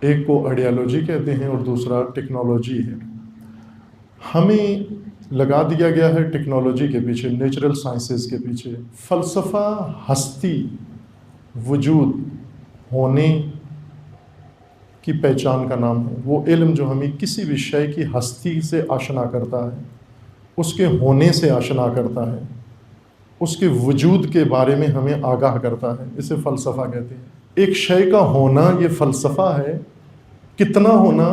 ایک کو آئیڈیالوجی کہتے ہیں اور دوسرا ٹیکنالوجی ہے. ہمیں لگا دیا گیا ہے ٹیکنالوجی کے پیچھے، نیچرل سائنسز کے پیچھے. فلسفہ ہستی، وجود، ہونے کی پہچان کا نام ہے. وہ علم جو ہمیں کسی بھی شے کی ہستی سے آشنا کرتا ہے، اس کے ہونے سے آشنا کرتا ہے، اس کے وجود کے بارے میں ہمیں آگاہ کرتا ہے، اسے فلسفہ کہتے ہیں. ایک شے کا ہونا یہ فلسفہ ہے، کتنا ہونا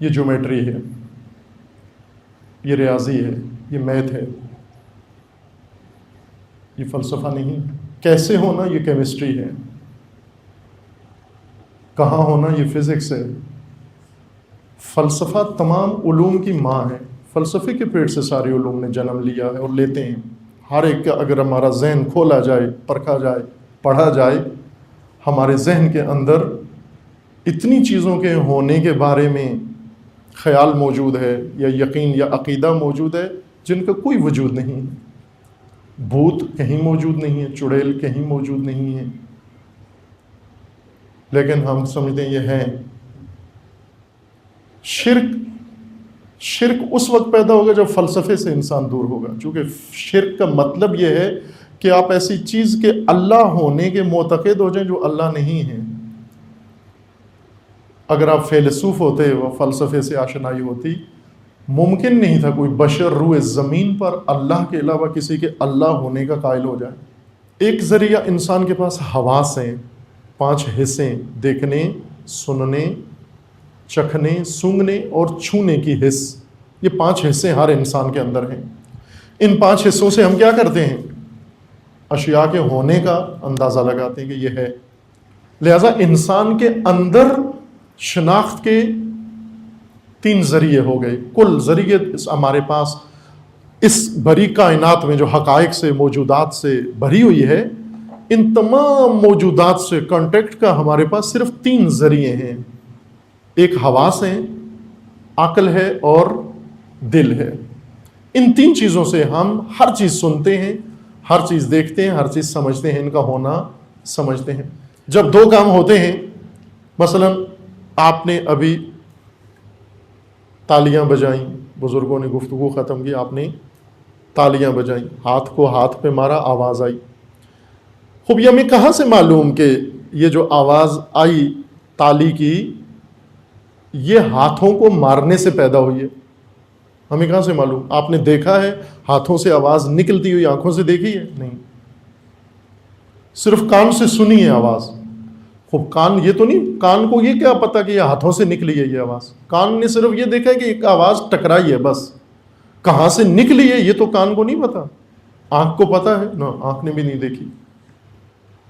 یہ جیومیٹری ہے، یہ ریاضی ہے، یہ میتھ ہے، یہ فلسفہ نہیں. کیسے ہونا یہ کیمسٹری ہے، کہاں ہونا یہ فزکس ہے. فلسفہ تمام علوم کی ماں ہے. فلسفے کے پیٹ سے سارے علوم نے جنم لیا ہے اور لیتے ہیں. ہر ایک کا اگر ہمارا ذہن کھولا جائے، پرکھا جائے، پڑھا جائے، ہمارے ذہن کے اندر اتنی چیزوں کے ہونے کے بارے میں خیال موجود ہے یا یقین یا عقیدہ موجود ہے جن کا کوئی وجود نہیں ہے. بھوت کہیں موجود نہیں ہے، چڑیل کہیں موجود نہیں ہے، لیکن ہم سمجھتے ہیں یہ ہیں. شرک اس وقت پیدا ہوگا جب فلسفے سے انسان دور ہوگا، چونکہ شرک کا مطلب یہ ہے کہ آپ ایسی چیز کے اللہ ہونے کے معتقد ہو جائیں جو اللہ نہیں ہے. اگر آپ فیلسوف ہوتے و فلسفے سے آشنائی ہوتی، ممکن نہیں تھا کوئی بشر روئے زمین پر اللہ کے علاوہ کسی کے اللہ ہونے کا قائل ہو جائے. ایک ذریعہ انسان کے پاس حواس ہیں، 5 حصے، دیکھنے، سننے، چکھنے، سونگھنے اور چھونے کی حس. یہ 5 حصے ہر انسان کے اندر ہیں. ان 5 حصوں سے ہم کیا کرتے ہیں؟ اشیاء کے ہونے کا اندازہ لگاتے ہیں کہ یہ ہے. لہذا انسان کے اندر شناخت کے 3 ذریعے ہو گئے. کل ذریعے ہمارے پاس اس بھری کائنات میں جو حقائق سے، موجودات سے بھری ہوئی ہے، ان تمام موجودات سے کانٹیکٹ کا ہمارے پاس صرف 3 ذریعے ہیں. ایک حواس ہیں، عقل ہے اور دل ہے. ان 3 چیزوں سے ہم ہر چیز سنتے ہیں، ہر چیز دیکھتے ہیں، ہر چیز سمجھتے ہیں، ان کا ہونا سمجھتے ہیں. جب 2 کام ہوتے ہیں، مثلا آپ نے ابھی تالیاں بجائیں، بزرگوں نے گفتگو ختم کی، آپ نے تالیاں بجائیں، ہاتھ کو ہاتھ پہ مارا، آواز آئی. خوب یہ ہمیں کہاں سے معلوم کہ یہ جو آواز آئی تالی کی، یہ ہاتھوں کو مارنے سے پیدا ہوئی ہے؟ ہمیں کہاں سے معلوم؟ آپ نے دیکھا ہے ہاتھوں سے آواز نکلتی ہوئی، آنکھوں سے دیکھی ہے؟ نہیں، صرف کان سے سنی ہے آواز. خوب کان یہ تو نہیں، کان کو یہ کیا پتا کہ یہ ہاتھوں سے نکلی ہے یہ آواز؟ کان نے صرف یہ دیکھا ہے کہ ایک آواز ٹکرائی ہے، بس. کہاں سے نکلی ہے یہ تو کان کو نہیں پتا. آنکھ کو پتا ہے؟ نہ، آنکھ نے بھی نہیں دیکھی.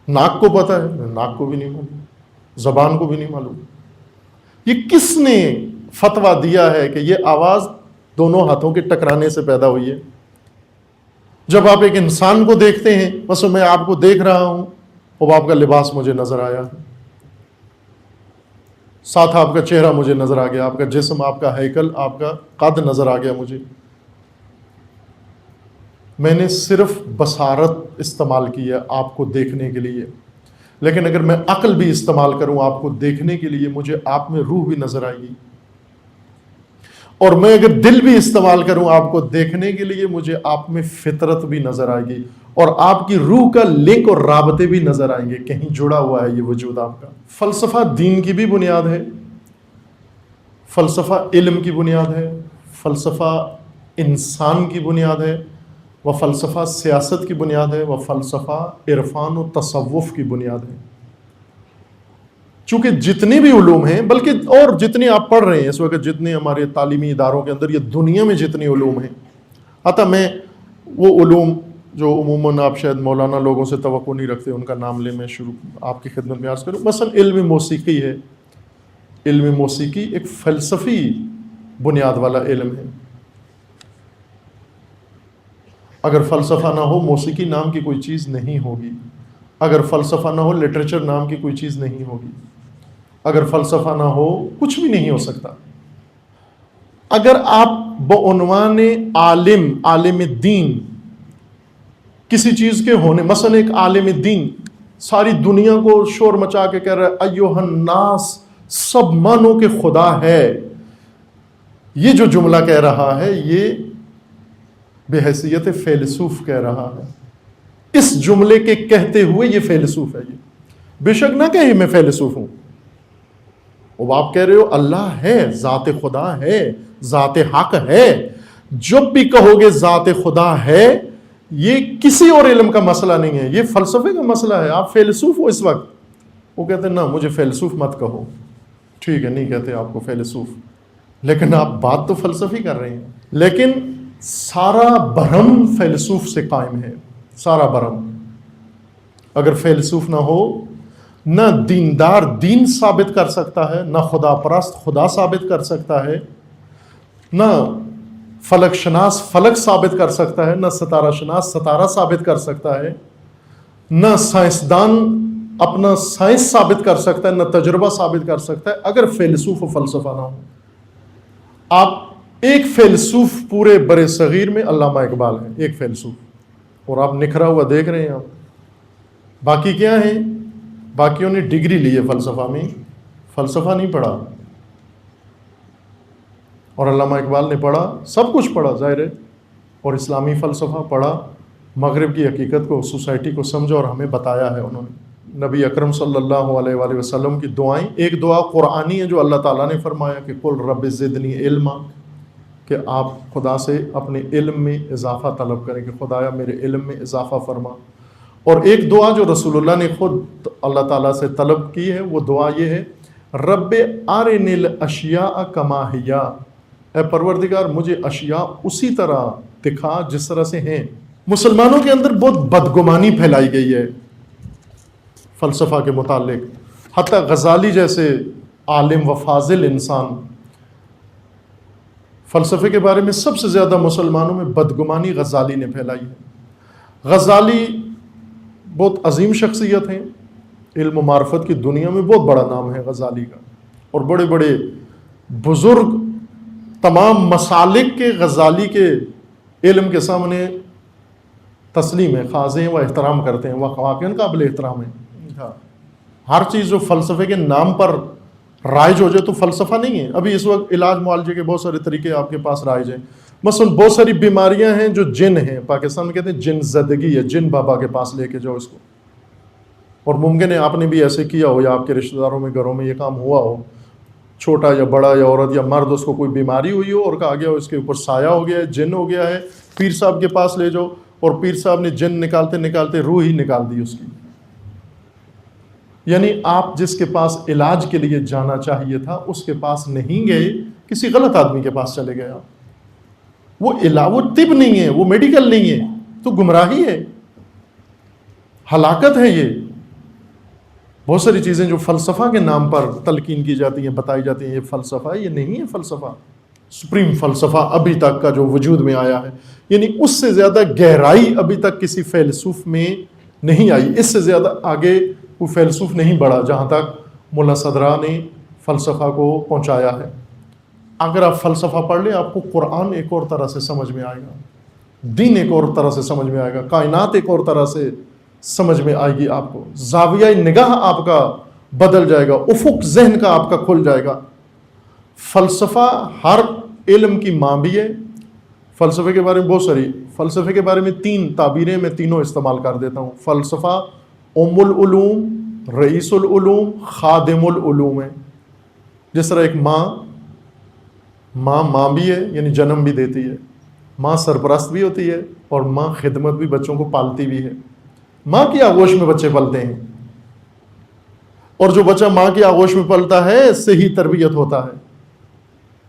ناک کو پتا ہے؟ ناک کو بھی نہیں معلوم. زبان کو بھی نہیں معلوم. یہ کس نے فتویٰ دیا ہے کہ یہ آواز دونوں ہاتھوں کے ٹکرانے سے پیدا ہوئی ہے؟ جب آپ ایک انسان کو دیکھتے ہیں، بس میں آپ کو دیکھ رہا ہوں، اب آپ کا لباس مجھے نظر آیا، ساتھ آپ کا چہرہ مجھے نظر آ گیا، آپ کا جسم، آپ کا ہیکل، آپ کا قد نظر آ گیا مجھے. میں نے صرف بصارت استعمال کی ہے آپ کو دیکھنے کے لیے، لیکن اگر میں عقل بھی استعمال کروں آپ کو دیکھنے کے لیے، مجھے آپ میں روح بھی نظر آئے گی. اور میں اگر دل بھی استعمال کروں آپ کو دیکھنے کے لیے، مجھے آپ میں فطرت بھی نظر آئے گی، اور آپ کی روح کا لنک اور رابطے بھی نظر آئیں گے. کہیں جڑا ہوا ہے یہ وجود آپ کا. فلسفہ دین کی بھی بنیاد ہے، فلسفہ علم کی بنیاد ہے، فلسفہ انسان کی بنیاد ہے، وہ فلسفہ سیاست کی بنیاد ہے، وہ فلسفہ عرفان و تصوف کی بنیاد ہے. چونکہ جتنے بھی علوم ہیں، بلکہ اور جتنے آپ پڑھ رہے ہیں اس وقت، جتنے ہمارے تعلیمی اداروں کے اندر، یہ دنیا میں جتنے علوم ہیں، حتیٰ میں وہ علوم جو عموماً آپ شاید مولانا لوگوں سے توقع نہیں رکھتے ان کا نام لے، میں شروع آپ کی خدمت میں عرض کروں. مثلا علم موسیقی ہے. علم موسیقی ایک فلسفی بنیاد والا علم ہے. اگر فلسفہ نہ ہو، موسیقی نام کی کوئی چیز نہیں ہوگی. اگر فلسفہ نہ ہو، لٹریچر نام کی کوئی چیز نہیں ہوگی. اگر فلسفہ نہ ہو، کچھ بھی نہیں ہو سکتا. اگر آپ بعنوان عالم دین کسی چیز کے ہونے، مثلا ایک عالم دین ساری دنیا کو شور مچا کے کہہ رہا ہے ایھا الناس سب مانو کہ خدا ہے. یہ جو جملہ کہہ رہا ہے یہ بحیثیت فیلسوف کہہ رہا ہے. اس جملے کے کہتے ہوئے یہ فیلسوف ہے. یہ بے شک نہ کہے میں فیلسوف ہوں. اب آپ کہہ رہے ہو اللہ ہے، ذات خدا ہے، ذات حق ہے. جب بھی کہو گے ذات خدا ہے، یہ کسی اور علم کا مسئلہ نہیں ہے، یہ فلسفے کا مسئلہ ہے. آپ فیلسوف ہو اس وقت. وہ کہتے ہیں نا مجھے فیلسوف مت کہو. ٹھیک ہے، نہیں کہتے آپ کو فیلسوف، لیکن آپ بات تو فلسفی کر رہے ہیں. لیکن سارا بھرم فیلسوف سے قائم ہے. سارا بھرم. اگر فیلسوف نہ ہو، نہ دیندار دین ثابت کر سکتا ہے، نہ خدا پرست خدا ثابت کر سکتا ہے، نہ فلک شناس فلک ثابت کر سکتا ہے، نہ ستارہ شناس ستارہ ثابت کر سکتا ہے، نہ سائنسدان اپنا سائنس ثابت کر سکتا ہے، نہ تجربہ ثابت کر سکتا ہے، اگر فیلسوف و فلسفہ نہ ہو. آپ ایک فیلسوف پورے برِ صغیر میں علامہ اقبال ہے، ایک فیلسوف، اور آپ نکھرا ہوا دیکھ رہے ہیں. آپ باقی کیا ہیں؟ باقیوں نے ڈگری لی ہے فلسفہ میں، فلسفہ نہیں پڑھا. اور علامہ اقبال نے پڑھا، سب کچھ پڑھا ظاہر ہے، اور اسلامی فلسفہ پڑھا، مغرب کی حقیقت کو، سوسائٹی کو سمجھا اور ہمیں بتایا ہے انہوں نے. نبی اکرم صلی اللہ علیہ وآلہ وسلم کی دعائیں، ایک دعا قرآنی ہے جو اللہ تعالیٰ نے فرمایا کہ قل رب زدنی علما، کہ آپ خدا سے اپنے علم میں اضافہ طلب کریں کہ خدایا میرے علم میں اضافہ فرما. اور ایک دعا جو رسول اللہ نے خود اللہ تعالیٰ سے طلب کی ہے، وہ دعا یہ ہے رب ارنی الاشیاء کما ہی، اے پروردگار مجھے اشیاء اسی طرح دکھا جس طرح سے ہیں. مسلمانوں کے اندر بہت بدگمانی پھیلائی گئی ہے فلسفہ کے متعلق. حتیٰ غزالی جیسے عالم و فاضل انسان فلسفے کے بارے میں سب سے زیادہ مسلمانوں میں بدگمانی غزالی نے پھیلائی ہے. غزالی بہت عظیم شخصیت ہیں، علم و معرفت کی دنیا میں بہت بڑا نام ہے غزالی کا، اور بڑے بڑے بزرگ تمام مسالک کے غزالی کے علم کے سامنے تسلیم ہے، خاضع ہیں و احترام کرتے ہیں، وہ واقعاً قابل احترام ہیں. ہر چیز جو فلسفے کے نام پر رائج ہو جائے تو فلسفہ نہیں ہے. ابھی اس وقت علاج معالجے کے بہت سارے طریقے آپ کے پاس رائج ہیں. مثلا بہت ساری بیماریاں ہیں جو جن ہیں، پاکستان میں کہتے ہیں جن زدگی ہے، جن بابا کے پاس لے کے جاؤ اس کو. اور ممکن ہے آپ نے بھی ایسے کیا ہو، یا آپ کے رشتہ داروں میں گھروں میں یہ کام ہوا ہو، چھوٹا یا بڑا یا عورت یا مرد، اس کو کوئی بیماری ہوئی ہو اور کہا گیا ہو اس کے اوپر سایہ ہو گیا ہے، جن ہو گیا ہے، پیر صاحب کے پاس لے جاؤ، اور پیر صاحب نے جن نکالتے نکالتے روح ہی نکال دی اس کی. یعنی آپ جس کے پاس علاج کے لیے جانا چاہیے تھا اس کے پاس نہیں گئے، کسی غلط آدمی کے پاس چلے گئے. وہ طب نہیں ہے، وہ میڈیکل نہیں ہے، تو گمراہی ہے، ہلاکت ہے. یہ بہت ساری چیزیں جو فلسفہ کے نام پر تلقین کی جاتی ہیں، بتائی جاتی ہیں یہ فلسفہ ہے، یہ نہیں ہے فلسفہ. سپریم فلسفہ ابھی تک کا جو وجود میں آیا ہے، یعنی اس سے زیادہ گہرائی ابھی تک کسی فیلسوف میں نہیں آئی، اس سے زیادہ آگے کوئی فیلسوف نہیں بڑھا جہاں تک ملا صدرا نے فلسفہ کو پہنچایا ہے. اگر آپ فلسفہ پڑھ لیں آپ کو قرآن ایک اور طرح سے سمجھ میں آئے گا، دین ایک اور طرح سے سمجھ میں آئے گا، کائنات ایک اور طرح سے سمجھ میں آئے گی. آپ کو زاویہ نگاہ آپ کا بدل جائے گا، افق ذہن کا آپ کا کھل جائے گا. فلسفہ ہر علم کی ماں بھی ہے. فلسفے کے بارے میں بہت ساری، فلسفے کے بارے میں 3 تعبیریں میں تینوں استعمال کر دیتا ہوں. فلسفہ ام العلوم، رئیس العلوم، خادم العلوم ہے. جس طرح ایک ماں بھی ہے، یعنی جنم بھی دیتی ہے، ماں سرپرست بھی ہوتی ہے، اور ماں خدمت بھی بچوں کو پالتی بھی ہے. ماں کی آغوش میں بچے پلتے ہیں، اور جو بچہ ماں کی آغوش میں پلتا ہے اس سے ہی تربیت ہوتا ہے.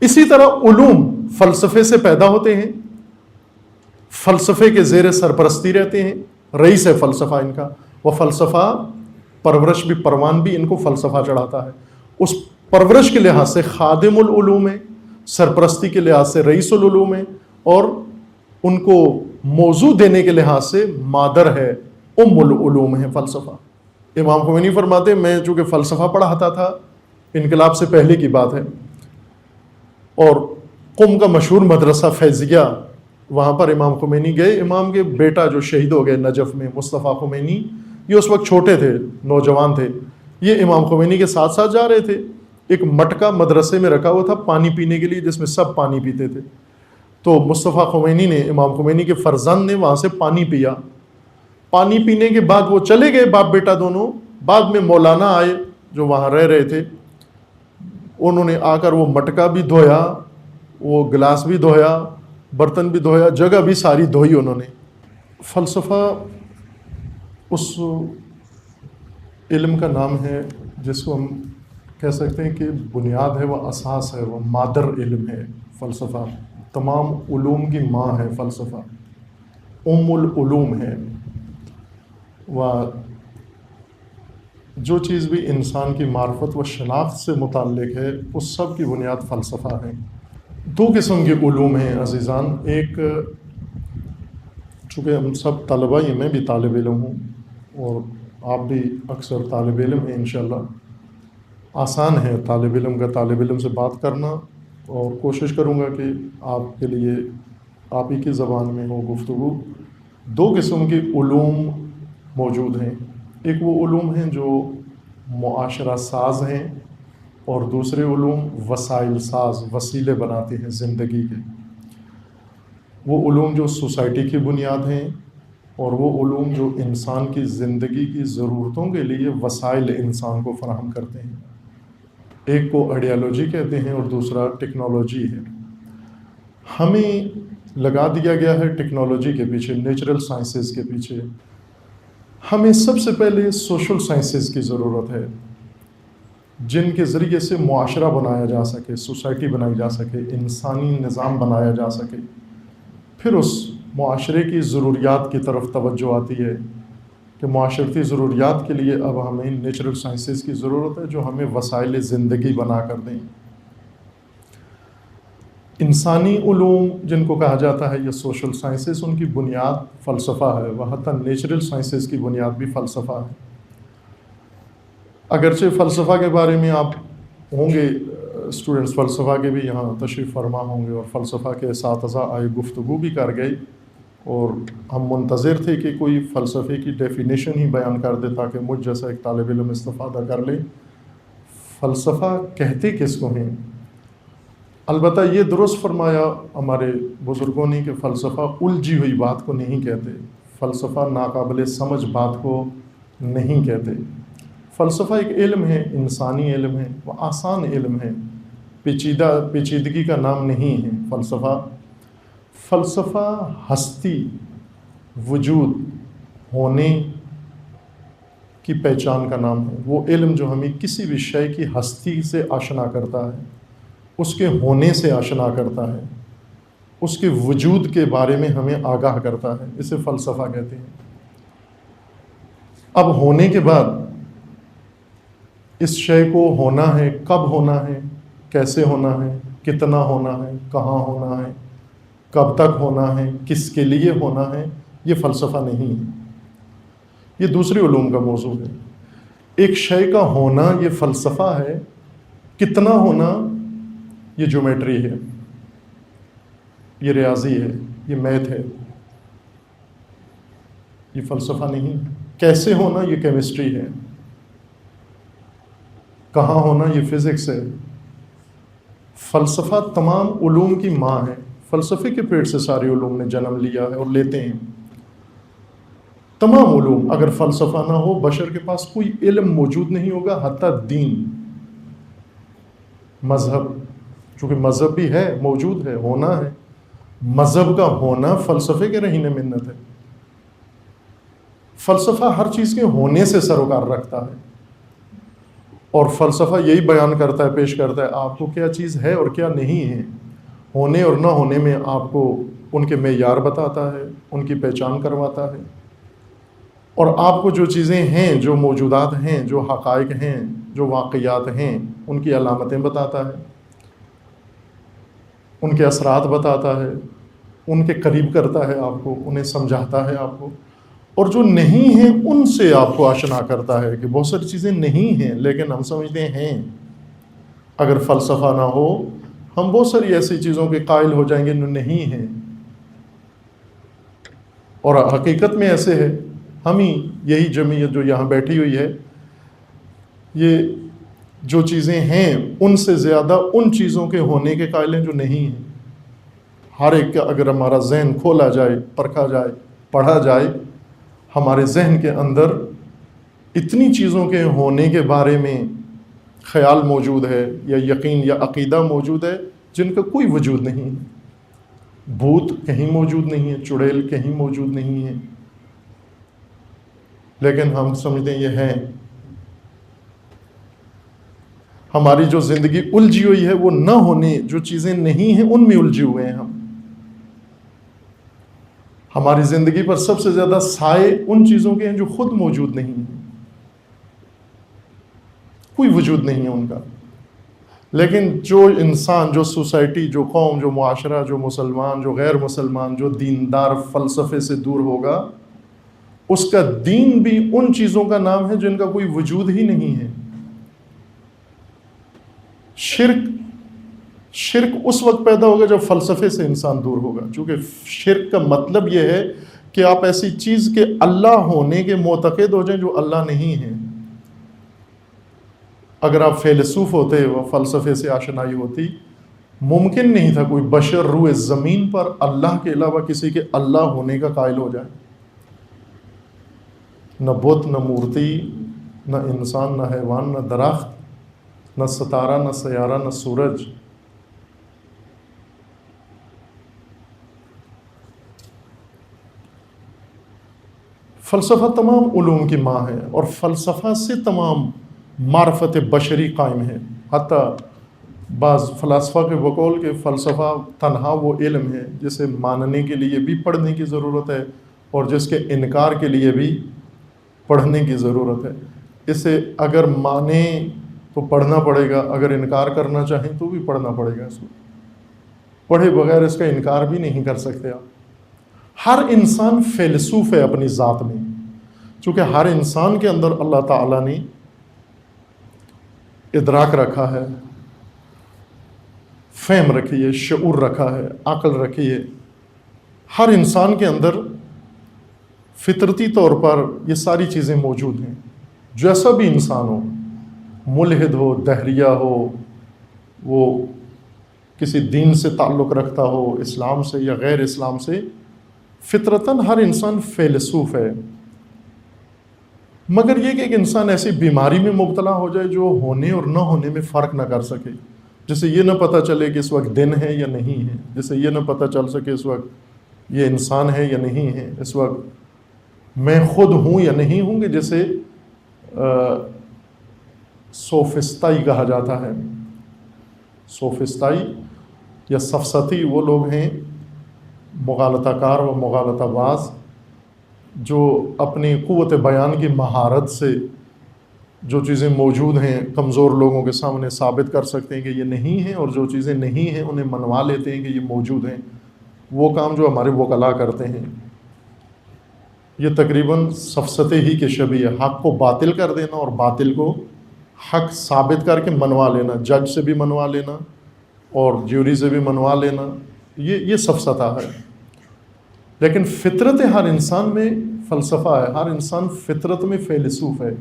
اسی طرح علوم فلسفے سے پیدا ہوتے ہیں، فلسفے کے زیر سرپرستی رہتے ہیں. رئیس ہے فلسفہ ان کا، وہ فلسفہ پرورش بھی، پروان بھی ان کو فلسفہ چڑھاتا ہے. اس پرورش کے لحاظ سے خادم العلوم ہے، سرپرستی کے لحاظ سے رئیس العلوم ہے، اور ان کو موضوع دینے کے لحاظ سے مادر ہے، ام العلوم ہے فلسفہ. امام خمینی فرماتے ہیں میں چونکہ فلسفہ پڑھاتا تھا، انقلاب سے پہلے کی بات ہے، اور قم کا مشہور مدرسہ فیضیہ، وہاں پر امام خمینی گئے. امام کے بیٹا جو شہید ہو گئے نجف میں، مصطفیٰ خمینی، یہ اس وقت چھوٹے تھے، نوجوان تھے. یہ امام خمینی کے ساتھ ساتھ جا رہے تھے. ایک مٹکا مدرسے میں رکھا ہوا تھا پانی پینے کے لیے، جس میں سب پانی پیتے تھے. تو مصطفیٰ خمینی نے، امام خمینی کے فرزند نے وہاں سے پانی پیا. پانی پینے کے بعد وہ چلے گئے باپ بیٹا دونوں. بعد میں مولانا آئے جو وہاں رہ رہے تھے، انہوں نے آ کر وہ مٹکا بھی دھویا، وہ گلاس بھی دھویا، برتن بھی دھویا، جگہ بھی ساری دھوئی انہوں نے. فلسفہ اس علم کا نام ہے جس کو ہم کہہ سکتے ہیں کہ بنیاد ہے، وہ اساس ہے، وہ مادر علم ہے. فلسفہ تمام علوم کی ماں ہے. فلسفہ العلوم ہے. و جو چیز بھی انسان کی معرفت و شناخت سے متعلق ہے اس سب کی بنیاد فلسفہ ہے. دو قسم کے علوم ہیں عزیزان. ایک، چونکہ ہم سب طلبہ ہی، میں بھی طالب علم ہوں اور آپ بھی اکثر طالب علم ہیں انشاءاللہ. آسان ہے طالب علم کا طالب علم سے بات کرنا، اور کوشش کروں گا کہ آپ کے لیے آپ ہی کی زبان میں ہو گفتگو. دو قسم کے علوم موجود ہیں. ایک وہ علوم ہیں جو معاشرہ ساز ہیں، اور دوسرے علوم وسائل ساز، وسیلے بناتے ہیں زندگی کے. وہ علوم جو سوسائٹی کی بنیاد ہیں، اور وہ علوم جو انسان کی زندگی کی ضرورتوں کے لیے وسائل انسان کو فراہم کرتے ہیں. ایک کو آئیڈیالوجی کہتے ہیں اور دوسرا ٹیکنالوجی ہے. ہمیں لگا دیا گیا ہے ٹیکنالوجی کے پیچھے، نیچرل سائنسز کے پیچھے. ہمیں سب سے پہلے سوشل سائنسز کی ضرورت ہے، جن کے ذریعے سے معاشرہ بنایا جا سکے، سوسائٹی بنائی جا سکے، انسانی نظام بنایا جا سکے. پھر اس معاشرے کی ضروریات کی طرف توجہ آتی ہے کہ معاشرتی ضروریات کے لیے اب ہمیں نیچرل سائنسز کی ضرورت ہے جو ہمیں وسائل زندگی بنا کر دیں. انسانی علوم جن کو کہا جاتا ہے یا سوشل سائنسز، ان کی بنیاد فلسفہ ہے. وہ حتیٰ نیچرل سائنسز کی بنیاد بھی فلسفہ ہے. اگرچہ فلسفہ کے بارے میں آپ ہوں گے اسٹوڈنٹس فلسفہ کے بھی یہاں تشریف فرما ہوں گے، اور فلسفہ کے اساتذہ آئے گفتگو بھی کر گئے، اور ہم منتظر تھے کہ کوئی فلسفے کی ڈیفینیشن ہی بیان کر دے تاکہ مجھ جیسا ایک طالب علم استفادہ کر لے. فلسفہ کہتے کس کو ہیں؟ البتہ یہ درست فرمایا ہمارے بزرگوں نے کہ فلسفہ الجھی ہوئی بات کو نہیں کہتے، فلسفہ ناقابل سمجھ بات کو نہیں کہتے. فلسفہ ایک علم ہے، انسانی علم ہے، وہ آسان علم ہے، پیچیدگی کا نام نہیں ہے. فلسفہ ہستی، وجود، ہونے کی پہچان کا نام ہے. وہ علم جو ہمیں کسی بھی شے کی ہستی سے آشنا کرتا ہے، اس کے ہونے سے آشنا کرتا ہے، اس کے وجود کے بارے میں ہمیں آگاہ کرتا ہے، اسے فلسفہ کہتے ہیں. اب ہونے کے بعد اس شے کو ہونا ہے، کب ہونا ہے، کیسے ہونا ہے، کتنا ہونا ہے، کہاں ہونا ہے، کب تک ہونا ہے، کس کے لیے ہونا ہے، یہ فلسفہ نہیں ہے. یہ دوسری علوم کا موضوع ہے. ایک شے کا ہونا یہ فلسفہ ہے، کتنا ہونا یہ جیومیٹری ہے، یہ ریاضی ہے، یہ میتھ ہے، یہ فلسفہ نہیں. کیسے ہونا یہ کیمسٹری ہے، کہاں ہونا یہ فزکس ہے. فلسفہ تمام علوم کی ماں ہے. فلسفے کے پیٹ سے سارے علوم نے جنم لیا ہے اور لیتے ہیں. تمام علوم، اگر فلسفہ نہ ہو بشر کے پاس کوئی علم موجود نہیں ہوگا، حتیٰ دین، مذہب. چونکہ مذہب بھی ہے، موجود ہے، ہونا ہے. مذہب کا ہونا فلسفے کے رہینے منت ہے. فلسفہ ہر چیز کے ہونے سے سروکار رکھتا ہے، اور فلسفہ یہی بیان کرتا ہے، پیش کرتا ہے آپ کو کیا چیز ہے اور کیا نہیں ہے. ہونے اور نہ ہونے میں آپ کو ان کے معیار بتاتا ہے، ان کی پہچان کرواتا ہے، اور آپ کو جو چیزیں ہیں، جو موجودات ہیں، جو حقائق ہیں، جو واقعات ہیں، ان کی علامتیں بتاتا ہے، ان کے اثرات بتاتا ہے، ان کے قریب کرتا ہے آپ کو، انہیں سمجھاتا ہے آپ کو. اور جو نہیں ہیں ان سے آپ کو آشنا کرتا ہے کہ بہت ساری چیزیں نہیں ہیں لیکن ہم سمجھتے ہیں. اگر فلسفہ نہ ہو ہم بہت ساری ایسی چیزوں کے قائل ہو جائیں گے جو نہیں ہیں، اور حقیقت میں ایسے ہے. ہم ہی یہی جمعیت جو یہاں بیٹھی ہوئی ہے، یہ جو چیزیں ہیں ان سے زیادہ ان چیزوں کے ہونے کے قائل ہیں جو نہیں ہیں۔ ہر ایک کا اگر ہمارا ذہن کھولا جائے، پرکھا جائے، پڑھا جائے، ہمارے ذہن کے اندر اتنی چیزوں کے ہونے کے بارے میں خیال موجود ہے یا یقین یا عقیدہ موجود ہے جن کا کوئی وجود نہیں ہے۔ بھوت کہیں موجود نہیں ہے، چڑیل کہیں موجود نہیں ہے، لیکن ہم سمجھتے ہیں یہ ہیں۔ ہماری جو زندگی الجھی ہوئی ہے وہ نہ ہونے جو چیزیں نہیں ہیں ان میں الجھے ہوئے ہیں ہم۔ ہماری زندگی پر سب سے زیادہ سائے ان چیزوں کے ہیں جو خود موجود نہیں ہیں، کوئی وجود نہیں ہے ان کا۔ لیکن جو انسان، جو سوسائٹی، جو قوم، جو معاشرہ، جو مسلمان، جو غیر مسلمان، جو دیندار فلسفے سے دور ہوگا، اس کا دین بھی ان چیزوں کا نام ہے جن کا کوئی وجود ہی نہیں ہے۔ شرک اس وقت پیدا ہوگا جب فلسفے سے انسان دور ہوگا، چونکہ شرک کا مطلب یہ ہے کہ آپ ایسی چیز کے اللہ ہونے کے معتقد ہو جائیں جو اللہ نہیں ہے۔ اگر آپ فیلسوف ہوتے و فلسفے سے آشنائی ہوتی، ممکن نہیں تھا کوئی بشر روئے زمین پر اللہ کے علاوہ کسی کے اللہ ہونے کا قائل ہو جائے۔ نہ بت، نہ مورتی، نہ انسان، نہ حیوان، نہ درخت، نہ ستارہ، نہ سیارہ، نہ سورج۔ فلسفہ تمام علوم کی ماں ہے، اور فلسفہ سے تمام معرفت بشری قائم ہے۔ حتیٰ بعض فلاسفہ کے بقول کہ فلسفہ تنہا وہ علم ہے جسے ماننے کے لیے بھی پڑھنے کی ضرورت ہے اور جس کے انکار کے لیے بھی پڑھنے کی ضرورت ہے۔ اسے اگر مانیں تو پڑھنا پڑے گا، اگر انکار کرنا چاہیں تو بھی پڑھنا پڑے گا۔ اس کو پڑھے بغیر اس کا انکار بھی نہیں کر سکتے آپ۔ ہر انسان فیلسوف ہے اپنی ذات میں، چونکہ ہر انسان کے اندر اللہ تعالیٰ نے ادراک رکھا ہے، فہم رکھی ہے، شعور رکھا ہے، عقل رکھی ہے۔ ہر انسان کے اندر فطرتی طور پر یہ ساری چیزیں موجود ہیں۔ جیسا بھی انسان ہو، ملحد ہو، دہریہ ہو، وہ کسی دین سے تعلق رکھتا ہو، اسلام سے یا غیر اسلام سے، فطرتاً ہر انسان فیلسوف ہے۔ مگر یہ کہ ایک انسان ایسی بیماری میں مبتلا ہو جائے جو ہونے اور نہ ہونے میں فرق نہ کر سکے، جسے یہ نہ پتہ چلے کہ اس وقت دن ہے یا نہیں ہے، جسے یہ نہ پتہ چل سکے اس وقت یہ انسان ہے یا نہیں ہے، اس وقت میں خود ہوں یا نہیں ہوں، کہ جسے سوفسطائی کہا جاتا ہے۔ سوفسطائی یا سفسطی وہ لوگ ہیں، مغالطہ کار و مغالطہ باز، جو اپنی قوت بیان کی مہارت سے جو چیزیں موجود ہیں کمزور لوگوں کے سامنے ثابت کر سکتے ہیں کہ یہ نہیں ہیں، اور جو چیزیں نہیں ہیں انہیں منوا لیتے ہیں کہ یہ موجود ہیں۔ وہ کام جو ہمارے وکلاء کرتے ہیں، یہ تقریباً سفسطے ہی کے شبیہ ہے۔ حق کو باطل کر دینا اور باطل کو حق ثابت کر کے منوا لینا، جج سے بھی منوا لینا اور جیوری سے بھی منوا لینا، یہ سفسطہ ہے۔ لیکن فطرت ہر انسان میں فلسفہ ہے، ہر انسان فطرت میں فیلسوف ہے۔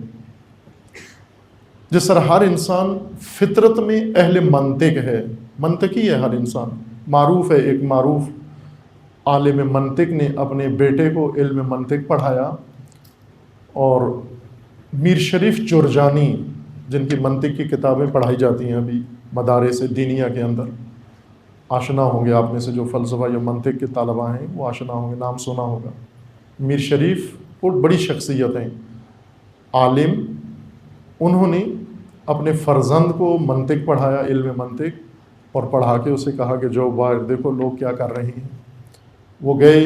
جس طرح ہر انسان فطرت میں اہل منطق ہے، منطقی ہے ہر انسان۔ معروف ہے، ایک معروف عالم منطق نے اپنے بیٹے کو علم منطق پڑھایا، اور میر شریف جرجانی، جن کی منطق کی کتابیں پڑھائی جاتی ہیں ابھی مدارس دینیہ کے اندر، آشنا ہوں گے آپ میں سے جو فلسفہ یا منطق کے طالبہ ہیں وہ آشنا ہوں گے، نام سنا ہوگا۔ میر شریف بہت بڑی شخصیت ہیں، عالم۔ انہوں نے اپنے فرزند کو منطق پڑھایا، علم منطق، اور پڑھا کے اسے کہا کہ جو باہر دیکھو لوگ کیا کر رہے ہیں۔ وہ گئے،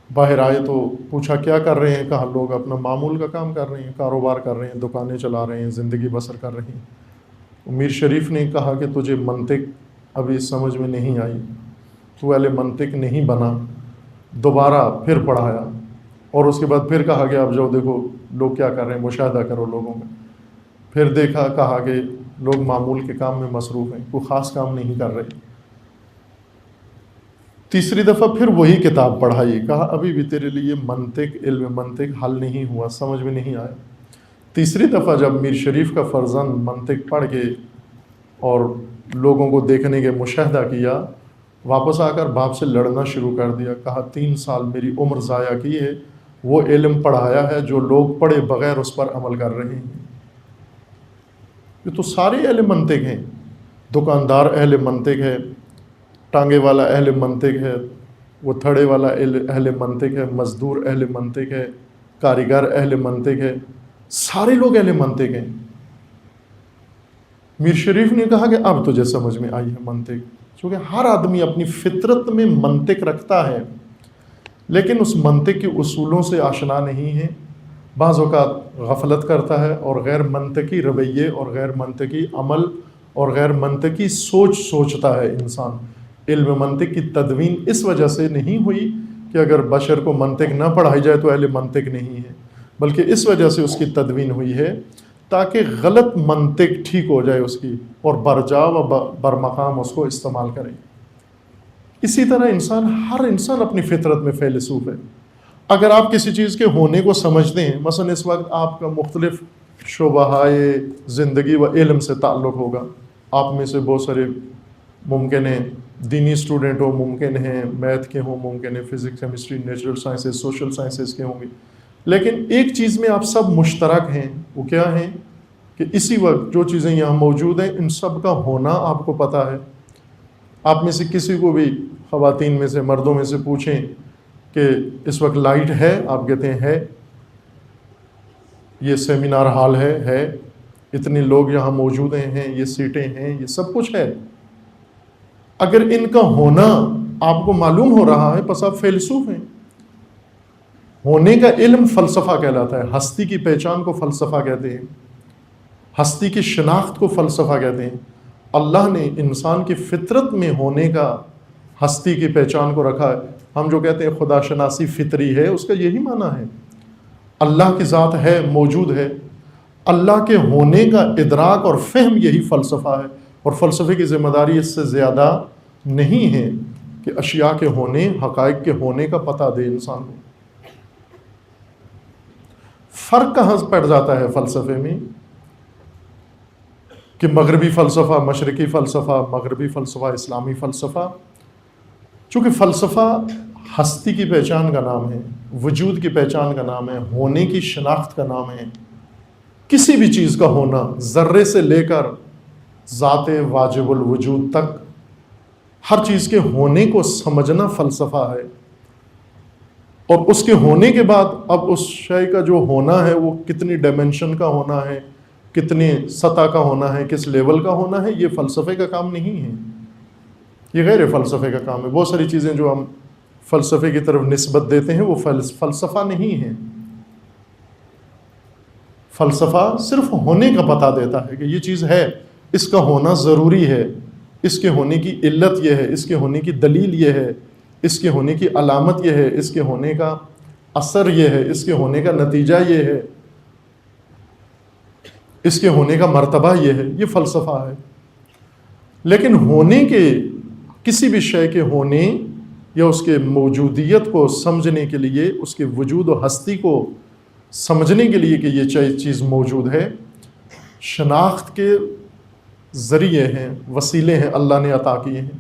باہر آئے تو پوچھا کیا کر رہے ہیں، کہا لوگ اپنا معمول کا کام کر رہے ہیں، کاروبار کر رہے ہیں، دکانیں چلا رہے ہیں، زندگی بسر کر رہے ہیں۔ میر شریف نے کہا کہ تجھے منطق ابھی سمجھ میں نہیں آئی، تو اہل منطق نہیں بنا۔ دوبارہ پھر پڑھایا، اور اس کے بعد پھر کہا کہ اب جو دیکھو لوگ کیا کر رہے ہیں، مشاہدہ کرو لوگوں کا۔ پھر دیکھا، کہا کہ لوگ معمول کے کام میں مصروف ہیں، کوئی خاص کام نہیں کر رہے۔ تیسری دفعہ پھر وہی کتاب پڑھائی، کہا ابھی بھی تیرے لیے منطق، علم منطق حل نہیں ہوا، سمجھ میں نہیں آیا۔ تیسری دفعہ جب میر شریف کا فرزند منطق پڑھ کے اور لوگوں کو دیکھنے کے مشاہدہ کیا، واپس آ کر باپ سے لڑنا شروع کر دیا. کہا 3 سال میری عمر ضائع کی ہے، وہ علم پڑھایا ہے جو لوگ پڑھے بغیر اس پر عمل کر رہے ہیں. یہ تو سارے اہل منطق ہیں. دکاندار اہل منطق ہے، ٹانگے والا اہل منطق ہے، وہ تھڑے والا اہل منطق ہے، مزدور اہل منطق ہے، کاریگر اہل منطق ہے، سارے لوگ اہل منطق ہیں. میر شریف نے کہا کہ اب تجھے سمجھ میں آئی ہے منطق، کیونکہ ہر آدمی اپنی فطرت میں منطق رکھتا ہے لیکن اس منطق کے اصولوں سے آشنا نہیں ہے. بعض اوقات غفلت کرتا ہے اور غیر منطقی رویے اور غیر منطقی عمل اور غیر منطقی سوچ سوچتا ہے انسان. علم منطق کی تدوین اس وجہ سے نہیں ہوئی کہ اگر بشر کو منطق نہ پڑھائی جائے تو اہل منطق نہیں ہے، بلکہ اس وجہ سے اس کی تدوین ہوئی ہے تاکہ غلط منطق ٹھیک ہو جائے اس کی اور برجا و برمقام اس کو استعمال کرے. اسی طرح ہر انسان اپنی فطرت میں فیلسوف ہے. اگر آپ کسی چیز کے ہونے کو سمجھتے ہیں، مثلا اس وقت آپ کا مختلف شعبہ زندگی و علم سے تعلق ہوگا. آپ میں سے بہت سارے ممکن ہیں دینی اسٹوڈنٹ ہوں، ممکن ہیں میتھ کے ہوں، ممکن ہے physics chemistry natural sciences social sciences کے ہوں گے. لیکن ایک چیز میں آپ سب مشترک ہیں، وہ کیا ہیں کہ اسی وقت جو چیزیں یہاں موجود ہیں ان سب کا ہونا آپ کو پتہ ہے. آپ میں سے کسی کو بھی خواتین میں سے مردوں میں سے پوچھیں کہ اس وقت لائٹ ہے، آپ کہتے ہیں ہے. یہ سیمینار ہال ہے، اتنے لوگ یہاں موجود ہیں، یہ سیٹیں ہیں، یہ سب کچھ ہے. اگر ان کا ہونا آپ کو معلوم ہو رہا ہے پس آپ فیلسوف ہیں. ہونے کا علم فلسفہ کہلاتا ہے. ہستی کی پہچان کو فلسفہ کہتے ہیں، ہستی کی شناخت کو فلسفہ کہتے ہیں. اللہ نے انسان کی فطرت میں ہونے کا ہستی کی پہچان کو رکھا ہے. ہم جو کہتے ہیں خدا شناسی فطری ہے، اس کا یہی معنی ہے. اللہ کی ذات ہے، موجود ہے. اللہ کے ہونے کا ادراک اور فہم یہی فلسفہ ہے. اور فلسفے کی ذمہ داری اس سے زیادہ نہیں ہے کہ اشیاء کے ہونے، حقائق کے ہونے کا پتہ دے انسان کو. فرق کہاں پڑ جاتا ہے فلسفے میں کہ مغربی فلسفہ، مشرقی فلسفہ، مغربی فلسفہ، اسلامی فلسفہ. چونکہ فلسفہ ہستی کی پہچان کا نام ہے، وجود کی پہچان کا نام ہے، ہونے کی شناخت کا نام ہے. کسی بھی چیز کا ہونا، ذرے سے لے کر ذات واجب الوجود تک، ہر چیز کے ہونے کو سمجھنا فلسفہ ہے. اور اس کے ہونے کے بعد اب اس شے کا جو ہونا ہے وہ کتنی ڈائمنشن کا ہونا ہے، کتنی سطح کا ہونا ہے، کس لیول کا ہونا ہے، یہ فلسفے کا کام نہیں ہے، یہ غیر فلسفے کا کام ہے. بہت ساری چیزیں جو ہم فلسفے کی طرف نسبت دیتے ہیں وہ فلسفہ نہیں ہے. فلسفہ صرف ہونے کا پتہ دیتا ہے کہ یہ چیز ہے، اس کا ہونا ضروری ہے، اس کے ہونے کی علت یہ ہے، اس کے ہونے کی دلیل یہ ہے، اس کے ہونے کی علامت یہ ہے، اس کے ہونے کا اثر یہ ہے، اس کے ہونے کا نتیجہ یہ ہے، اس کے ہونے کا مرتبہ یہ ہے. یہ فلسفہ ہے. لیکن ہونے کے، کسی بھی شے کے ہونے یا اس کے موجودیت کو سمجھنے کے لیے، اس کے وجود و ہستی کو سمجھنے کے لیے کہ یہ چیز موجود ہے، شناخت کے ذریعے ہیں، وسیلے ہیں اللہ نے عطا کیے ہیں.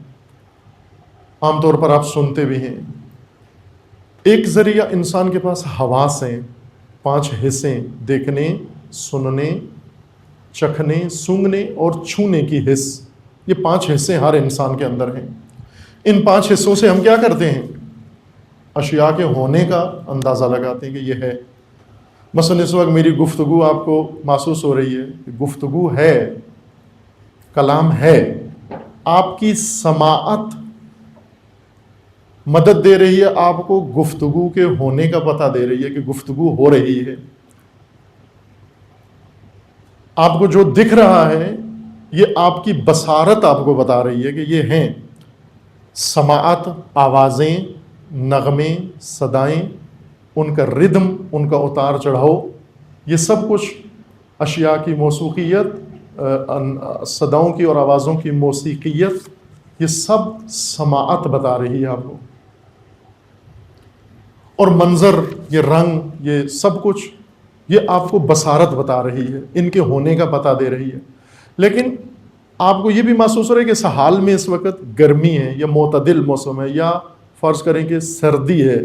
عام طور پر آپ سنتے بھی ہیں. ایک ذریعہ انسان کے پاس حواس ہیں، 5 حصے، دیکھنے، سننے، چکھنے، سونگھنے اور چھونے کی حص. یہ 5 حصے ہر انسان کے اندر ہیں. ان 5 حصوں سے ہم کیا کرتے ہیں؟ اشیاء کے ہونے کا اندازہ لگاتے ہیں کہ یہ ہے. مثلا اس وقت میری گفتگو آپ کو محسوس ہو رہی ہے کہ گفتگو ہے، کلام ہے. آپ کی سماعت مدد دے رہی ہے، آپ کو گفتگو کے ہونے کا پتہ دے رہی ہے کہ گفتگو ہو رہی ہے. آپ کو جو دکھ رہا ہے یہ آپ کی بصارت آپ کو بتا رہی ہے کہ یہ ہیں. سماعت، آوازیں، نغمے، صدائیں، ان کا ردم، ان کا اتار چڑھاؤ، یہ سب کچھ اشیاء کی موسیقیت، صداؤں کی اور آوازوں کی موسیقیت، یہ سب سماعت بتا رہی ہے آپ کو. اور منظر، یہ رنگ، یہ سب کچھ یہ آپ کو بصارت بتا رہی ہے، ان کے ہونے کا پتہ دے رہی ہے. لیکن آپ کو یہ بھی محسوس ہو رہا ہے کہ اس حال میں اس وقت گرمی ہے یا معتدل موسم ہے یا فرض کریں کہ سردی ہے،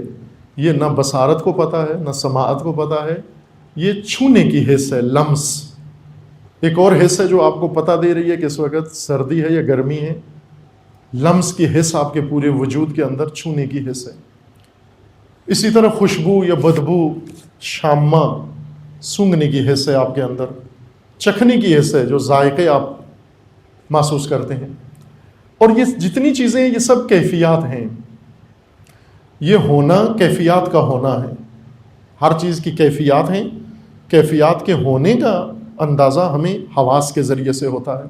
یہ نہ بصارت کو پتہ ہے نہ سماعت کو پتہ ہے. یہ چھونے کی حس ہے، لمس. ایک اور حس ہے جو آپ کو پتہ دے رہی ہے کہ اس وقت سردی ہے یا گرمی ہے. لمس کی حس آپ کے پورے وجود کے اندر چھونے کی حس ہے. اسی طرح خوشبو یا بدبو، شامہ، سونگھنے کی حس ہے آپ کے اندر. چکھنے کی حس ہے، جو ذائقے آپ محسوس کرتے ہیں. اور یہ جتنی چیزیں یہ سب کیفیات ہیں. یہ ہونا کیفیات کا ہونا ہے. ہر چیز کی کیفیات ہیں. کیفیات کے ہونے کا اندازہ ہمیں حواس کے ذریعے سے ہوتا ہے.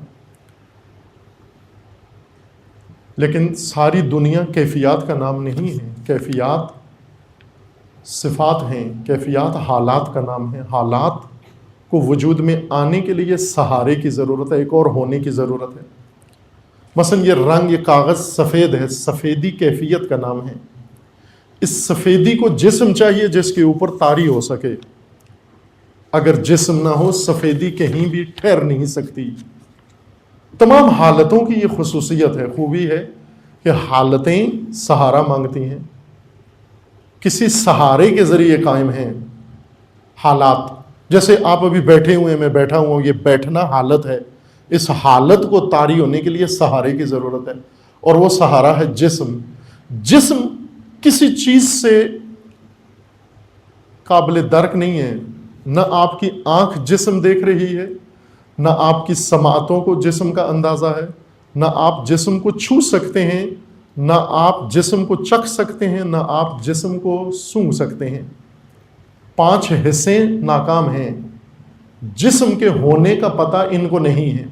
لیکن ساری دنیا کیفیات کا نام نہیں ہے. کیفیات صفات ہیں، کیفیات حالات کا نام ہے. حالات کو وجود میں آنے کے لیے سہارے کی ضرورت ہے، ایک اور ہونے کی ضرورت ہے. مثلا یہ رنگ، یہ کاغذ سفید ہے، سفیدی کیفیت کا نام ہے. اس سفیدی کو جسم چاہیے جس کے اوپر طاری ہو سکے. اگر جسم نہ ہو سفیدی کہیں بھی ٹھہر نہیں سکتی. تمام حالتوں کی یہ خصوصیت ہے، خوبی ہے کہ حالتیں سہارا مانگتی ہیں، کسی سہارے کے ذریعے قائم ہیں. حالات جیسے آپ ابھی بیٹھے ہوئے ہیں، میں بیٹھا ہوا ہوں، یہ بیٹھنا حالت ہے. اس حالت کو طاری ہونے کے لیے سہارے کی ضرورت ہے، اور وہ سہارا ہے جسم. جسم کسی چیز سے قابل درک نہیں ہے. نہ آپ کی آنکھ جسم دیکھ رہی ہے، نہ آپ کی سماعتوں کو جسم کا اندازہ ہے، نہ آپ جسم کو چھو سکتے ہیں، نہ آپ جسم کو چکھ سکتے ہیں، نہ آپ جسم کو سونگھ سکتے ہیں. 5 حصے ناکام ہیں. جسم کے ہونے کا پتہ ان کو نہیں ہے.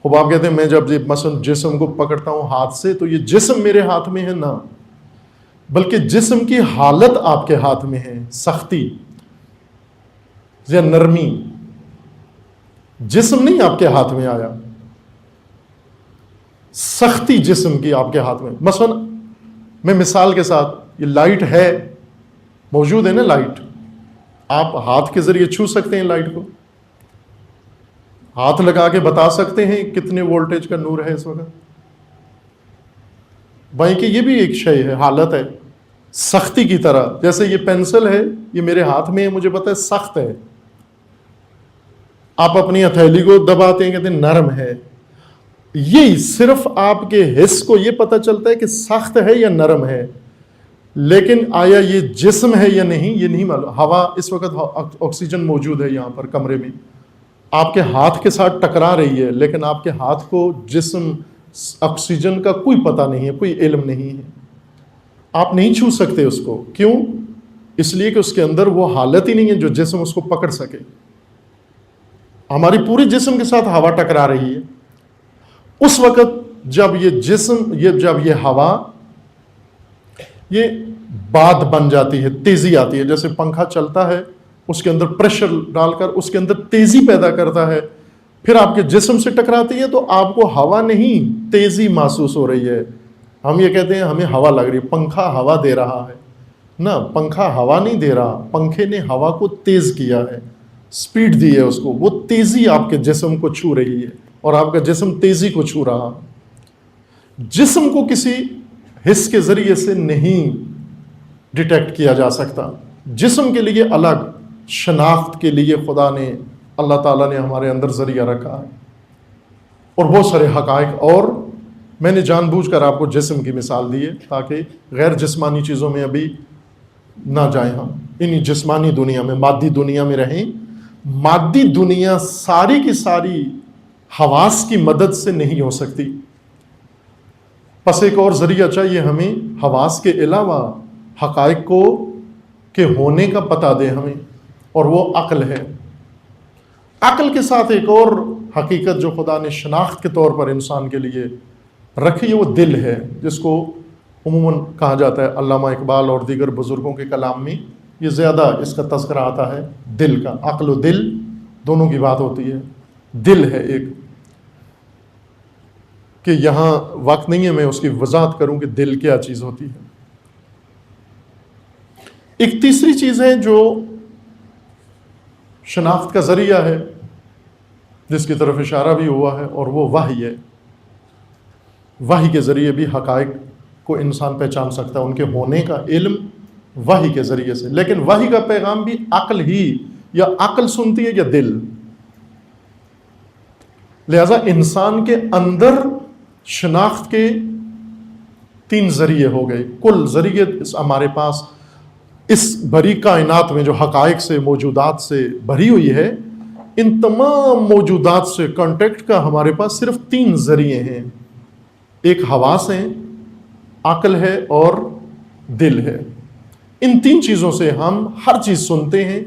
اب آپ کہتے ہیں میں جب مثلا جسم کو پکڑتا ہوں ہاتھ سے تو یہ جسم میرے ہاتھ میں ہے. نہ، بلکہ جسم کی حالت آپ کے ہاتھ میں ہے. سختی یا نرمی. جسم نہیں آپ کے ہاتھ میں آیا، سختی جسم کی آپ کے ہاتھ میں. مثلا میں مثال کے ساتھ، یہ لائٹ ہے، موجود ہے نا لائٹ. آپ ہاتھ کے ذریعے چھو سکتے ہیں لائٹ کو، ہاتھ لگا کے بتا سکتے ہیں کتنے وولٹیج کا نور ہے اس وقت. بھائی کہ یہ بھی ایک شے ہے، حالت ہے. سختی کی طرح جیسے یہ پینسل ہے، یہ میرے ہاتھ میں ہے، مجھے پتہ ہے سخت ہے. آپ اپنی ہتھیلی کو دباتے ہیں، کہتے ہیں نرم ہے. یہ صرف آپ کے حس کو یہ پتہ چلتا ہے کہ سخت ہے یا نرم ہے، لیکن آیا یہ جسم ہے یا نہیں یہ نہیں معلوم. ہوا اس وقت آکسیجن موجود ہے یہاں پر کمرے میں، آپ کے ہاتھ کے ساتھ ٹکرا رہی ہے، لیکن آپ کے ہاتھ کو جسم آکسیجن کا کوئی پتہ نہیں ہے، کوئی علم نہیں ہے. آپ نہیں چھو سکتے اس کو. کیوں؟ اس لیے کہ اس کے اندر وہ حالت ہی نہیں ہے جو جسم اس کو پکڑ سکے. ہماری پورے جسم کے ساتھ ہوا ٹکرا رہی ہے. اس وقت جب یہ جسم، جب یہ ہوا یہ باد بن جاتی ہے، تیزی آتی ہے. جیسے پنکھا چلتا ہے، اس کے اندر پریشر ڈال کر اس کے اندر تیزی پیدا کرتا ہے، پھر آپ کے جسم سے ٹکراتی ہے تو آپ کو ہوا نہیں تیزی محسوس ہو رہی ہے. ہم یہ کہتے ہیں ہمیں ہوا لگ رہی ہے، پنکھا ہوا دے رہا ہے. نہ، پنکھا ہوا نہیں دے رہا، پنکھے نے ہوا کو تیز کیا ہے، سپیڈ دی ہے اس کو. وہ تیزی آپ کے جسم کو چھو رہی ہے اور آپ کا جسم تیزی کو چھو رہا. جسم کو کسی حس کے ذریعے سے نہیں ڈیٹیکٹ کیا جا سکتا. جسم کے لیے الگ شناخت کے لیے خدا نے، اللہ تعالیٰ نے ہمارے اندر ذریعہ رکھا ہے، اور بہت سارے حقائق. اور میں نے جان بوجھ کر آپ کو جسم کی مثال دی ہے تاکہ غیر جسمانی چیزوں میں ابھی نہ جائیں. ہم انہی جسمانی دنیا میں، مادی دنیا میں رہیں. مادی دنیا ساری کی ساری حواس کی مدد سے نہیں ہو سکتی. پس ایک اور ذریعہ چاہیے ہمیں حواس کے علاوہ حقائق کو کے ہونے کا پتہ دے ہمیں، اور وہ عقل ہے. عقل کے ساتھ ایک اور حقیقت جو خدا نے شناخت کے طور پر انسان کے لیے رکھی ہے وہ دل ہے، جس کو عموماً کہا جاتا ہے، علامہ اقبال اور دیگر بزرگوں کے کلام میں یہ زیادہ اس کا تذکرہ آتا ہے دل کا. عقل و دل دونوں کی بات ہوتی ہے. دل ہے ایک، کہ یہاں وقت نہیں ہے میں اس کی وضاحت کروں کہ دل کیا چیز ہوتی ہے. ایک تیسری چیز ہے جو شناخت کا ذریعہ ہے جس کی طرف اشارہ بھی ہوا ہے، اور وہ وحی ہے۔ وحی کے ذریعے بھی حقائق کو انسان پہچان سکتا ہے، ان کے ہونے کا علم وحی کے ذریعے سے۔ لیکن وحی کا پیغام بھی عقل ہی، یا عقل سنتی ہے یا دل۔ لہذا انسان کے اندر شناخت کے 3 ذریعے ہو گئے، کل ذریعے ہمارے پاس اس بھری کائنات میں جو حقائق سے، موجودات سے بھری ہوئی ہے، ان تمام موجودات سے کانٹیکٹ کا ہمارے پاس صرف 3 ذریعے ہیں۔ ایک حواس ہیں، عقل ہے اور دل ہے۔ ان 3 چیزوں سے ہم ہر چیز سنتے ہیں،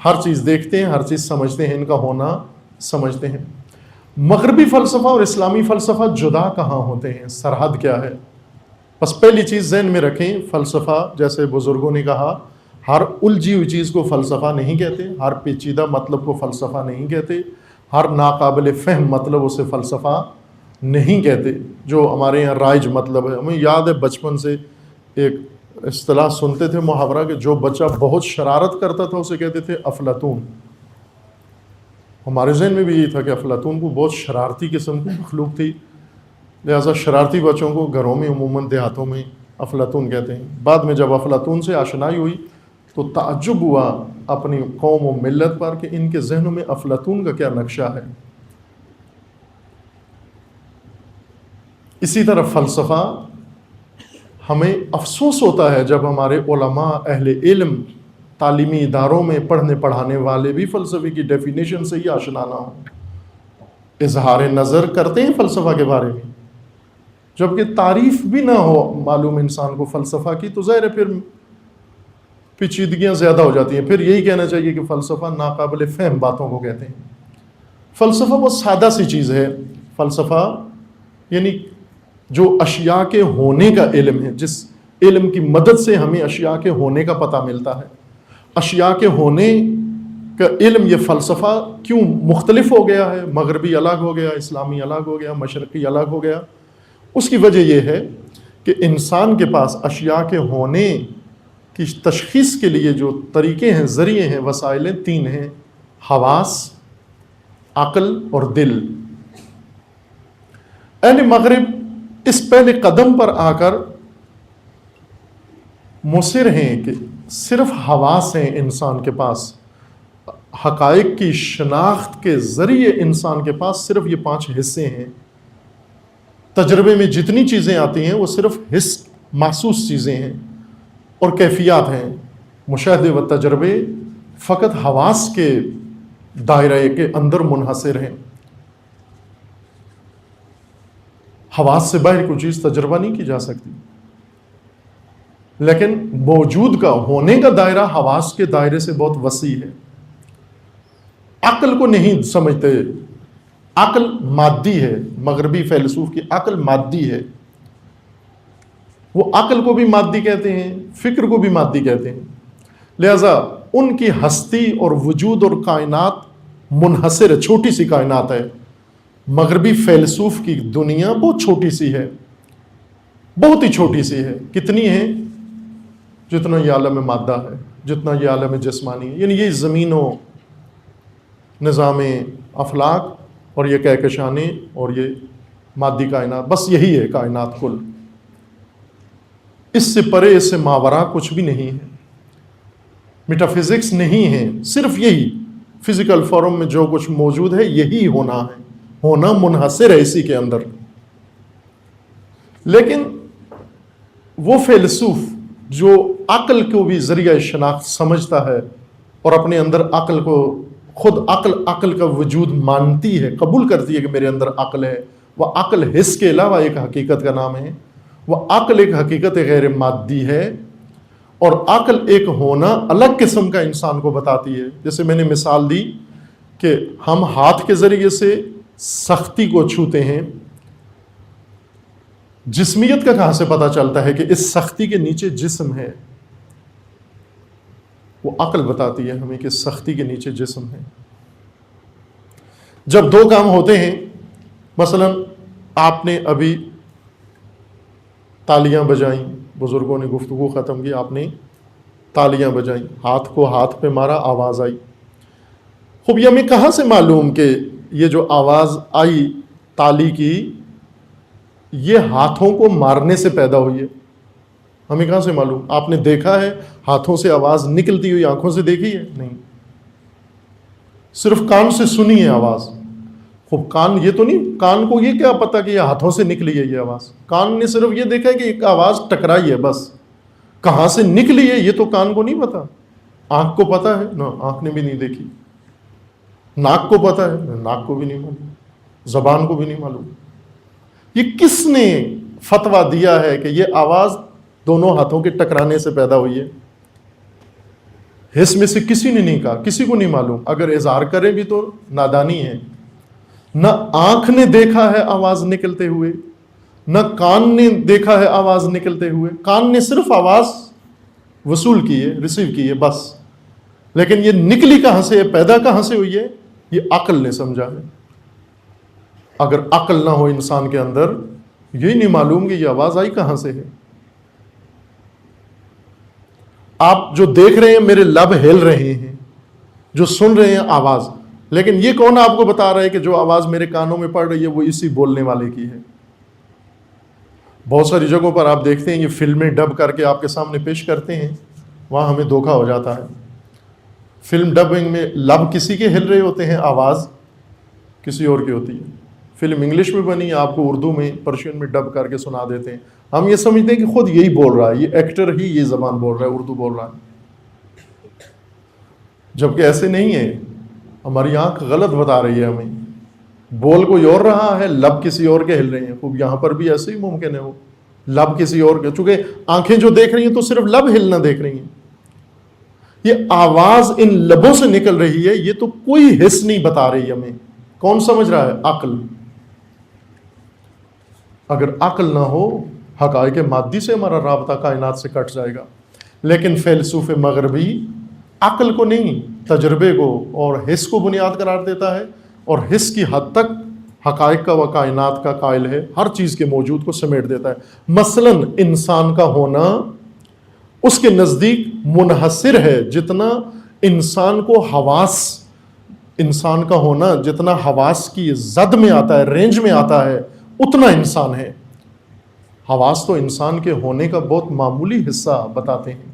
ہر چیز دیکھتے ہیں، ہر چیز سمجھتے ہیں، ان کا ہونا سمجھتے ہیں۔ مغربی فلسفہ اور اسلامی فلسفہ جدا کہاں ہوتے ہیں؟ سرحد کیا ہے؟ بس پہلی چیز ذہن میں رکھیں، فلسفہ جیسے بزرگوں نے کہا، ہر الجھی ہوئی چیز کو فلسفہ نہیں کہتے، ہر پیچیدہ مطلب کو فلسفہ نہیں کہتے، ہر ناقابل فہم مطلب اسے فلسفہ نہیں کہتے، جو ہمارے یہاں رائج مطلب ہے۔ ہمیں یاد ہے بچپن سے ایک اصطلاح سنتے تھے، محاورہ، کہ جو بچہ بہت شرارت کرتا تھا اسے کہتے تھے افلاطون۔ ہمارے ذہن میں بھی یہی تھا کہ افلاطون کو بہت شرارتی قسم کی مخلوق تھی، لہٰذا شرارتی بچوں کو گھروں میں عموماً دیہاتوں میں افلاطون کہتے ہیں۔ بعد میں جب افلاطون سے آشنائی ہوئی تو تعجب ہوا اپنی قوم و ملت پر کہ ان کے ذہنوں میں افلاطون کا کیا نقشہ ہے۔ اسی طرح فلسفہ، ہمیں افسوس ہوتا ہے جب ہمارے علماء، اہل علم، تعلیمی اداروں میں پڑھنے پڑھانے والے بھی فلسفے کی ڈیفینیشن سے ہی آشنا نہ ہوں، اظہار نظر کرتے ہیں فلسفہ کے بارے میں، جبکہ تعریف بھی نہ ہو معلوم انسان کو فلسفہ کی، تو ظاہر ہے پھر پیچیدگیاں زیادہ ہو جاتی ہیں۔ پھر یہی کہنا چاہیے کہ فلسفہ ناقابل فہم باتوں کو کہتے ہیں۔ فلسفہ بہت سادہ سی چیز ہے۔ فلسفہ یعنی جو اشیاء کے ہونے کا علم ہے، جس علم کی مدد سے ہمیں اشیاء کے ہونے کا پتہ ملتا ہے۔ اشیاء کے ہونے کا علم، یہ فلسفہ کیوں مختلف ہو گیا ہے، مغربی الگ ہو گیا، اسلامی الگ ہو گیا، مشرقی الگ ہو گیا؟ اس کی وجہ یہ ہے کہ انسان کے پاس اشیاء کے ہونے کی تشخیص کے لیے جو طریقے ہیں، ذریعے ہیں، وسائل 3 ہیں: حواس، عقل اور دل۔ اہل مغرب اس پہلے قدم پر آ کر مصر ہیں کہ صرف حواس ہیں انسان کے پاس، حقائق کی شناخت کے ذریعے انسان کے پاس صرف یہ 5 حصے ہیں۔ تجربے میں جتنی چیزیں آتی ہیں وہ صرف حس، محسوس چیزیں ہیں اور کیفیات ہیں۔ مشاہدے و تجربے فقط حواس کے دائرے کے اندر منحصر ہیں۔ حواس سے باہر کوئی چیز تجربہ نہیں کی جا سکتی، لیکن موجود کا، ہونے کا دائرہ حواس کے دائرے سے بہت وسیع ہے۔ عقل کو نہیں سمجھتے، عقل مادی ہے۔ مغربی فیلسوف کی عقل مادی ہے، وہ عقل کو بھی مادی کہتے ہیں، فکر کو بھی مادی کہتے ہیں۔ لہذا ان کی ہستی اور وجود اور کائنات منحصر ہے، چھوٹی سی کائنات ہے۔ مغربی فیلسوف کی دنیا بہت چھوٹی سی ہے، بہت ہی چھوٹی سی ہے۔ کتنی ہے؟ جتنا یہ عالم مادہ ہے، جتنا یہ عالم جسمانی ہے، یعنی یہ زمین و نظام افلاک اور یہ کہکشانیں اور یہ مادی کائنات، بس یہی ہے کائنات کل۔ اس سے پرے، اس سے ماورا کچھ بھی نہیں ہے، میٹافزکس نہیں ہے، صرف یہی فزیکل فارم میں جو کچھ موجود ہے یہی ہونا ہے، ہونا منحصر ہے اسی کے اندر۔ لیکن وہ فیلسوف جو عقل کو بھی ذریعہ شناخت سمجھتا ہے اور اپنے اندر عقل کو، خود عقل کا وجود مانتی ہے، قبول کرتی ہے کہ میرے اندر عقل ہے، وہ عقل حس کے علاوہ ایک حقیقت کا نام ہے، وہ عقل ایک حقیقت غیر مادی ہے، اور عقل ایک ہونا الگ قسم کا انسان کو بتاتی ہے۔ جیسے میں نے مثال دی کہ ہم ہاتھ کے ذریعے سے سختی کو چھوتے ہیں، جسمیت کا کہاں سے پتہ چلتا ہے کہ اس سختی کے نیچے جسم ہے؟ وہ عقل بتاتی ہے ہمیں کہ سختی کے نیچے جسم ہے۔ جب 2 کام ہوتے ہیں، مثلا آپ نے ابھی تالیاں بجائیں، بزرگوں نے گفتگو ختم کی، آپ نے تالیاں بجائیں، ہاتھ کو ہاتھ پہ مارا، آواز آئی۔ خوب یہ ہمیں کہاں سے معلوم کہ یہ جو آواز آئی تالی کی یہ ہاتھوں کو مارنے سے پیدا ہوئی ہے؟ ہمیں کہاں سے معلوم؟ آپ نے دیکھا ہے ہاتھوں سے آواز نکلتی ہوئی آنکھوں سے دیکھی ہے؟ نہیں، صرف کان سے سنی ہے آواز. خوب کان یہ تو نہیں، کان کو یہ کیا پتا کہ یہ ہاتھوں سے نکلی ہے یہ آواز؟ کان نے صرف یہ دیکھا ہے کہ ایک آواز ٹکرائی ہے، بس کہاں سے نکلی ہے یہ تو کان کو نہیں پتا. آنکھ کو پتا ہے؟ نہ، آنکھ نے بھی نہیں دیکھی. ناک کو پتا ہے؟ ناک کو بھی نہیں معلوم. زبان کو بھی نہیں معلوم. یہ کس نے فتویٰ دیا ہے کہ یہ آواز دونوں ہاتھوں کے ٹکرانے سے پیدا ہوئی ہے؟ حس میں سے کسی نے نہیں کہا، کسی کو نہیں معلوم. اگر اظہار کرے بھی تو نادانی ہے. نہ آنکھ نے دیکھا ہے آواز نکلتے ہوئے، نہ کان نے دیکھا ہے آواز نکلتے ہوئے. کان نے صرف آواز وصول کی ہے، ریسیو کی ہے بس. لیکن یہ نکلی کہاں سے، پیدا کہاں سے ہوئی ہے، یہ عقل نے سمجھا ہے. اگر عقل نہ ہو انسان کے اندر، یہی نہیں معلوم کہ یہ آواز آئی کہاں سے ہے. آپ جو دیکھ رہے ہیں میرے لب ہل رہے ہیں، جو سن رہے ہیں آواز، لیکن یہ کون آپ کو بتا رہا ہے کہ جو آواز میرے کانوں میں پڑ رہی ہے وہ اسی بولنے والے کی ہے؟ بہت ساری جگہوں پر آپ دیکھتے ہیں یہ فلمیں ڈب کر کے آپ کے سامنے پیش کرتے ہیں، وہاں ہمیں دھوکہ ہو جاتا ہے. فلم ڈبنگ میں لب کسی کے ہل رہے ہوتے ہیں، آواز کسی اور کی ہوتی ہے. فلم انگلش میں بنی، آپ کو اردو میں پرشین میں ڈب کر کے سنا دیتے ہیں. ہم یہ سمجھتے ہیں کہ خود یہی بول رہا ہے، یہ ایکٹر ہی یہ زبان بول رہا ہے، اردو بول رہا ہے، جبکہ ایسے نہیں ہے. ہماری آنکھ غلط بتا رہی ہے ہمیں. بول کوئی اور رہا ہے، لب کسی اور کے ہل رہے ہیں. خوب یہاں پر بھی ایسے ہی ممکن ہے وہ لب کسی اور کے، چونکہ آنکھیں جو دیکھ رہی ہیں تو صرف لب ہلنا دیکھ رہی ہیں. یہ آواز ان لبوں سے نکل رہی ہے، یہ تو کوئی حس نہیں بتا رہی ہمیں. کون سمجھ رہا ہے؟ عقل. اگر عقل نہ ہو، حقائق مادی سے ہمارا رابطہ کائنات سے کٹ جائے گا. لیکن فیلسوف مغربی عقل کو نہیں، تجربے کو اور حس کو بنیاد قرار دیتا ہے، اور حس کی حد تک حقائق کا و کائنات کا قائل ہے، ہر چیز کے موجود کو سمیٹ دیتا ہے. مثلا انسان کا ہونا اس کے نزدیک منحصر ہے، جتنا انسان کو حواس، انسان کا ہونا جتنا حواس کی زد میں آتا ہے، رینج میں آتا ہے، اتنا انسان ہے. حواس تو انسان کے ہونے کا بہت معمولی حصہ بتاتے ہیں،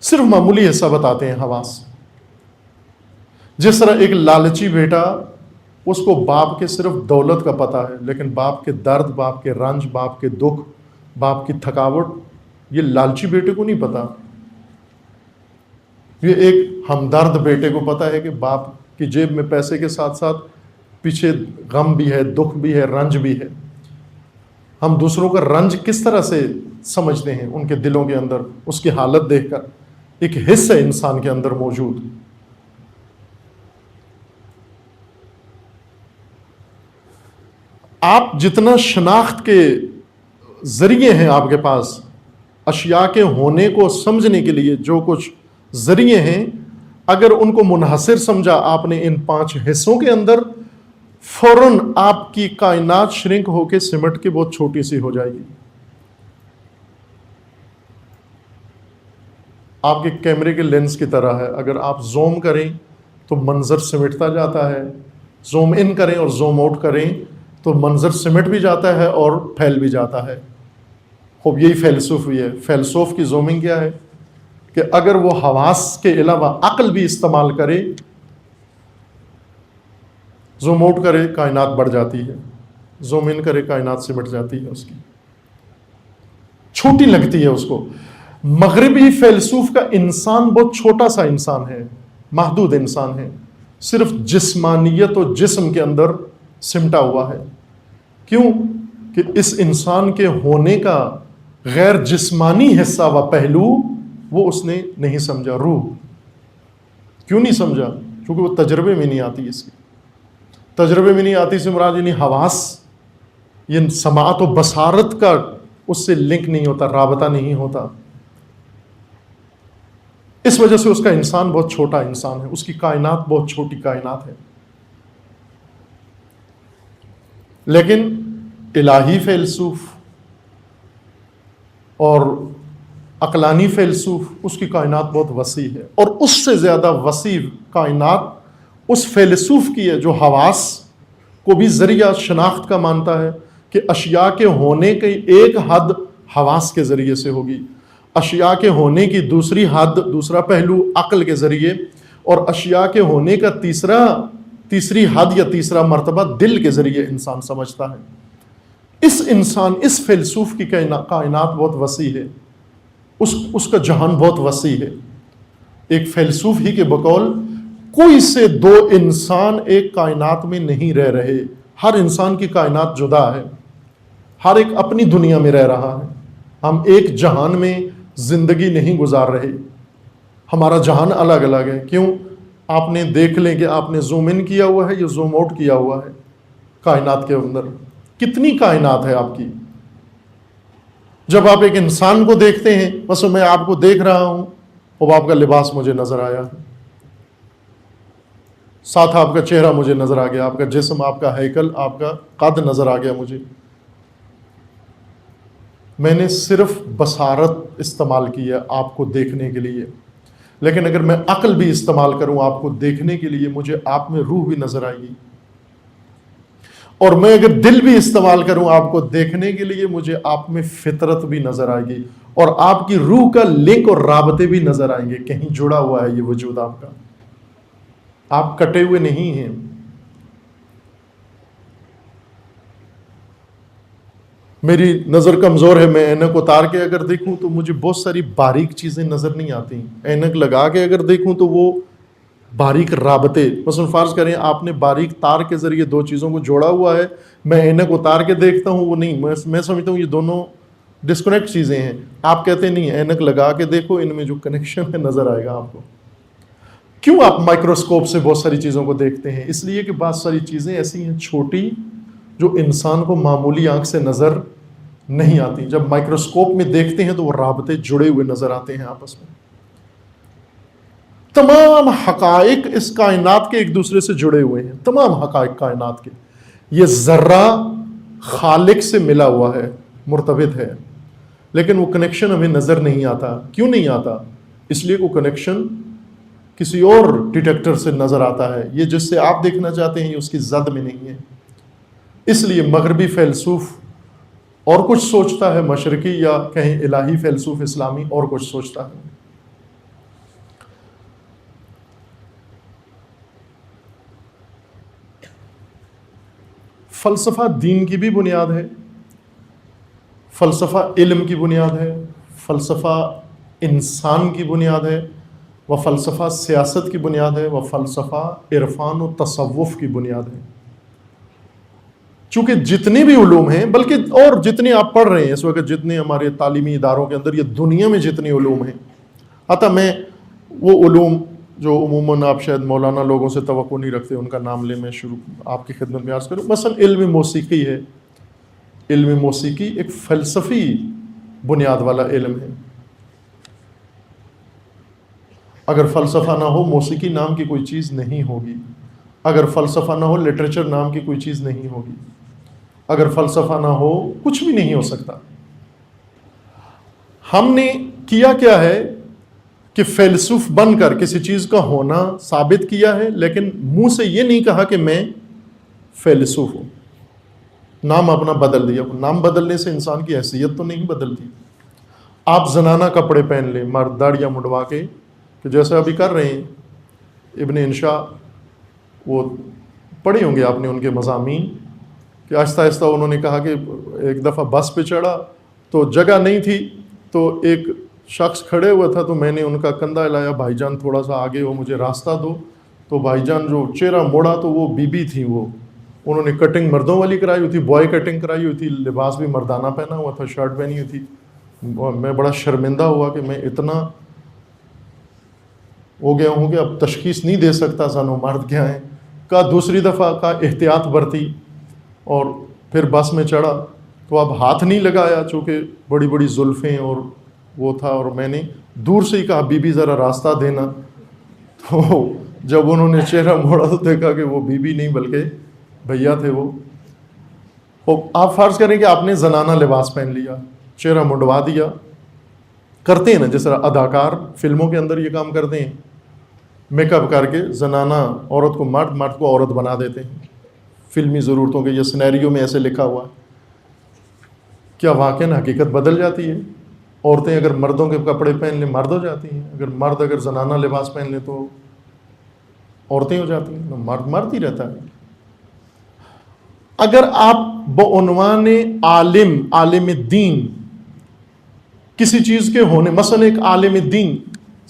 صرف معمولی حصہ بتاتے ہیں حواس. جس طرح ایک لالچی بیٹا، اس کو باپ کے صرف دولت کا پتہ ہے، لیکن باپ کے درد، باپ کے رنج، باپ کے دکھ، باپ کی تھکاوٹ یہ لالچی بیٹے کو نہیں پتا. یہ ایک ہمدرد بیٹے کو پتا ہے کہ باپ کی جیب میں پیسے کے ساتھ ساتھ پیچھے غم بھی ہے، دکھ بھی ہے، رنج بھی ہے. ہم دوسروں کا رنج کس طرح سے سمجھتے ہیں؟ ان کے دلوں کے اندر اس کی حالت دیکھ کر. ایک حصہ انسان کے اندر موجود. آپ جتنا شناخت کے ذریعے ہیں آپ کے پاس، اشیاء کے ہونے کو سمجھنے کے لیے جو کچھ ذریعے ہیں، اگر ان کو منحصر سمجھا آپ نے ان 5 حصوں کے اندر، فوراً آپ کی کائنات شرنک ہو کے سمٹ کے بہت چھوٹی سی ہو جائے گی. آپ کے کیمرے کے لینس کی طرح ہے، اگر آپ زوم کریں تو منظر سمٹتا جاتا ہے، زوم ان کریں اور زوم آؤٹ کریں تو منظر سمٹ بھی جاتا ہے اور پھیل بھی جاتا ہے. خوب یہی فیلسوفی ہے. فیلسوف کی زومنگ کیا ہے کہ اگر وہ حواس کے علاوہ عقل بھی استعمال کرے، زوم آؤٹ کرے کائنات بڑھ جاتی ہے، زوم ان کرے کائنات سمٹ جاتی ہے، اس کی چھوٹی لگتی ہے اس کو. مغربی فیلسوف کا انسان بہت چھوٹا سا انسان ہے، محدود انسان ہے، صرف جسمانیت و جسم کے اندر سمٹا ہوا ہے. کیوں؟ کہ اس انسان کے ہونے کا غیر جسمانی حصہ و پہلو وہ اس نے نہیں سمجھا. روح کیوں نہیں سمجھا؟ کیونکہ وہ تجربے میں نہیں آتی. اس کی تجربے میں نہیں آتی سے مراد یعنی حواس، یہ سماعت و بصارت کا اس سے لنک نہیں ہوتا، رابطہ نہیں ہوتا. اس وجہ سے اس کا انسان بہت چھوٹا انسان ہے، اس کی کائنات بہت چھوٹی کائنات ہے. لیکن الہی فیلسوف اور عقلانی فیلسوف، اس کی کائنات بہت وسیع ہے، اور اس سے زیادہ وسیع کائنات اس فیلسوف کی ہے جو حواس کو بھی ذریعہ شناخت کا مانتا ہے کہ اشیاء کے ہونے کی ایک حد حواس کے ذریعے سے ہوگی، اشیاء کے ہونے کی دوسری حد، دوسرا پہلو عقل کے ذریعے، اور اشیاء کے ہونے کا تیسری حد یا تیسرا مرتبہ دل کے ذریعے انسان سمجھتا ہے۔ اس فیلسوف کی کائنات بہت وسیع ہے، اس کا جہان بہت وسیع ہے۔ ایک فیلسوف ہی کے بقول کوئی سے دو انسان ایک کائنات میں نہیں رہ رہے، ہر انسان کی کائنات جدا ہے، ہر ایک اپنی دنیا میں رہ رہا ہے، ہم ایک جہان میں زندگی نہیں گزار رہے، ہمارا جہان الگ الگ ہے۔ کیوں؟ آپ نے دیکھ لیں کہ آپ نے زوم ان کیا ہوا ہے یا زوم آؤٹ کیا ہوا ہے کائنات کے اندر، کتنی کائنات ہے آپ کی۔ جب آپ ایک انسان کو دیکھتے ہیں، بس میں آپ کو دیکھ رہا ہوں، اور آپ کا لباس مجھے نظر آیا، ساتھ آپ کا چہرہ مجھے نظر آ گیا، آپ کا جسم، آپ کا ہیکل، آپ کا قد نظر آ گیا مجھے، میں نے صرف بصارت استعمال کی ہے آپ کو دیکھنے کے لیے، لیکن اگر میں عقل بھی استعمال کروں آپ کو دیکھنے کے لیے، مجھے آپ میں روح بھی نظر آئے گی، اور میں اگر دل بھی استعمال کروں آپ کو دیکھنے کے لیے، مجھے آپ میں فطرت بھی نظر آئے گی، اور آپ کی روح کا لنک اور رابطے بھی نظر آئیں گے، کہیں جڑا ہوا ہے یہ وجود آپ کا، آپ کٹے ہوئے نہیں ہیں۔ میری نظر کمزور ہے، میں اینک اتار کے اگر دیکھوں تو مجھے بہت ساری باریک چیزیں نظر نہیں آتی، اینک لگا کے اگر دیکھوں تو وہ باریک رابطے، مثلا فرض کریں آپ نے باریک تار کے ذریعے دو چیزوں کو جوڑا ہوا ہے، میں اینک اتار کے دیکھتا ہوں وہ نہیں، میں سمجھتا ہوں یہ دونوں ڈسکنیکٹ چیزیں ہیں، آپ کہتے نہیں، اینک لگا کے دیکھو، ان میں جو کنیکشن ہے نظر آئے گا آپ کو۔ کیوں آپ مائکروسکوپ سے بہت ساری چیزوں کو دیکھتے ہیں؟ اس لیے کہ بہت ساری چیزیں ایسی ہیں چھوٹی جو انسان کو معمولی آنکھ سے نظر نہیں آتی، جب مائکروسکوپ میں دیکھتے ہیں تو وہ رابطے جڑے ہوئے نظر آتے ہیں آپس میں۔ تمام حقائق اس کائنات کے ایک دوسرے سے جڑے ہوئے ہیں، تمام حقائق کائنات کے، یہ ذرہ خالق سے ملا ہوا ہے، مرتبط ہے، لیکن وہ کنیکشن ہمیں نظر نہیں آتا۔ کیوں نہیں آتا؟ اس لیے وہ کنیکشن کسی اور ڈیٹیکٹر سے نظر آتا ہے، یہ جس سے آپ دیکھنا چاہتے ہیں یہ اس کی زد میں نہیں ہے۔ اس لیے مغربی فیلسوف اور کچھ سوچتا ہے، مشرقی یا کہیں الہی فیلسوف اسلامی اور کچھ سوچتا ہے۔ فلسفہ دین کی بھی بنیاد ہے، فلسفہ علم کی بنیاد ہے، فلسفہ انسان کی بنیاد ہے، وہ فلسفہ سیاست کی بنیاد ہے، وہ فلسفہ عرفان و تصوف کی بنیاد ہے۔ چونکہ جتنے بھی علوم ہیں، بلکہ اور جتنے آپ پڑھ رہے ہیں اس وقت، جتنے ہمارے تعلیمی اداروں کے اندر یا دنیا میں جتنے علوم ہیں، حتیٰ میں وہ علوم جو عموماً آپ شاید مولانا لوگوں سے توقع نہیں رکھتے ان کا نام لے، میں شروع آپ کی خدمت میں عرض کروں۔ مثلا علم موسیقی ہے، علم موسیقی ایک فلسفی بنیاد والا علم ہے۔ اگر فلسفہ نہ ہو موسیقی نام کی کوئی چیز نہیں ہوگی، اگر فلسفہ نہ ہو لٹریچر نام کی کوئی چیز نہیں ہوگی، اگر فلسفہ نہ ہو کچھ بھی نہیں ہو سکتا۔ ہم نے کیا کیا ہے کہ فیلسوف بن کر کسی چیز کا ہونا ثابت کیا ہے، لیکن منہ سے یہ نہیں کہا کہ میں فیلسوف ہوں، نام اپنا بدل دیا۔ نام بدلنے سے انسان کی حیثیت تو نہیں بدلتی۔ آپ زنانہ کپڑے پہن لیں، مرد داڑیاں مڈوا کے، کہ جیسے ابھی کر رہے ہیں ابن انشاء، وہ پڑھے ہوں گے آپ نے ان کے مضامین، کہ آہستہ آہستہ انہوں نے کہا کہ ایک دفعہ بس پہ چڑھا تو جگہ نہیں تھی، تو ایک شخص کھڑے ہوا تھا، تو میں نے ان کا کندھا ہلایا، بھائی جان تھوڑا سا آگے ہو، مجھے راستہ دو۔ تو بھائی جان جو چہرہ موڑا تو وہ بی بی تھی، وہ انہوں نے کٹنگ مردوں والی کرائی ہوئی تھی، بوائے کٹنگ کرائی ہوئی تھی، لباس بھی مردانہ پہنا ہوا تھا، شرٹ پہنی ہوئی تھی۔ میں بڑا شرمندہ ہوا کہ میں اتنا ہو گیا ہوں کہ اب تشخیص نہیں دے سکتا سانو مرد کیا ہیں۔ کہا دوسری دفعہ کا احتیاط برتی، اور پھر بس میں چڑھا تو اب ہاتھ نہیں لگایا چونکہ بڑی بڑی زلفیں اور وہ تھا، اور میں نے دور سے ہی کہا بی بی ذرا راستہ دینا۔ تو جب انہوں نے چہرہ موڑا تو دیکھا کہ وہ بی بی نہیں بلکہ بھیا تھے وہ۔ آپ فرض کریں کہ آپ نے زنانہ لباس پہن لیا، چہرہ منڈوا دیا، کرتے ہیں نا، جس طرح اداکار فلموں کے اندر یہ کام کرتے ہیں، میک اپ کر کے زنانہ عورت کو مرد، مرد کو عورت بنا دیتے ہیں فلمی ضرورتوں کے، یہ سینیریو میں ایسے لکھا ہوا ہے. کیا واقعاً حقیقت بدل جاتی ہے؟ عورتیں اگر مردوں کے کپڑے پہن لیں مرد ہو جاتی ہیں، اگر زنانہ لباس پہن لیں تو عورتیں ہو جاتی ہیں، مرد مرد ہی رہتا ہے. اگر آپ بعنوان عالم دین کسی چیز کے ہونے، مثلا ایک عالم دین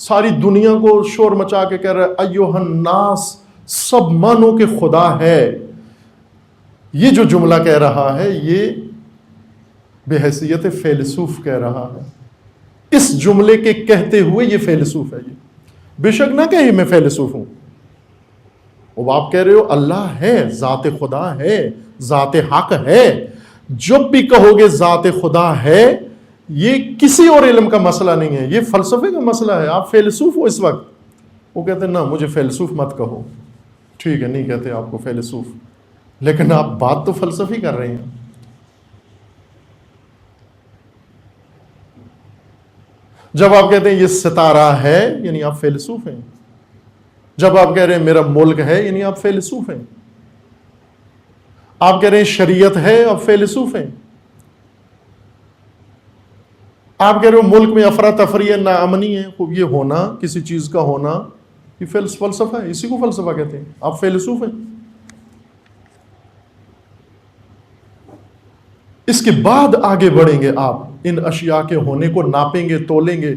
ساری دنیا کو شور مچا کے کہہ رہا ہے ایھا الناس، سب مانو کہ خدا ہے، یہ جو جملہ کہہ رہا ہے یہ بحیثیت فیلسوف کہہ رہا ہے. اس جملے کے کہتے ہوئے یہ فیلسوف ہے. یہ بے شک نہ کہے میں فیلسوف ہوں، اب آپ کہہ رہے ہو اللہ ہے، ذات خدا ہے، ذات حق ہے. جب بھی کہو گے ذات خدا ہے، یہ کسی اور علم کا مسئلہ نہیں ہے، یہ فلسفے کا مسئلہ ہے. آپ فیلسوف ہو اس وقت. وہ کہتے ہیں نا مجھے فیلسوف مت کہو. ٹھیک ہے، نہیں کہتے آپ کو فیلسوف، لیکن آپ بات تو فلسفی کر رہے ہیں. جب آپ کہتے ہیں یہ ستارہ ہے یعنی آپ فیلسوف ہیں. جب آپ کہہ رہے ہیں میرا ملک ہے یعنی آپ فیلسوف ہیں. آپ کہہ رہے ہیں شریعت ہے، آپ فیلسوف ہیں. آپ کہہ رہے ہو ملک میں افراتفری ہے، ناامنی ہے، یہ ہونا، کسی چیز کا ہونا، یہ فلسفہ ہے، اسی کو فلسفہ کہتے ہیں. آپ فیلسوف ہیں. اس کے بعد آگے بڑھیں گے، آپ ان اشیاء کے ہونے کو ناپیں گے، تولیں گے.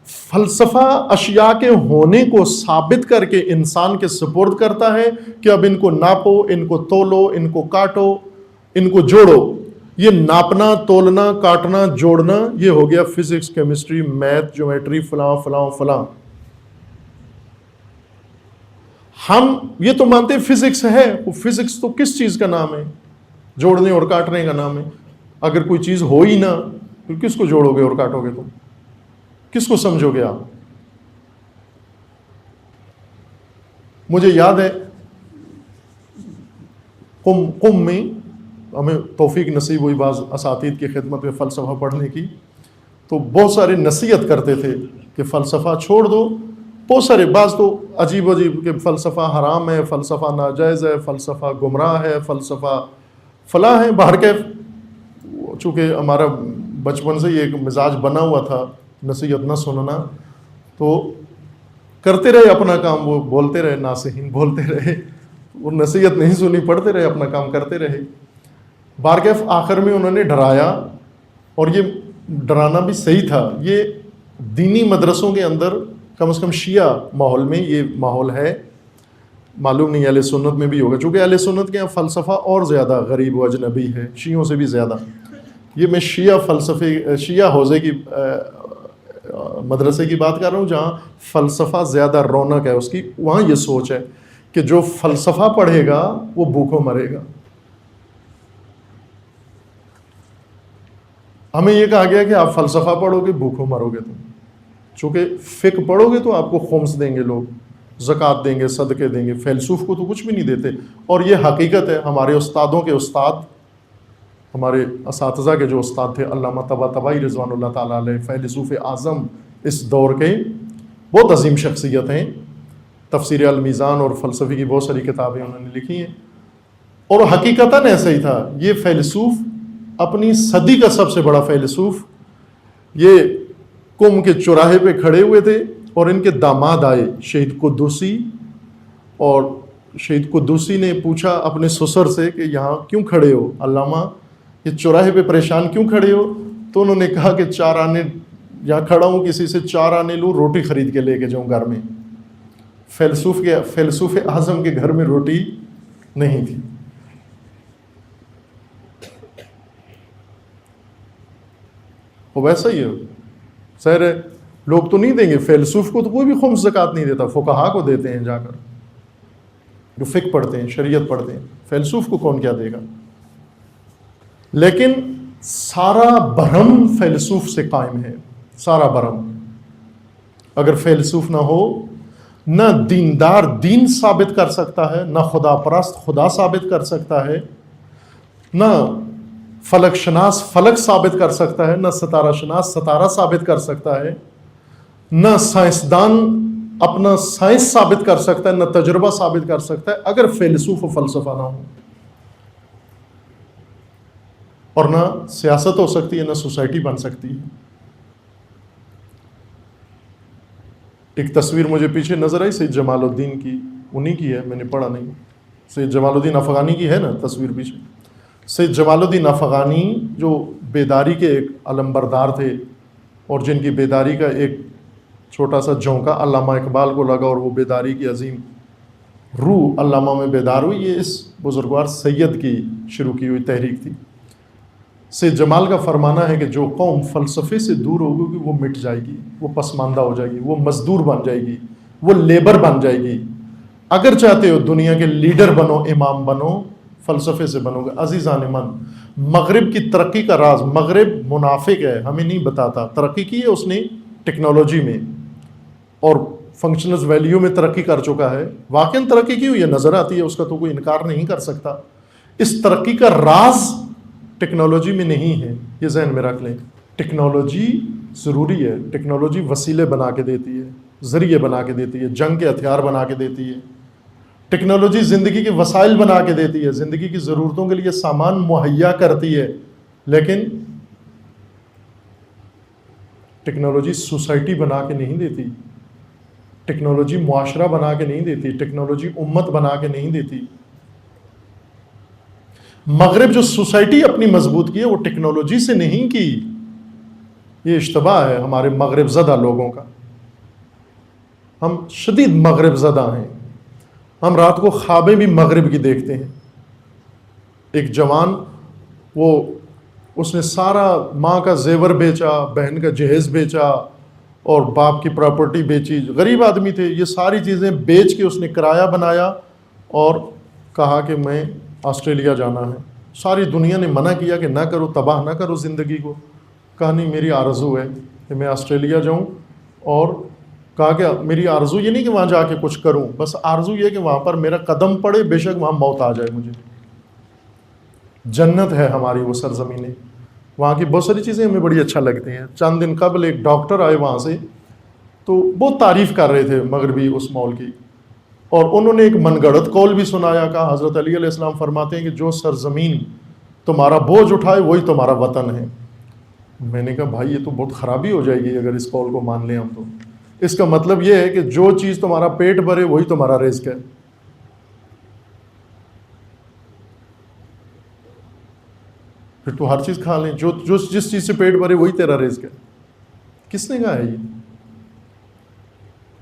فلسفہ اشیاء کے ہونے کو ثابت کر کے انسان کے سپرد کرتا ہے کہ اب ان کو ناپو، ان کو تولو، ان کو کاٹو، ان کو جوڑو. یہ ناپنا، تولنا، کاٹنا، جوڑنا یہ ہو گیا فزکس، کیمسٹری، میتھ، جیومیٹری، فلاں فلاں فلاں. ہم یہ تو مانتے ہیں فزکس ہے. وہ فزکس تو کس چیز کا نام ہے؟ جوڑنے اور کاٹنے کا نام ہے. اگر کوئی چیز ہو ہی نہ تو کس کو جوڑو گے اور کاٹو گے؟ تم کس کو سمجھو گے آپ؟ مجھے یاد ہے قم میں ہمیں توفیق نصیب ہوئی بعض اساتید کی خدمت میں فلسفہ پڑھنے کی، تو بہت سارے نصیحت کرتے تھے کہ فلسفہ چھوڑ دو. بہت سارے، بعض تو عجیب عجیب کہ فلسفہ حرام ہے، فلسفہ ناجائز ہے، فلسفہ گمراہ ہے، فلسفہ فلاں ہے. باہر کے چونکہ ہمارا بچپن سے یہ ایک مزاج بنا ہوا تھا نصیحت نہ سننا، تو کرتے رہے اپنا کام، وہ بولتے رہے، ناصحین بولتے رہے، وہ نصیحت نہیں سنی، پڑھتے رہے، اپنا کام کرتے رہے. بارکیف آخر میں انہوں نے ڈرایا، اور یہ ڈرانا بھی صحیح تھا. یہ دینی مدرسوں کے اندر کم از کم شیعہ ماحول میں یہ ماحول ہے، معلوم نہیں اہل سنت میں بھی ہوگا، چونکہ اہل سنت کے یہاں فلسفہ اور زیادہ غریب و اجنبی ہے، شیعوں سے بھی زیادہ. یہ میں شیعہ حوزے کی مدرسے کی بات کر رہا ہوں جہاں فلسفہ زیادہ رونق ہے اس کی. وہاں یہ سوچ ہے کہ جو فلسفہ پڑھے گا وہ بھوکوں مرے گا. ہمیں یہ کہا گیا کہ آپ فلسفہ پڑھو گے بھوکوں مرو گے. تم چونکہ فقہ پڑھو گے تو آپ کو خمس دیں گے لوگ، زکوٰۃ دیں گے، صدقے دیں گے. فیلسوف کو تو کچھ بھی نہیں دیتے. اور یہ حقیقت ہے. ہمارے استادوں کے استاد، ہمارے اساتذہ کے جو استاد تھے، علامہ طباطبائی رضوان اللہ تعالیٰ علیہ، فیلسوف اعظم اس دور کے، بہت عظیم شخصیت ہیں. تفسیر المیزان اور فلسفے کی بہت ساری کتابیں انہوں نے لکھی ہیں. اور حقیقتاً ایسا ہی تھا. یہ فیلسوف اپنی صدی کا سب سے بڑا فیلسوف، یہ قم کے چوراہے پہ کھڑے ہوئے تھے، اور ان کے داماد آئے شہید قدوسی، اور شہید قدوسی نے پوچھا اپنے سسر سے کہ یہاں کیوں کھڑے ہو علامہ، یہ چوراہے پہ پریشان کیوں کھڑے ہو؟ تو انہوں نے کہا کہ 4 آنے یہاں کھڑا ہوں، کسی سے 4 آنے لوں، روٹی خرید کے لے کے جاؤں گھر میں. فیلسوف اعظم کے گھر میں روٹی نہیں تھی. وہ ویسا ہی ہے. ظاہر ہے لوگ تو نہیں دیں گے، فیلسوف کو تو کوئی بھی خمس زکوٰۃ نہیں دیتا، فقہا کو دیتے ہیں جا کر، جو فقہ پڑھتے ہیں، شریعت پڑھتے ہیں. فیلسوف کو کون کیا دے گا؟ لیکن سارا بھرم فیلسوف سے قائم ہے. سارا بھرم. اگر فیلسوف نہ ہو، نہ دیندار دین ثابت کر سکتا ہے، نہ خدا پرست خدا ثابت کر سکتا ہے، نہ فلک شناس فلک ثابت کر سکتا ہے، نہ ستارہ شناس ستارہ ثابت کر سکتا ہے، نہ سائنسدان اپنا سائنس ثابت کر سکتا ہے، نہ تجربہ ثابت کر سکتا ہے، اگر فیلسوف و فلسفہ نہ ہو. اور نہ سیاست ہو سکتی ہے، نہ سوسائٹی بن سکتی ہے. ایک تصویر مجھے پیچھے نظر آئی سید جمال الدین کی، انہی کی ہے، میں نے پڑھا نہیں. سید جمال الدین افغانی کی ہے نا تصویر پیچھے. سید جمال الدین افغانی جو بیداری کے ایک علمبردار تھے، اور جن کی بیداری کا ایک چھوٹا سا جھونکا علامہ اقبال کو لگا، اور وہ بیداری کی عظیم روح علامہ میں بیدار ہوئی. یہ اس بزرگوار سید کی شروع کی ہوئی تحریک تھی. سید جمال کا فرمانا ہے کہ جو قوم فلسفے سے دور ہوگی وہ مٹ جائے گی، وہ پسماندہ ہو جائے گی، وہ مزدور بن جائے گی، وہ لیبر بن جائے گی. اگر چاہتے ہو دنیا کے لیڈر بنو، امام بنو، فلسفے سے بنو گے. عزیزان من، مغرب کی ترقی کا راز، مغرب منافق ہے، ہمیں نہیں بتاتا. ترقی کی ہے اس نے ٹیکنالوجی میں اور فنکشنلز ویلیو میں ترقی کر چکا ہے. واقعاً ترقی کی ہوئی ہے، نظر آتی ہے، اس کا تو کوئی انکار نہیں کر سکتا. اس ترقی کا راز ٹیکنالوجی میں نہیں ہے، یہ ذہن میں رکھ لیں. ٹیکنالوجی ضروری ہے، ٹیکنالوجی وسیلے بنا کے دیتی ہے، ذریعے بنا کے دیتی ہے، جنگ کے ہتھیار بنا کے دیتی ہے. ٹیکنالوجی زندگی کے وسائل بنا کے دیتی ہے، زندگی کی ضرورتوں کے لیے سامان مہیا کرتی ہے. لیکن ٹیکنالوجی سوسائٹی بنا کے نہیں دیتی، ٹیکنالوجی معاشرہ بنا کے نہیں دیتی، ٹیکنالوجی امت بنا کے نہیں دیتی. مغرب جو سوسائٹی اپنی مضبوط کی ہے وہ ٹیکنالوجی سے نہیں کی. یہ اشتباہ ہے ہمارے مغرب زدہ لوگوں کا. ہم شدید مغرب زدہ ہیں. ہم رات کو خوابیں بھی مغرب کی دیکھتے ہیں. ایک جوان، اس نے سارا ماں کا زیور بیچا، بہن کا جہیز بیچا اور باپ کی پراپرٹی بیچی. غریب آدمی تھے، یہ ساری چیزیں بیچ کے اس نے کرایہ بنایا اور کہا کہ میں آسٹریلیا جانا ہے. ساری دنیا نے منع کیا کہ نہ کرو، تباہ نہ کرو زندگی کو. کہا نہیں، میری آرزو ہے کہ میں آسٹریلیا جاؤں. اور کہا کہ میری آرزو یہ نہیں کہ وہاں جا کے کچھ کروں، بس آرزو یہ کہ وہاں پر میرا قدم پڑے، بے شک وہاں موت آ جائے مجھے. جنت ہے ہماری وہ سرزمینیں. وہاں کی بہت ساری چیزیں ہمیں بڑی اچھا لگتی ہیں. چند دن قبل ایک ڈاکٹر آئے وہاں سے، تو بہت تعریف کر رہے تھے مغربی اس مال کی، اور انہوں نے ایک من گڑت قول بھی سنایا. کہا حضرت علی علیہ السلام فرماتے ہیں کہ جو سرزمین تمہارا بوجھ اٹھائے وہی تمہارا وطن ہے. میں نے کہا بھائی یہ تو بہت خرابی ہو جائے گی اگر اس قول کو مان لیں ہم. تو اس کا مطلب یہ ہے کہ جو چیز تمہارا پیٹ بھرے وہی تمہارا رزق ہے. پھر تو ہر چیز کھا لیں، جس چیز سے پیٹ بھرے وہی تیرا رزق ہے. کس نے کہا ہے یہ؟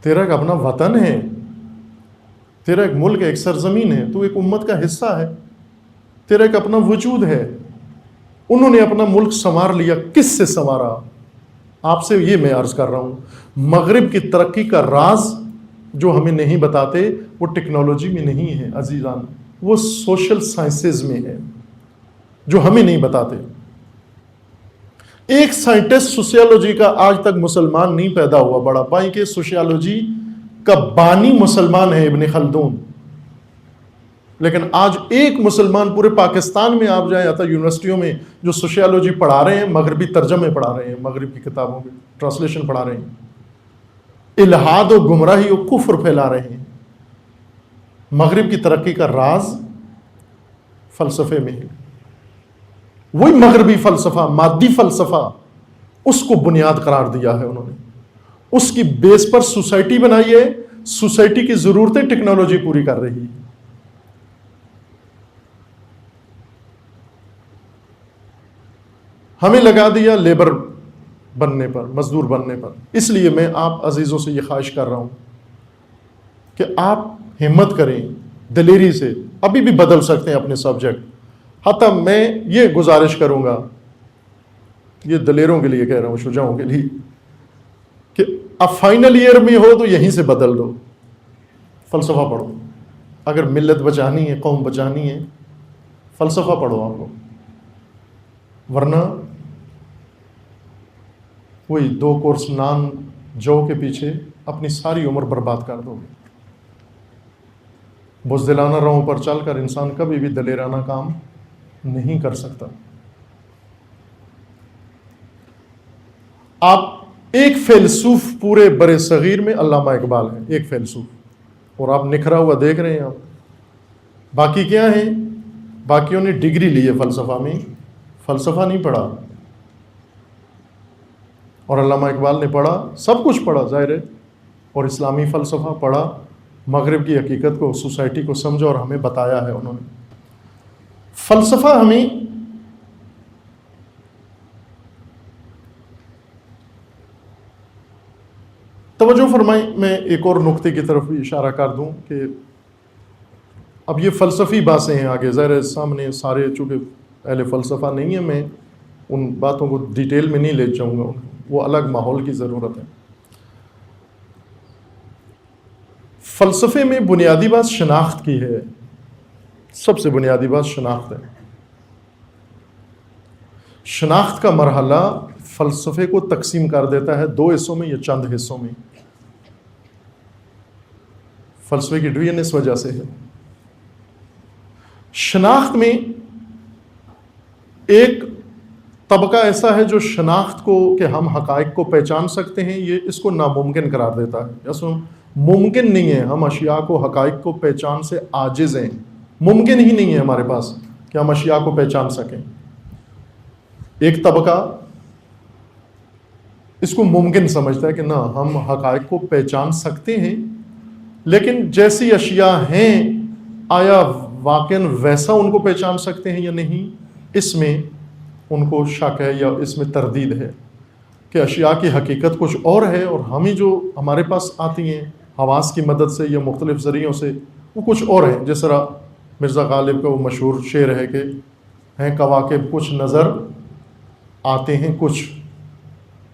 تیرا ایک اپنا وطن ہے، تیرا ایک ملک ہے، ایک سرزمین ہے، تو ایک امت کا حصہ ہے، تیرا ایک اپنا وجود ہے. انہوں نے اپنا ملک سنوار لیا. کس سے سنوارا؟ آپ سے یہ میں عرض کر رہا ہوں، مغرب کی ترقی کا راز جو ہمیں نہیں بتاتے وہ ٹیکنالوجی میں نہیں ہے عزیزان، وہ سوشل سائنسز میں ہے جو ہمیں نہیں بتاتے. ایک سائنٹسٹ سوشیالوجی کا آج تک مسلمان نہیں پیدا ہوا بڑا پائیں کہ سوشیالوجی کا بانی مسلمان ہے ابن خلدون. لیکن آج ایک مسلمان پورے پاکستان میں آپ جائیں، آتا یونیورسٹیوں میں جو سوشیالوجی پڑھا رہے ہیں مغربی ترجمے پڑھا رہے ہیں، مغرب کی کتابوں کے ٹرانسلیشن پڑھا رہے ہیں، الہاد و گمراہی و کفر پھیلا رہے ہیں. مغرب کی ترقی کا راز فلسفے میں ہے. وہی مغربی فلسفہ، مادی فلسفہ، اس کو بنیاد قرار دیا ہے انہوں نے. اس کی بیس پر سوسائٹی بنائی ہے. سوسائٹی کی ضرورتیں ٹیکنالوجی پوری کر رہی ہے. ہمیں لگا دیا لیبر بننے پر، مزدور بننے پر. اس لیے میں آپ عزیزوں سے یہ خواہش کر رہا ہوں کہ آپ ہمت کریں دلیری سے. ابھی بھی بدل سکتے ہیں اپنے سبجیکٹ. حتیٰ میں یہ گزارش کروں گا، یہ دلیروں کے لیے کہہ رہا ہوں، شجاعوں کے لیے، کہ اب فائنل ایئر میں ہو تو یہیں سے بدل دو، فلسفہ پڑھو. اگر ملت بچانی ہے، قوم بچانی ہے، فلسفہ پڑھو آپ کو. ورنہ وہی 2 کورس نان جو کے پیچھے اپنی ساری عمر برباد کر دو گے. بزدلانہ راہوں پر چل کر انسان کبھی بھی دلیرانہ کام نہیں کر سکتا. آپ ایک فیلسوف پورے بر صغیر میں علامہ اقبال ہیں، ایک فیلسوف، اور آپ نکھرا ہوا دیکھ رہے ہیں آپ. باقی کیا ہیں؟ باقیوں نے ڈگری لی ہے فلسفہ میں، فلسفہ نہیں پڑھا. اور علامہ اقبال نے پڑھا، سب کچھ پڑھا ظاہر ہے، اور اسلامی فلسفہ پڑھا، مغرب کی حقیقت کو، سوسائٹی کو سمجھا اور ہمیں بتایا ہے انہوں نے. فلسفہ ہمیں توجہ فرمائیں، میں ایک اور نقطے کی طرف بھی اشارہ کر دوں کہ اب یہ فلسفی باتیں ہیں آگے، ظاہر سامنے سارے چونکہ اہل فلسفہ نہیں ہیں، میں ان باتوں کو ڈیٹیل میں نہیں لے جاؤں گا، وہ الگ ماحول کی ضرورت ہے. فلسفے میں بنیادی بات شناخت کی ہے، سب سے بنیادی بات شناخت ہے. شناخت کا مرحلہ فلسفے کو تقسیم کر دیتا ہے 2 حصوں میں یا چند حصوں میں. فلسفے کی ڈویژن اس وجہ سے ہے. شناخت میں ایک طبقہ ایسا ہے جو شناخت کو کہ ہم حقائق کو پہچان سکتے ہیں، یہ اس کو ناممکن قرار دیتا ہے. یا ممکن نہیں ہے، ہم اشیاء کو، حقائق کو پہچان سے عاجز ہیں، ممکن ہی نہیں ہے ہمارے پاس کہ ہم اشیاء کو پہچان سکیں. ایک طبقہ اس کو ممکن سمجھتا ہے کہ نہ، ہم حقائق کو پہچان سکتے ہیں، لیکن جیسی اشیاء ہیں آیا واقعاً ویسا ان کو پہچان سکتے ہیں یا نہیں، اس میں ان کو شک ہے یا اس میں تردید ہے کہ اشیاء کی حقیقت کچھ اور ہے اور ہمیں جو ہمارے پاس آتی ہیں حواس کی مدد سے یا مختلف ذریعوں سے وہ کچھ اور ہیں. جس طرح مرزا غالب کا وہ مشہور شعر ہے کہ ہیں کواکب کچھ نظر آتے ہیں کچھ،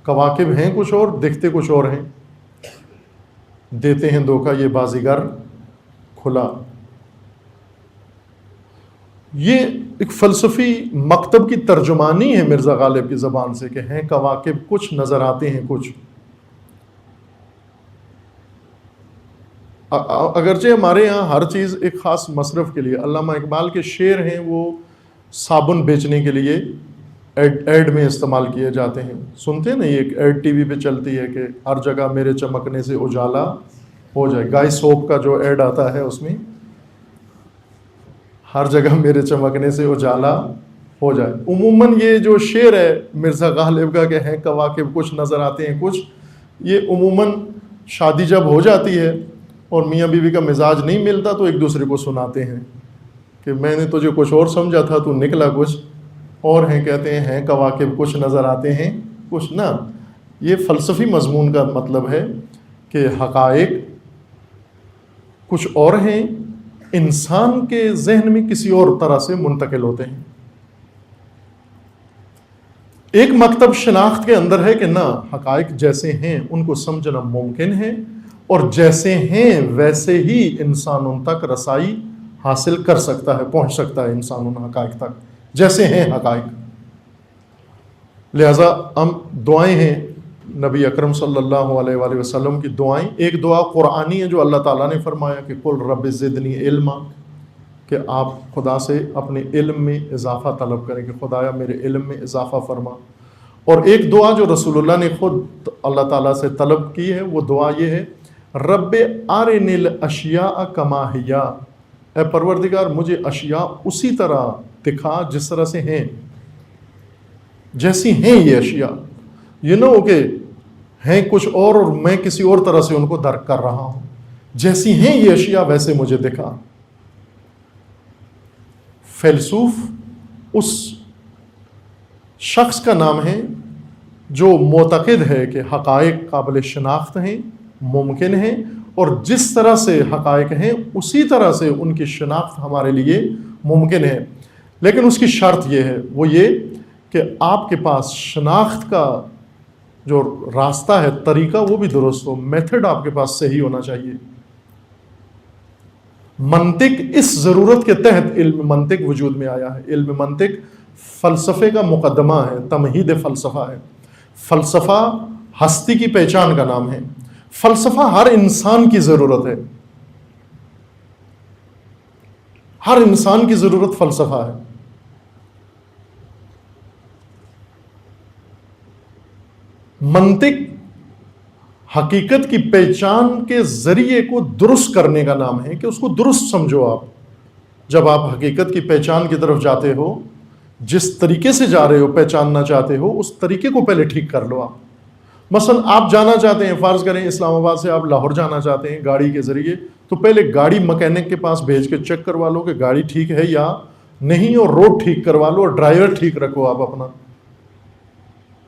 کواکب ہیں کچھ اور، دکھتے کچھ اور ہیں، دیتے ہیں دھوکہ یہ بازیگر کھلا. یہ ایک فلسفی مکتب کی ترجمانی ہے مرزا غالب کی زبان سے کہ ہیں کواکب کچھ نظر آتے ہیں کچھ. اگرچہ ہمارے یہاں ہر چیز ایک خاص مصرف کے لیے، علامہ اقبال کے شعر ہیں وہ صابن بیچنے کے لیے ایڈ میں استعمال کیے جاتے ہیں. سنتے ہیں نا، یہ ایک ایڈ ٹی وی پہ چلتی ہے کہ ہر جگہ میرے چمکنے سے اجالا ہو جائے. گائے سوپ کا جو ایڈ آتا ہے اس میں ہر جگہ میرے چمکنے سے اجالا ہو جائے. عموماً یہ جو شعر ہے مرزا غالب کا کہ ہیں کواکب کچھ نظر آتے ہیں کچھ، یہ عموماً شادی جب ہو جاتی ہے اور میاں بیوی کا مزاج نہیں ملتا تو ایک دوسرے کو سناتے ہیں کہ میں نے تجھے کچھ اور سمجھا تھا، تو نکلا کچھ اور ہیں. کہتے ہیں کواکب کچھ نظر آتے ہیں کچھ نہ. یہ فلسفی مضمون کا مطلب ہے کہ حقائق کچھ اور ہیں، انسان کے ذہن میں کسی اور طرح سے منتقل ہوتے ہیں. ایک مکتب شناخت کے اندر ہے کہ نہ، حقائق جیسے ہیں ان کو سمجھنا ممکن ہے، اور جیسے ہیں ویسے ہی انسان ان تک رسائی حاصل کر سکتا ہے، پہنچ سکتا ہے انسان ان حقائق تک جیسے ہیں حقائق. لہٰذا ہم دعائیں ہیں نبی اکرم صلی اللہ علیہ وآلہ وسلم کی دعائیں. ایک دعا قرآنی ہے جو اللہ تعالیٰ نے فرمایا کہ قل رب زدنی علما، کہ آپ خدا سے اپنے علم میں اضافہ طلب کریں کہ خدایا میرے علم میں اضافہ فرما. اور ایک دعا جو رسول اللہ نے خود اللہ تعالیٰ سے طلب کی ہے، وہ دعا یہ ہے رب ارنی الاشیاء کما ہی، اے پروردگار مجھے اشیاء اسی طرح دکھا جس طرح سے ہیں، جیسی ہیں یہ اشیاء. یہ نہ ہو کہ ہیں کچھ اور میں کسی اور طرح سے ان کو درک کر رہا ہوں. جیسی ہیں یہ اشیاء ویسے مجھے دکھا. فیلسوف اس شخص کا نام ہے جو معتقد ہے کہ حقائق قابل شناخت ہیں، ممکن ہیں، اور جس طرح سے حقائق ہیں اسی طرح سے ان کی شناخت ہمارے لیے ممکن ہے. لیکن اس کی شرط یہ ہے، وہ یہ کہ آپ کے پاس شناخت کا جو راستہ ہے، طریقہ، وہ بھی درست ہو، میتھڈ آپ کے پاس صحیح ہونا چاہیے. منطق اس ضرورت کے تحت علم منطق وجود میں آیا ہے. علم منطق فلسفے کا مقدمہ ہے، تمہید فلسفہ ہے. فلسفہ ہستی کی پہچان کا نام ہے. فلسفہ ہر انسان کی ضرورت ہے، ہر انسان کی ضرورت فلسفہ ہے. منطق حقیقت کی پہچان کے ذریعے کو درست کرنے کا نام ہے کہ اس کو درست سمجھو آپ. جب آپ حقیقت کی پہچان کی طرف جاتے ہو، جس طریقے سے جا رہے ہو، پہچاننا چاہتے ہو، اس طریقے کو پہلے ٹھیک کر لو آپ. مثلا آپ جانا چاہتے ہیں، فرض کریں اسلام آباد سے آپ لاہور جانا چاہتے ہیں گاڑی کے ذریعے، تو پہلے گاڑی مکینک کے پاس بھیج کے چیک کروا لو کہ گاڑی ٹھیک ہے یا نہیں، اور روڈ ٹھیک کروا لو اور ڈرائیور ٹھیک رکھو آپ اپنا.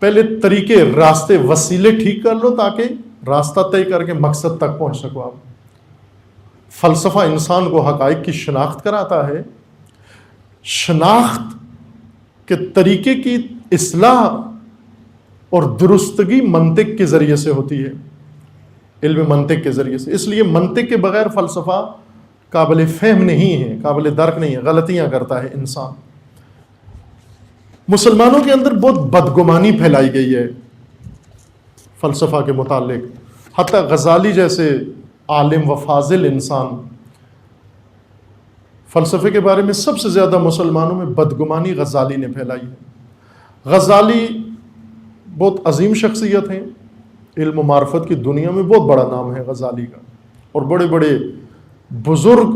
پہلے طریقے، راستے، وسیلے ٹھیک کر لو تاکہ راستہ طے کر کے مقصد تک پہنچ سکو آپ. فلسفہ انسان کو حقائق کی شناخت کراتا ہے. شناخت کے طریقے کی اصلاح اور درستگی منطق کے ذریعے سے ہوتی ہے، علم منطق کے ذریعے سے. اس لیے منطق کے بغیر فلسفہ قابل فہم نہیں ہے، قابل درک نہیں ہے، غلطیاں کرتا ہے انسان. مسلمانوں کے اندر بہت بدگمانی پھیلائی گئی ہے فلسفہ کے متعلق. حتیٰ غزالی جیسے عالم و فاضل انسان فلسفے کے بارے میں سب سے زیادہ مسلمانوں میں بدگمانی غزالی نے پھیلائی ہے. غزالی بہت عظیم شخصیت ہیں، علم و معرفت کی دنیا میں بہت بڑا نام ہے غزالی کا، اور بڑے بڑے بزرگ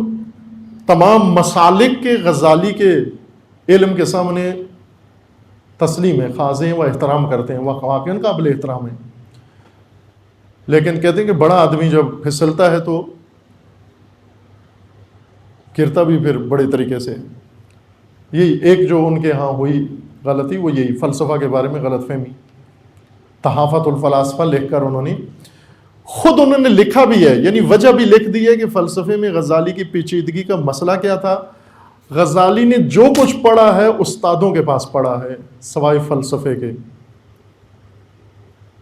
تمام مسالک کے غزالی کے علم کے سامنے تسلیم ہے، خاضع ہیں و احترام کرتے ہیں، وہ واقعاً قابل احترام ہیں. لیکن کہتے ہیں کہ بڑا آدمی جب پھسلتا ہے تو گرتا بھی پھر بڑے طریقے سے. یہی ایک جو ان کے ہاں ہوئی غلطی، وہ یہی فلسفہ کے بارے میں غلط فہمی. تحافت الفلاسفہ لکھ کر انہوں نے لکھا بھی ہے، یعنی وجہ بھی لکھ دی ہے کہ فلسفے میں غزالی کی پیچیدگی کا مسئلہ کیا تھا. غزالی نے جو کچھ پڑھا ہے استادوں کے پاس پڑھا ہے سوائے فلسفے کے.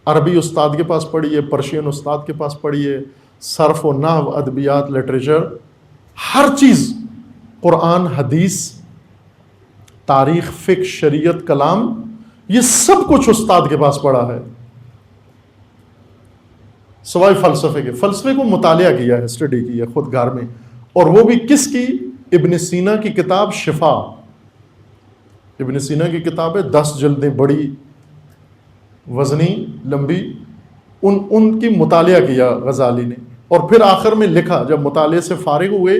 عربی استاد کے پاس پڑھی ہے، پرشین استاد کے پاس پڑھی ہے، صرف و نحو، ادبیات، لٹریچر، ہر چیز، قرآن، حدیث، تاریخ، فقہ، شریعت، کلام، یہ سب کچھ استاد کے پاس پڑھا ہے سوائے فلسفے کے. فلسفے کو مطالعہ کیا ہے، اسٹڈی کی ہے خود گھر میں، اور وہ بھی کس کی؟ ابن سینا کی کتاب شفا. ابن سینا کی کتاب ہے، 10 جلدیں، بڑی وزنی، لمبی. ان کی مطالعہ کیا غزالی نے، اور پھر آخر میں لکھا، جب مطالعے سے فارغ ہوئے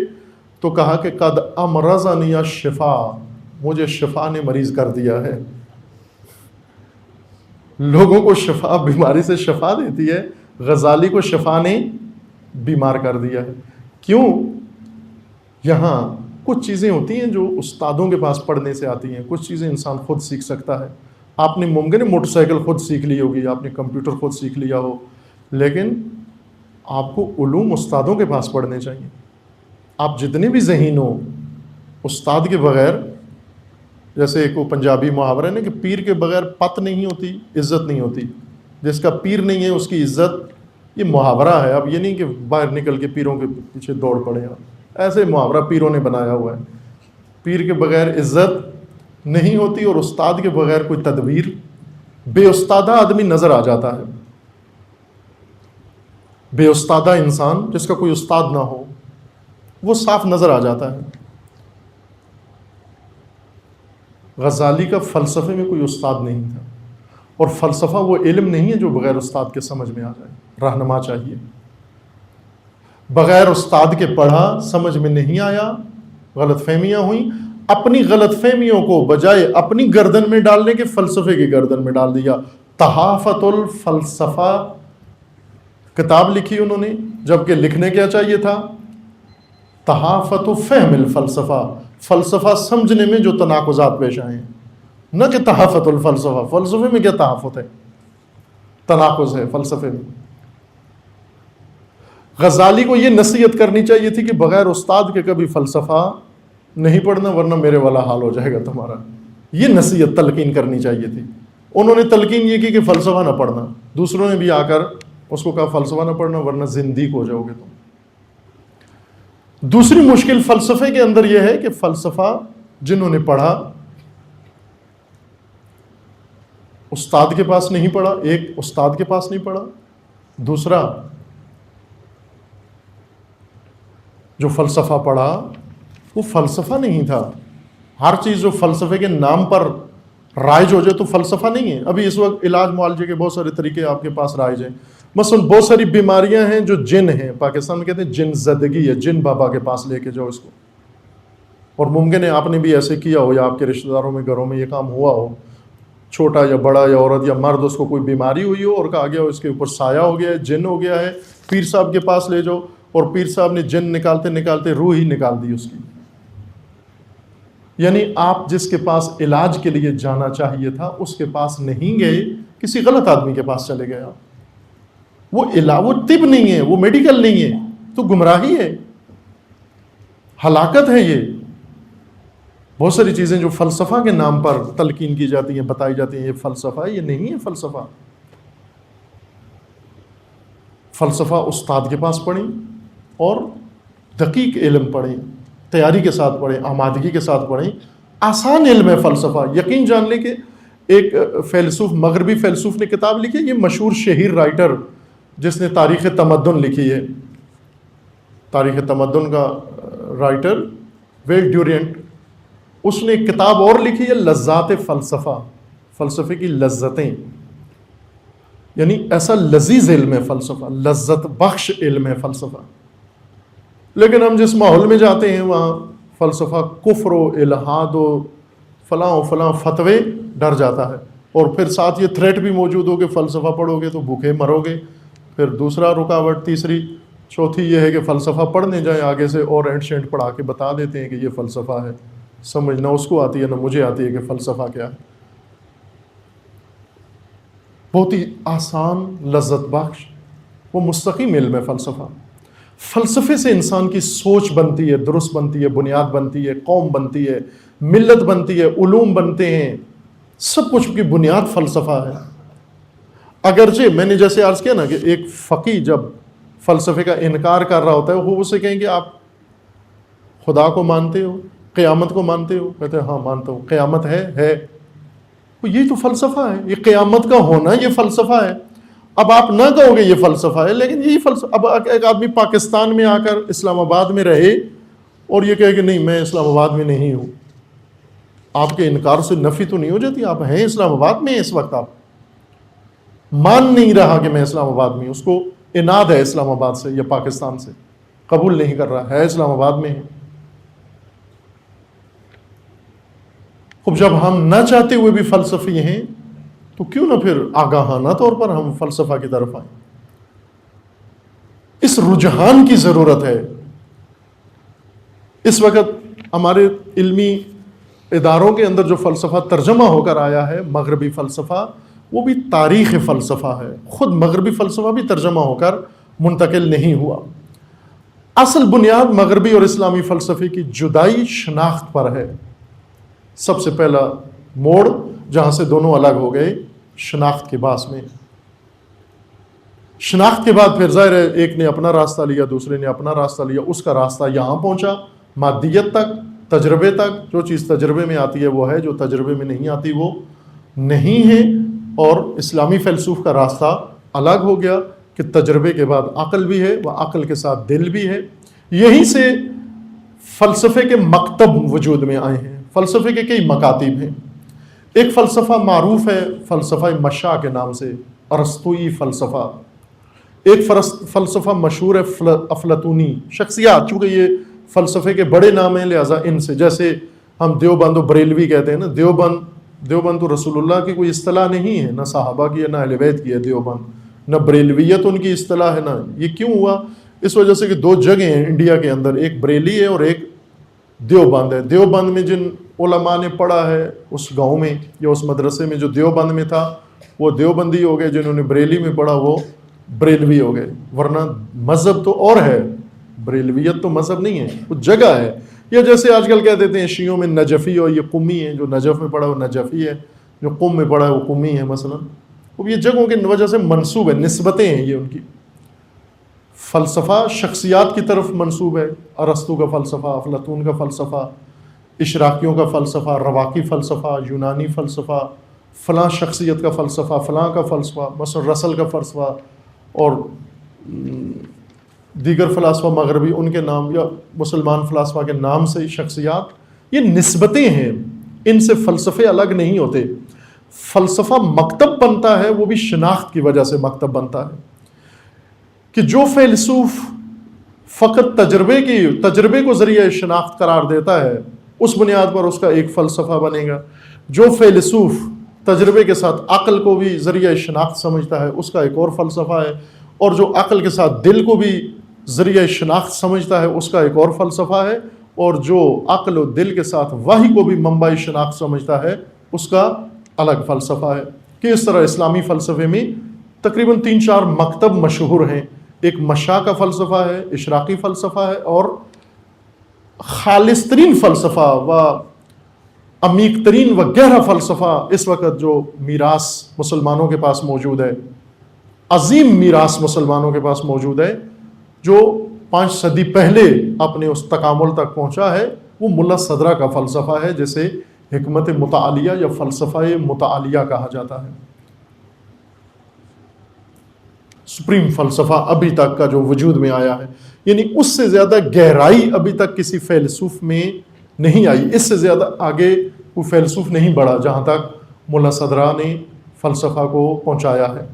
تو کہا کہ قد امرضنی الشفا، مجھے شفا نے مریض کر دیا ہے. لوگوں کو شفا، بیماری سے شفا دیتی ہے، غزالی کو شفا نے بیمار کر دیا ہے. کیوں؟ یہاں کچھ چیزیں ہوتی ہیں جو استادوں کے پاس پڑھنے سے آتی ہیں، کچھ چیزیں انسان خود سیکھ سکتا ہے. آپ نے ممکن ہے موٹر سائیکل خود سیکھ لی ہوگی، آپ نے کمپیوٹر خود سیکھ لیا ہو، لیکن آپ کو علوم استادوں کے پاس پڑھنے چاہیے. آپ جتنے بھی ذہین ہو، استاد کے بغیر، جیسے ایک وہ پنجابی محاورہ ہے نا کہ پیر کے بغیر پت نہیں ہوتی، عزت نہیں ہوتی. جس کا پیر نہیں ہے اس کی عزت، یہ محاورہ ہے. اب یہ نہیں کہ باہر نکل کے پیروں کے پیچھے دوڑ پڑے آپ، ایسے محاورہ پیروں نے بنایا ہوا ہے. پیر کے بغیر عزت نہیں ہوتی، اور استاد کے بغیر کوئی تدبیر. بے استادہ آدمی نظر آ جاتا ہے. بے استادہ انسان، جس کا کوئی استاد نہ ہو، وہ صاف نظر آ جاتا ہے. غزالی کا فلسفے میں کوئی استاد نہیں تھا، اور فلسفہ وہ علم نہیں ہے جو بغیر استاد کے سمجھ میں آ جائے. رہنما چاہیے. بغیر استاد کے پڑھا، سمجھ میں نہیں آیا، غلط فہمیاں ہوئیں. اپنی غلط فہمیوں کو بجائے اپنی گردن میں ڈالنے کے فلسفے کی گردن میں ڈال دیا. تحافت الفلسفہ کتاب لکھی انہوں نے، جبکہ لکھنے کیا چاہیے تھا؟ تحافت فہم الفلسفہ، فلسفہ سمجھنے میں جو تناقضات پیش آئے ہیں، نہ کہ تحافت الفلسفہ. فلسفے میں کیا تحافت ہے؟ تناقض ہے فلسفے میں. غزالی کو یہ نصیحت کرنی چاہیے تھی کہ بغیر استاد کے کبھی فلسفہ نہیں پڑھنا، ورنہ میرے والا حال ہو جائے گا تمہارا. یہ نصیحت تلقین کرنی چاہیے تھی. انہوں نے تلقین یہ کی کہ فلسفہ نہ پڑھنا. دوسروں نے بھی آ کر اس کو کہا فلسفہ نہ پڑھنا ورنہ زندیق ہو جاؤ گے تم. دوسری مشکل فلسفے کے اندر یہ ہے کہ فلسفہ جنہوں نے پڑھا استاد کے پاس نہیں پڑھا. ایک استاد کے پاس نہیں پڑھا، دوسرا جو فلسفہ پڑھا وہ فلسفہ نہیں تھا. ہر چیز جو فلسفے کے نام پر رائج ہو جائے تو فلسفہ نہیں ہے. ابھی اس وقت علاج معالجے کے بہت سارے طریقے آپ کے پاس رائج ہیں. مثلا بہت ساری بیماریاں ہیں جو جن ہیں، پاکستان میں کہتے ہیں جن زدگی ہے، جن بابا کے پاس لے کے جاؤ اس کو. اور ممکن ہے آپ نے بھی ایسے کیا ہو، یا آپ کے رشتہ داروں میں گھروں میں یہ کام ہوا ہو، چھوٹا یا بڑا یا عورت یا مرد، اس کو کوئی بیماری ہوئی ہو اور کہا گیا ہو اس کے اوپر سایہ ہو گیا ہے، جن ہو گیا ہے، پیر صاحب کے پاس لے جاؤ، اور پیر صاحب نے جن نکالتے نکالتے روح ہی نکال دی اس کی. یعنی آپ جس کے پاس علاج کے لیے جانا چاہیے تھا اس کے پاس نہیں گئے، کسی غلط آدمی کے پاس چلے گئے آپ. وہ طب نہیں ہے، وہ میڈیکل نہیں ہے، تو گمراہی ہے، ہلاکت ہے. یہ بہت ساری چیزیں جو فلسفہ کے نام پر تلقین کی جاتی ہیں، بتائی جاتی ہیں یہ فلسفہ ہے، یہ نہیں ہے فلسفہ. فلسفہ استاد کے پاس پڑھیں اور دقیق علم پڑھیں، تیاری کے ساتھ پڑھیں، آمادگی کے ساتھ پڑھیں. آسان علم ہے فلسفہ. یقین جان لیں کہ ایک فیلسوف، مغربی فیلسوف نے کتاب لکھی ہے، یہ مشہور شہیر رائٹر جس نے تاریخ تمدن لکھی ہے، تاریخ تمدن کا رائٹر ویل ڈیورینٹ، اس نے ایک کتاب اور لکھی ہے لذات فلسفہ، فلسفے کی لذتیں. یعنی ایسا لذیذ علم ہے فلسفہ، لذت بخش علم ہے فلسفہ. لیکن ہم جس ماحول میں جاتے ہیں وہاں فلسفہ کفر و الحاد و فلاں فتوے ڈر جاتا ہے. اور پھر ساتھ یہ تھریٹ بھی موجود ہو کہ فلسفہ پڑھو گے تو بھوکے مرو گے. پھر دوسرا رکاوٹ، تیسری، چوتھی یہ ہے کہ فلسفہ پڑھنے جائیں آگے سے اور اینٹ شینٹ پڑھا کے بتا دیتے ہیں کہ یہ فلسفہ ہے. سمجھ نہ اس کو آتی ہے نہ مجھے آتی ہے کہ فلسفہ کیا ہے. بہت ہی آسان، لذت بخش، وہ مستقیم علم ہے فلسفہ. فلسفے سے انسان کی سوچ بنتی ہے، درست بنتی ہے، بنیاد بنتی ہے، قوم بنتی ہے، ملت بنتی ہے، علوم بنتے ہیں. سب کچھ کی بنیاد فلسفہ ہے. اگرچہ میں نے جیسے عرض کیا نا کہ ایک فقی جب فلسفے کا انکار کر رہا ہوتا ہے، وہ اسے کہیں کہ آپ خدا کو مانتے ہو، قیامت کو مانتے ہو؟ کہتے ہیں ہاں مانتا ہوں. قیامت ہے. یہی تو فلسفہ ہے، یہ قیامت کا ہونا یہ فلسفہ ہے. اب آپ نہ کہو گے یہ فلسفہ ہے، لیکن یہی فلسفہ. اب ایک آدمی پاکستان میں آ کر اسلام آباد میں رہے اور یہ کہے کہ نہیں میں اسلام آباد میں نہیں ہوں، آپ کے انکار سے نفی تو نہیں ہو جاتی؟ آپ ہیں اسلام آباد میں، اس وقت آپ مان نہیں رہا کہ میں اسلام آباد میں ہوں، اس کو اناد ہے اسلام آباد سے یا پاکستان سے، قبول نہیں کر رہا ہے، اسلام آباد میں ہے. اب جب ہم نہ چاہتے ہوئے بھی فلسفی ہیں تو کیوں نہ پھر آگاہانہ طور پر ہم فلسفہ کی طرف آئیں. اس رجحان کی ضرورت ہے. اس وقت ہمارے علمی اداروں کے اندر جو فلسفہ ترجمہ ہو کر آیا ہے، مغربی فلسفہ، وہ بھی تاریخ فلسفہ ہے. خود مغربی فلسفہ بھی ترجمہ ہو کر منتقل نہیں ہوا. اصل بنیاد مغربی اور اسلامی فلسفے کی جدائی شناخت پر ہے. سب سے پہلا موڑ جہاں سے دونوں الگ ہو گئے، شناخت کے باعث میں. شناخت کے بعد پھر ظاہر ہے ایک نے اپنا راستہ لیا، دوسرے نے اپنا راستہ لیا. اس کا راستہ یہاں پہنچا، مادیت تک، تجربے تک. جو چیز تجربے میں آتی ہے وہ ہے، جو تجربے میں نہیں آتی وہ نہیں ہے. اور اسلامی فیلسوف کا راستہ الگ ہو گیا کہ تجربے کے بعد عقل بھی ہے، وہ عقل کے ساتھ دل بھی ہے. یہیں سے فلسفے کے مکتب وجود میں آئے ہیں. فلسفے کے کئی مکاتب ہیں. ایک فلسفہ معروف ہے فلسفہ مشاء کے نام سے، ارسطوئی فلسفہ. ایک فلسفہ مشہور ہے افلاطونی. شخصیات، چونکہ یہ فلسفے کے بڑے نام ہیں لہٰذا ان سے، جیسے ہم دیوبند و بریلوی کہتے ہیں نا. دیوبند تو رسول اللہ کی کوئی اصطلاح نہیں ہے، نہ صحابہ کی ہے، نہ اہل بیت کی ہے دیوبند. نہ بریلویت ان کی اصطلاح ہے. نہ یہ کیوں ہوا؟ اس وجہ سے کہ دو جگہیں ہیں انڈیا کے اندر، ایک بریلی ہے اور ایک دیوبند ہے. دیوبند میں جن علماء نے پڑھا ہے اس گاؤں میں یا اس مدرسے میں جو دیوبند میں تھا وہ دیوبندی ہو گئے، جنہوں نے بریلی میں پڑھا وہ بریلوی ہو گئے. ورنہ مذہب تو اور ہے، بریلویت تو مذہب نہیں ہے، وہ جگہ ہے. یا جیسے آج کل کہہ دیتے ہیں شیعوں میں نجفی اور یہ قمی ہے، جو نجف میں پڑھا وہ نجفی ہے، جو قم میں پڑھا ہے وہ قمی ہے مثلا. وہ یہ جگہوں کی وجہ سے منسوب ہے، نسبتیں ہیں یہ ان کی. فلسفہ شخصیات کی طرف منسوب ہے. ارسطو کا فلسفہ، افلاطون کا فلسفہ، اشراقیوں کا فلسفہ، رواقی فلسفہ، یونانی فلسفہ، فلاں شخصیت کا فلسفہ، فلاں کا فلسفہ، مثلا رسل کا فلسفہ اور دیگر فلاسفہ مغربی ان کے نام یا مسلمان فلاسفہ کے نام سے شخصیات. یہ نسبتیں ہیں، ان سے فلسفے الگ نہیں ہوتے. فلسفہ مکتب بنتا ہے وہ بھی شناخت کی وجہ سے مکتب بنتا ہے، کہ جو فیلسوف فقط تجربے کو ذریعہ شناخت قرار دیتا ہے اس بنیاد پر اس کا ایک فلسفہ بنے گا، جو فیلسوف تجربے کے ساتھ عقل کو بھی ذریعہ شناخت سمجھتا ہے اس کا ایک اور فلسفہ ہے، اور جو عقل کے ساتھ دل کو بھی ذریعہ شناخت سمجھتا ہے اس کا ایک اور فلسفہ ہے، اور جو عقل و دل کے ساتھ وحی کو بھی منبع شناخت سمجھتا ہے اس کا الگ فلسفہ ہے۔ کہ اس طرح اسلامی فلسفے میں تقریباً 3-4 مکتب مشہور ہیں، ایک مشا کا فلسفہ ہے، اشراقی فلسفہ ہے، اور خالص ترین فلسفہ و عمیق ترین و گہرا فلسفہ اس وقت جو میراث مسلمانوں کے پاس موجود ہے، عظیم میراث مسلمانوں کے پاس موجود ہے، جو 5 صدی پہلے اپنے اس تکامل تک پہنچا ہے، وہ ملا صدرہ کا فلسفہ ہے، جسے حکمت متعالیہ یا فلسفہ متعالیہ کہا جاتا ہے۔ سپریم فلسفہ ابھی تک کا جو وجود میں آیا ہے، یعنی اس سے زیادہ گہرائی ابھی تک کسی فیلسوف میں نہیں آئی، اس سے زیادہ آگے کوئی فیلسوف نہیں بڑھا جہاں تک ملا صدرہ نے فلسفہ کو پہنچایا ہے۔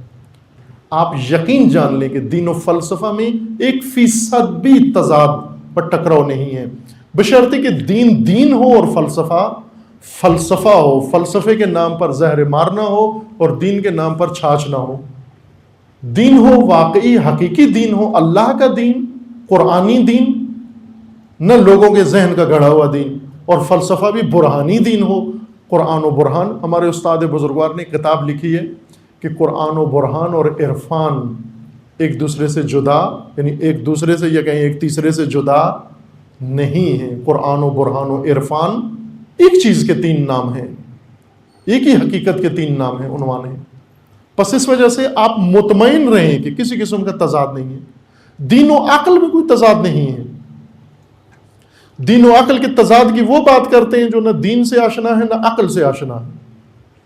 آپ یقین جان لیں کہ دین و فلسفہ میں 1% بھی تضاد پر ٹکراؤ نہیں ہے، بشرطے کہ دین ہو اور فلسفہ ہو، فلسفے کے نام پر زہر مار نہ ہو اور دین کے نام پر چھاچ نہ ہو، دین ہو واقعی حقیقی دین ہو، اللہ کا دین، قرآنی دین، نہ لوگوں کے ذہن کا گڑھا ہوا دین، اور فلسفہ بھی برہانی دین ہو، قرآن و برہان۔ ہمارے استاد بزرگوار نے کتاب لکھی ہے کہ قرآن و برہان اور عرفان ایک دوسرے سے جدا، یعنی ایک دوسرے سے یا کہیں ایک تیسرے سے جدا نہیں ہیں۔ قرآن و برہان و عرفان ایک چیز کے 3 نام ہیں، ایک ہی حقیقت کے 3 نام ہیں، عنوان ہیں۔ پس اس وجہ سے آپ مطمئن رہیں کہ کسی قسم کا تضاد نہیں ہے۔ دین و عقل میں کوئی تضاد نہیں ہے۔ دین و عقل کے تضاد کی وہ بات کرتے ہیں جو نہ دین سے آشنا ہے نہ عقل سے آشنا ہے،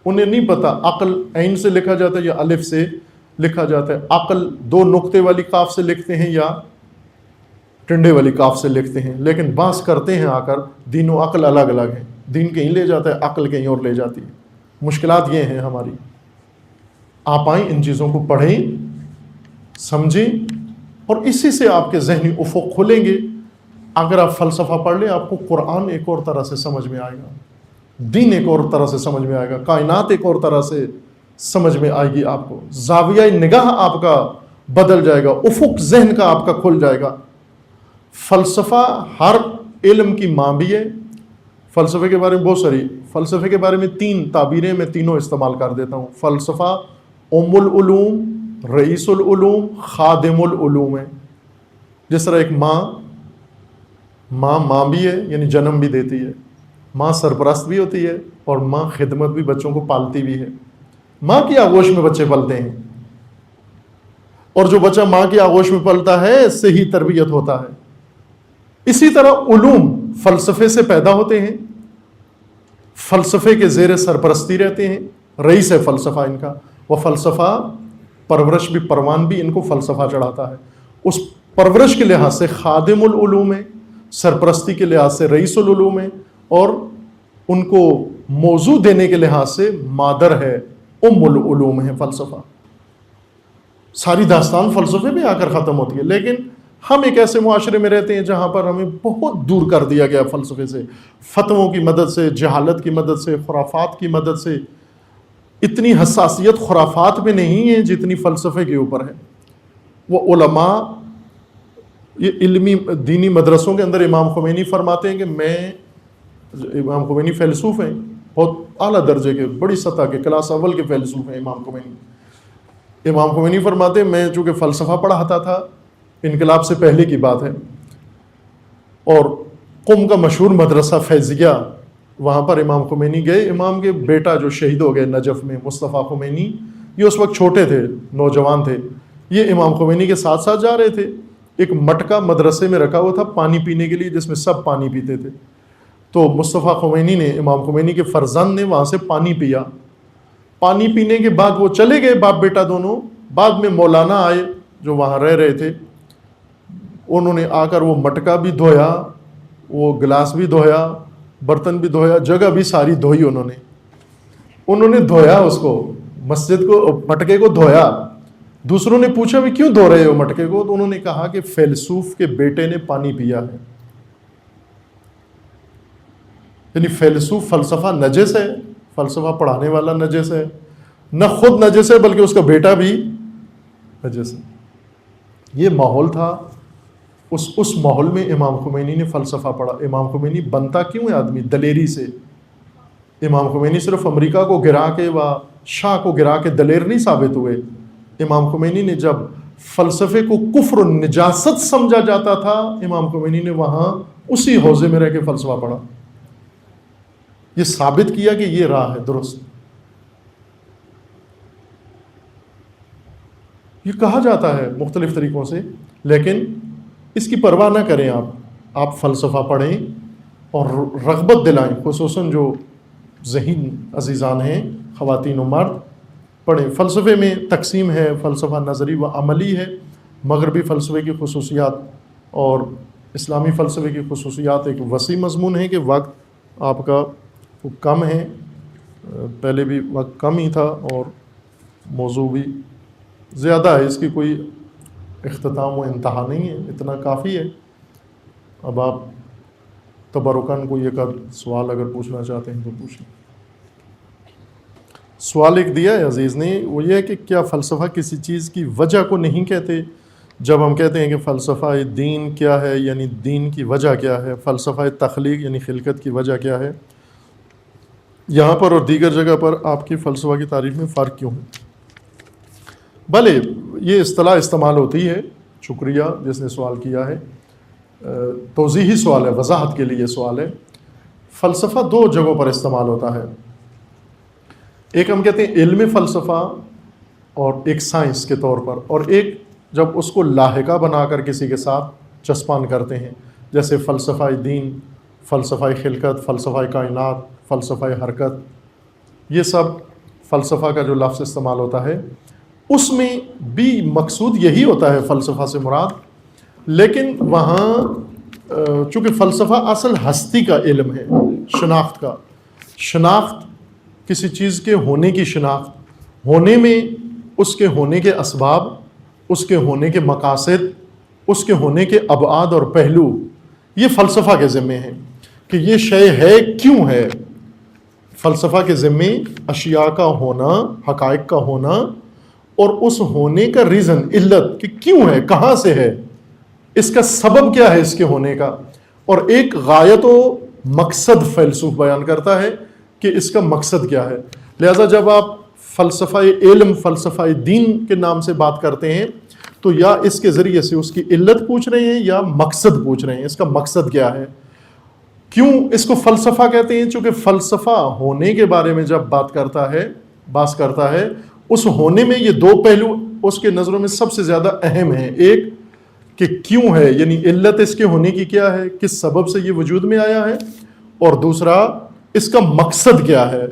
انہیں نہیں پتا عقل عین سے لکھا جاتا ہے یا الف سے لکھا جاتا ہے، عقل 2 نقطے والی قاف سے لکھتے ہیں یا ٹنڈے والی قاف سے لکھتے ہیں، لیکن بحث کرتے ہیں آ کر دین و عقل الگ الگ ہیں، دین کہیں لے جاتا ہے، عقل کہیں اور لے جاتی ہے۔ مشکلات یہ ہیں ہماری۔ آپ آئیں، ان چیزوں کو پڑھیں، سمجھیں، اور اسی سے آپ کے ذہنی افق کھلیں گے۔ اگر آپ فلسفہ پڑھ لیں آپ کو قرآن ایک اور طرح سے سمجھ میں آئے گا، دین ایک اور طرح سے سمجھ میں آئے گا، کائنات ایک اور طرح سے سمجھ میں آئے گی آپ کو، زاویہ نگاہ آپ کا بدل جائے گا، افق ذہن کا آپ کا کھل جائے گا۔ فلسفہ ہر علم کی ماں بھی ہے۔ فلسفے کے بارے میں بہت ساری، فلسفے کے بارے میں 3 تعبیریں میں تینوں استعمال کر دیتا ہوں۔ فلسفہ ام العلوم، رئیس العلوم، خادم العلوم ہے۔ جس طرح ایک ماں بھی ہے، یعنی جنم بھی دیتی ہے، ماں سرپرست بھی ہوتی ہے، اور ماں خدمت بھی، بچوں کو پالتی بھی ہے۔ ماں کی آغوش میں بچے پلتے ہیں، اور جو بچہ ماں کی آغوش میں پلتا ہے صحیح تربیت ہوتا ہے۔ اسی طرح علوم فلسفے سے پیدا ہوتے ہیں، فلسفے کے زیر سرپرستی رہتے ہیں، رئیس ہے فلسفہ ان کا، وہ فلسفہ پرورش بھی، پروان بھی ان کو فلسفہ چڑھاتا ہے۔ اس پرورش کے لحاظ سے خادم العلوم ہے، سرپرستی کے لحاظ سے رئیس العلوم ہے، اور ان کو موضوع دینے کے لحاظ سے مادر ہے، ام العلوم ہے فلسفہ۔ ساری داستان فلسفے میں آ کر ختم ہوتی ہے، لیکن ہم ایک ایسے معاشرے میں رہتے ہیں جہاں پر ہمیں بہت دور کر دیا گیا فلسفے سے، فتووں کی مدد سے، جہالت کی مدد سے، خرافات کی مدد سے۔ اتنی حساسیت خرافات میں نہیں ہے جتنی فلسفے کے اوپر ہے۔ وہ علماء، یہ علمی دینی مدرسوں کے اندر امام خمینی فرماتے ہیں کہ امام خمینی فیلسوف ہیں، بہت اعلیٰ درجے کے، بڑی سطح کے، کلاس اول کے فیلسوف ہیں امام خمینی۔ امام خمینی فرماتے ہیں میں چونکہ فلسفہ پڑھاتا تھا، انقلاب سے پہلے کی بات ہے، اور قم کا مشہور مدرسہ فیضیہ، وہاں پر امام خمینی گئے۔ امام کے بیٹا جو شہید ہو گئے نجف میں، مصطفیٰ خمینی، یہ اس وقت چھوٹے تھے، نوجوان تھے، یہ امام خمینی کے ساتھ ساتھ جا رہے تھے۔ ایک مٹکا مدرسے میں رکھا ہوا تھا پانی پینے کے لیے، جس میں سب پانی پیتے تھے، تو مصطفیٰ خمینی نے، امام خمینی کے فرزند نے وہاں سے پانی پیا۔ پانی پینے کے بعد وہ چلے گئے باپ بیٹا دونوں۔ بعد میں مولانا آئے جو وہاں رہ رہے تھے، انہوں نے آ کر وہ مٹکا بھی دھویا، وہ گلاس بھی دھویا، برتن بھی دھویا، جگہ بھی ساری دھوئی انہوں نے۔ انہوں نے دھویا اس کو، مسجد کو، مٹکے کو دھویا. دوسروں نے پوچھا بھی کیوں دھو رہے ہو مٹکے کو؟ تو انہوں نے کہا کہ فیلسوف کے بیٹے نے پانی پیا ہے. یعنی فیلسوف، فلسفہ نجس ہے، فلسفہ پڑھانے والا نجس ہے، نہ خود نجس ہے بلکہ اس کا بیٹا بھی نجس ہے. یہ ماحول تھا. اس ماحول میں امام خمینی نے فلسفہ پڑھا. امام خمینی بنتا کیوں ہے آدمی؟ دلیری سے. امام خمینی صرف امریکہ کو گرا کے و شاہ کو گرا کے دلیر نہیں ثابت ہوئے. امام خمینی نے جب فلسفے کو کفر و نجاست سمجھا جاتا تھا، امام خمینی نے وہاں اسی حوزے میں رہ کے فلسفہ پڑھا. یہ ثابت کیا کہ یہ راہ ہے درست. یہ کہا جاتا ہے مختلف طریقوں سے، لیکن اس کی پرواہ نہ کریں. آپ فلسفہ پڑھیں اور رغبت دلائیں، خصوصاً جو ذہین عزیزان ہیں، خواتین و مرد پڑھیں. فلسفے میں تقسیم ہے، فلسفہ نظری و عملی ہے. مغربی فلسفے کی خصوصیات اور اسلامی فلسفے کی خصوصیات ایک وسیع مضمون ہے کہ وقت آپ کا کم ہے. پہلے بھی وقت کم ہی تھا اور موضوع بھی زیادہ ہے. اس کی کوئی اختتام و انتہا نہیں ہے، اتنا کافی ہے. اب آپ تبرکاً کوئی ایک سوال اگر پوچھنا چاہتے ہیں تو پوچھیں. سوال ایک دیا ہے عزیز نے، وہ یہ ہے کہ کیا فلسفہ کسی چیز کی وجہ کو نہیں کہتے؟ جب ہم کہتے ہیں کہ فلسفہ دین کیا ہے، یعنی دین کی وجہ کیا ہے. فلسفہ تخلیق یعنی خلقت کی وجہ کیا ہے. یہاں پر اور دیگر جگہ پر آپ کی فلسفہ کی تعریف میں فرق کیوں ہے؟ بھلے یہ اصطلاح استعمال ہوتی ہے. شکریہ جس نے سوال کیا ہے. توضیحی سوال ہے، وضاحت کے لیے سوال ہے. فلسفہ دو جگہوں پر استعمال ہوتا ہے. ایک ہم کہتے ہیں علم فلسفہ اور ایک سائنس کے طور پر، اور ایک جب اس کو لاحقہ بنا کر کسی کے ساتھ چسپان کرتے ہیں، جیسے فلسفہ دین، فلسفہ خلقت، فلسفہ کائنات، فلسفہ حرکت. یہ سب فلسفہ کا جو لفظ استعمال ہوتا ہے اس میں بھی مقصود یہی ہوتا ہے فلسفہ سے مراد. لیکن وہاں چونکہ فلسفہ اصل ہستی کا علم ہے، شناخت کا. شناخت کسی چیز کے ہونے کی شناخت، ہونے میں اس کے ہونے کے اسباب، اس کے ہونے کے مقاصد، اس کے ہونے کے ابعاد اور پہلو، یہ فلسفہ کے ذمے ہیں کہ یہ شے ہے کیوں ہے. فلسفہ کے ذمے اشیاء کا ہونا، حقائق کا ہونا، اور اس ہونے کا ریزن، علت کہ کیوں ہے، کہاں سے ہے، اس کا سبب کیا ہے اس کے ہونے کا. اور ایک غایت و مقصد فیلسوف بیان کرتا ہے کہ اس کا مقصد کیا ہے. لہذا جب آپ فلسفہ علم، فلسفہ دین کے نام سے بات کرتے ہیں تو یا اس کے ذریعے سے اس کی علت پوچھ رہے ہیں یا مقصد پوچھ رہے ہیں، اس کا مقصد کیا ہے. کیوں اس کو فلسفہ کہتے ہیں؟ چونکہ فلسفہ ہونے کے بارے میں جب بات کرتا ہے اس ہونے میں یہ دو پہلو اس کے نظروں میں سب سے زیادہ اہم ہیں. ایک کہ کیوں ہے، یعنی علت اس کے ہونے کی کیا ہے، کس سبب سے یہ وجود میں آیا ہے، اور دوسرا اس کا مقصد کیا ہے.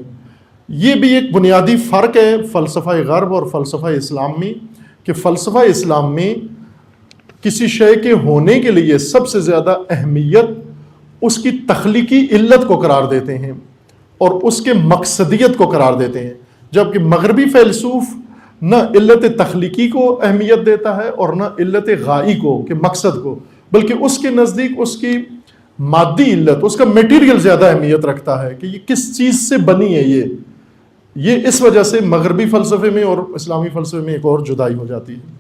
یہ بھی ایک بنیادی فرق ہے فلسفہ غرب اور فلسفہ اسلام میں، کہ فلسفہ اسلام میں کسی شے کے ہونے کے لیے سب سے زیادہ اہمیت اس کی تخلیقی علت کو قرار دیتے ہیں اور اس کے مقصدیت کو قرار دیتے ہیں. جبکہ مغربی فیلسوف نہ علت تخلیقی کو اہمیت دیتا ہے اور نہ علت غائی کو کہ مقصد کو، بلکہ اس کے نزدیک اس کی مادی علت، اس کا میٹیریل زیادہ اہمیت رکھتا ہے کہ یہ کس چیز سے بنی ہے. یہ اس وجہ سے مغربی فلسفے میں اور اسلامی فلسفے میں ایک اور جدائی ہو جاتی ہے.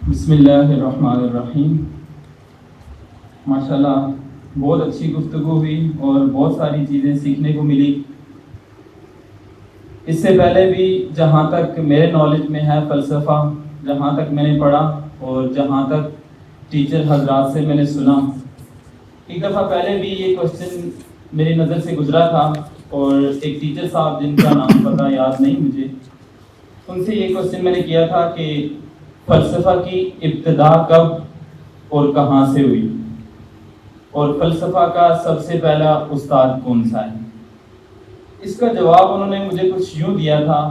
بسم اللہ الرحمن الرحیم. ماشاءاللہ بہت اچھی گفتگو ہوئی اور بہت ساری چیزیں سیکھنے کو ملی. اس سے پہلے بھی جہاں تک میرے نالج میں ہے فلسفہ، جہاں تک میں نے پڑھا اور جہاں تک ٹیچر حضرات سے میں نے سنا، ایک دفعہ پہلے بھی یہ کوشچن میری نظر سے گزرا تھا اور ایک ٹیچر صاحب جن کا نام پتہ یاد نہیں مجھے، ان سے یہ کوشچن میں نے کیا تھا کہ فلسفہ کی ابتدا کب اور کہاں سے ہوئی، اور فلسفہ کا سب سے پہلا استاد کون سا ہے. اس کا جواب انہوں نے مجھے کچھ یوں دیا تھا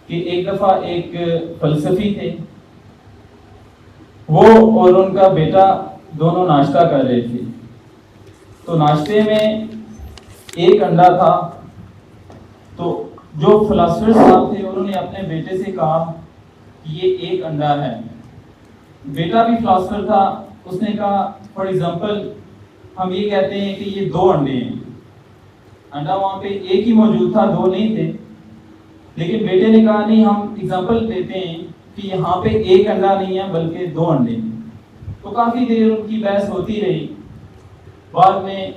کہ ایک دفعہ ایک فلسفی تھے، وہ اور ان کا بیٹا دونوں ناشتہ کر رہے تھے. تو ناشتے میں ایک انڈا تھا. تو جو فلاسفر صاحب تھے انہوں نے اپنے بیٹے سے کہا کہ یہ ایک انڈا ہے. بیٹا بھی فلاسفر تھا, اس نے کہا فار ایگزامپل ہم یہ کہتے ہیں کہ یہ 2 انڈے ہیں. انڈا وہاں پہ ایک ہی موجود تھا, 2 نہیں تھے. لیکن بیٹے نے کہا نہیں, ہم ایگزامپل دیتے ہیں کہ یہاں پہ ایک انڈا نہیں ہے بلکہ 2 انڈے ہیں. تو کافی دیر ان کی بحث ہوتی رہی. بعد میں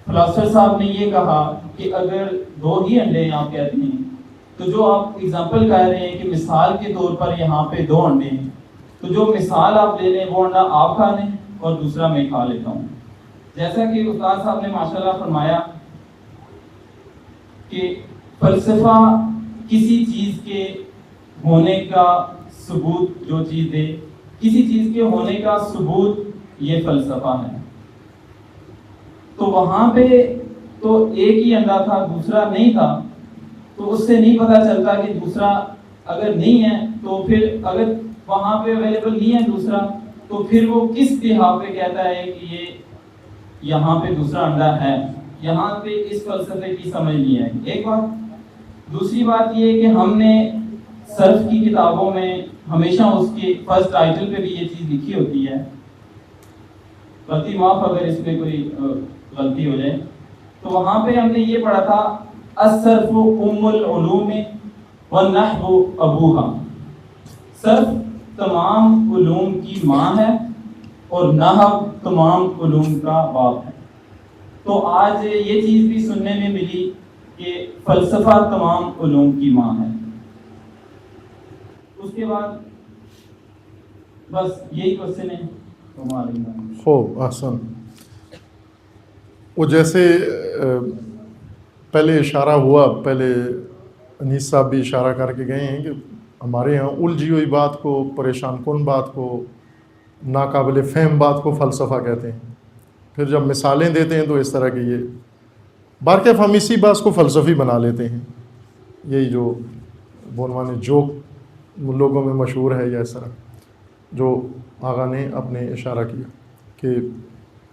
فلاسفر صاحب نے یہ کہا کہ اگر 2 ہی انڈے ہیں آپ کہتے ہیں, تو جو آپ ایگزامپل کہہ رہے ہیں کہ مثال کے طور پر یہاں پہ 2 انڈے ہیں, تو جو مثال آپ لے لیں وہ انڈا آپ کھا لیں اور دوسرا میں کھا لیتا ہوں. جیسا کہ استاد صاحب نے ماشاءاللہ فرمایا کہ فلسفہ کسی چیز کے ہونے کا ثبوت جو چیز دے, کسی چیز کے ہونے کا ثبوت یہ فلسفہ ہے. تو وہاں پہ تو ایک ہی انڈا تھا, دوسرا نہیں تھا. تو اس سے نہیں پتہ چلتا کہ دوسرا اگر نہیں ہے تو پھر اگر وہاں پہ اویلیبل نہیں ہے دوسرا, تو پھر وہ کس بنا پہ کہتا ہے کہ یہ یہاں پہ دوسرا انڈا ہے. یہاں پہ اس فلسفے کی سمجھ نہیں ہے. ایک بات. دوسری بات یہ ہے کہ ہم نے صرف کی کتابوں میں ہمیشہ اس کے فرسٹ ٹائٹل پہ بھی یہ چیز لکھی ہوتی ہے, غلطی معاف اگر اس میں کوئی غلطی ہو جائے. تو وہاں پہ ہم نے یہ پڑھا تھا الصرف ام العلوم والنحو ابوہا. صرف تمام علوم کی ماں ہے اور نحو تمام علوم کا باپ ہے. تو آج یہ چیز بھی سننے میں ملی کہ فلسفہ تمام علوم کی ماں ہے. اس کے بعد بس یہی کوشچن ہے. خوب احسن. وہ جیسے پہلے اشارہ ہوا, پہلے انیس صاحب بھی اشارہ کر کے گئے ہیں کہ ہمارے ہاں الجھی ہوئی بات کو, پریشان کن بات کو, ناقابل فہم بات کو فلسفہ کہتے ہیں. پھر جب مثالیں دیتے ہیں تو اس طرح کی یہ بارکیف ہم اسی بات کو فلسفی بنا لیتے ہیں. یہی جو بونوان جوک لوگوں میں مشہور ہے, یا اس طرح جو آغا نے اپنے اشارہ کیا کہ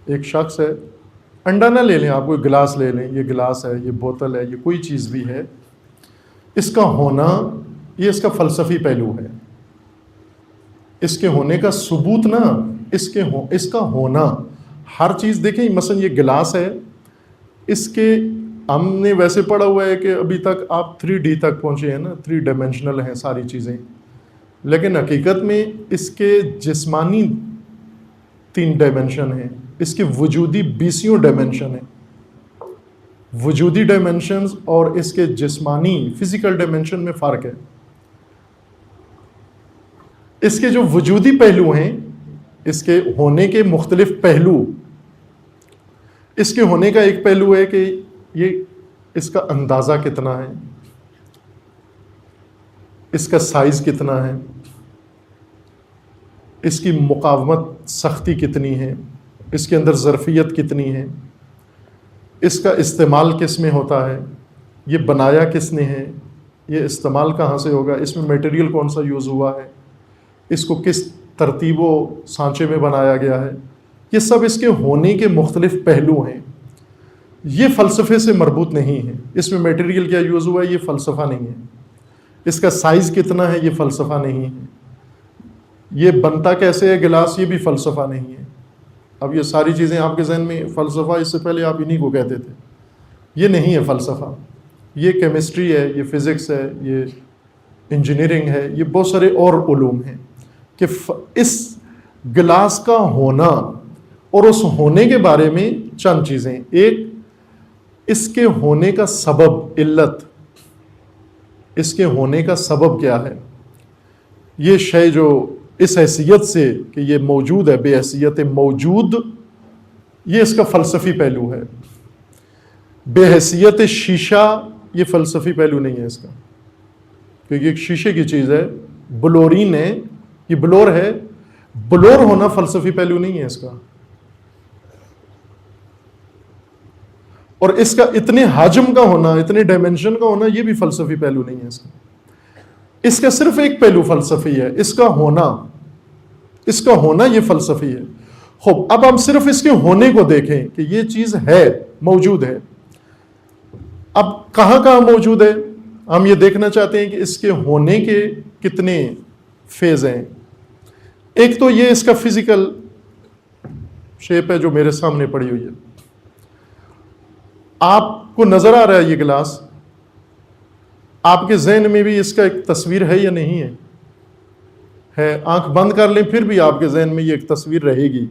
ایک شخص ہے, انڈا نہ لے لیں آپ, کوئی گلاس لے لیں, یہ گلاس ہے, یہ بوتل ہے, یہ کوئی چیز بھی ہے, اس کا ہونا یہ اس کا فلسفی پہلو ہے. اس کے ہونے کا ثبوت نہ, اس کا ہونا ہر چیز. دیکھیں مثلا یہ گلاس ہے, اس کے ہم نے ویسے پڑھا ہوا ہے کہ ابھی تک آپ 3D تک پہنچے ہیں نا, 3 ڈائمینشنل ہیں ساری چیزیں, لیکن حقیقت میں اس کے جسمانی 3 ڈائمینشن ہیں, اس کے وجودی 20 ڈائمینشن ہیں. وجودی ڈائمینشنز اور اس کے جسمانی فزیکل ڈائمینشن میں فرق ہے. اس کے جو وجودی پہلو ہیں, اس کے ہونے کے مختلف پہلو, اس کے ہونے کا ایک پہلو ہے کہ یہ اس کا اندازہ کتنا ہے, اس کا سائز کتنا ہے, اس کی مقاومت سختی کتنی ہے, اس کے اندر ظرفیت کتنی ہے, اس کا استعمال کس میں ہوتا ہے, یہ بنایا کس نے ہے, یہ استعمال کہاں سے ہوگا, اس میں میٹیریل کون سا یوز ہوا ہے, اس کو کس ترتیب و سانچے میں بنایا گیا ہے. یہ سب اس کے ہونے کے مختلف پہلو ہیں. یہ فلسفے سے مربوط نہیں ہے. اس میں میٹیریل کیا یوز ہوا ہے یہ فلسفہ نہیں ہے. اس کا سائز کتنا ہے یہ فلسفہ نہیں ہے. یہ بنتا کیسے ہے گلاس, یہ بھی فلسفہ نہیں ہے. اب یہ ساری چیزیں آپ کے ذہن میں فلسفہ, اس سے پہلے آپ انہی کو کہتے تھے. یہ نہیں ہے فلسفہ. یہ کیمسٹری ہے, یہ فزکس ہے, یہ انجینئرنگ ہے, یہ بہت سارے اور علوم ہیں کہ اس گلاس کا ہونا اور اس ہونے کے بارے میں چند چیزیں. ایک, اس کے ہونے کا سبب, علت, اس کے ہونے کا سبب کیا ہے. یہ شے جو اس حیثیت سے کہ یہ موجود ہے, بے حیثیت موجود, یہ اس کا فلسفی پہلو ہے. بے حیثیت شیشہ, یہ فلسفی پہلو نہیں ہے اس کا, کیونکہ ایک شیشے کی چیز ہے. بلورین ہے, یہ بلور ہے, بلور ہونا فلسفی پہلو نہیں ہے اس کا. اور اس کا اتنے حجم کا ہونا, اتنے ڈائمینشن کا ہونا, یہ بھی فلسفی پہلو نہیں ہے اس کا. اس کا صرف ایک پہلو فلسفی ہے, اس کا ہونا. اس کا ہونا یہ فلسفی ہے. خوب, اب ہم صرف اس کے ہونے کو دیکھیں کہ یہ چیز ہے, موجود ہے. اب کہاں کہاں موجود ہے ہم یہ دیکھنا چاہتے ہیں کہ اس کے ہونے کے کتنے فیز ہیں. ایک تو یہ اس کا فزیکل شیپ ہے جو میرے سامنے پڑی ہوئی ہے. آپ کو نظر آ رہا ہے یہ گلاس؟ آپ کے ذہن میں بھی اس کا ایک تصویر ہے یا نہیں ہے؟ ہے. آنکھ بند کر لیں پھر بھی آپ کے ذہن میں یہ ایک تصویر رہے گی.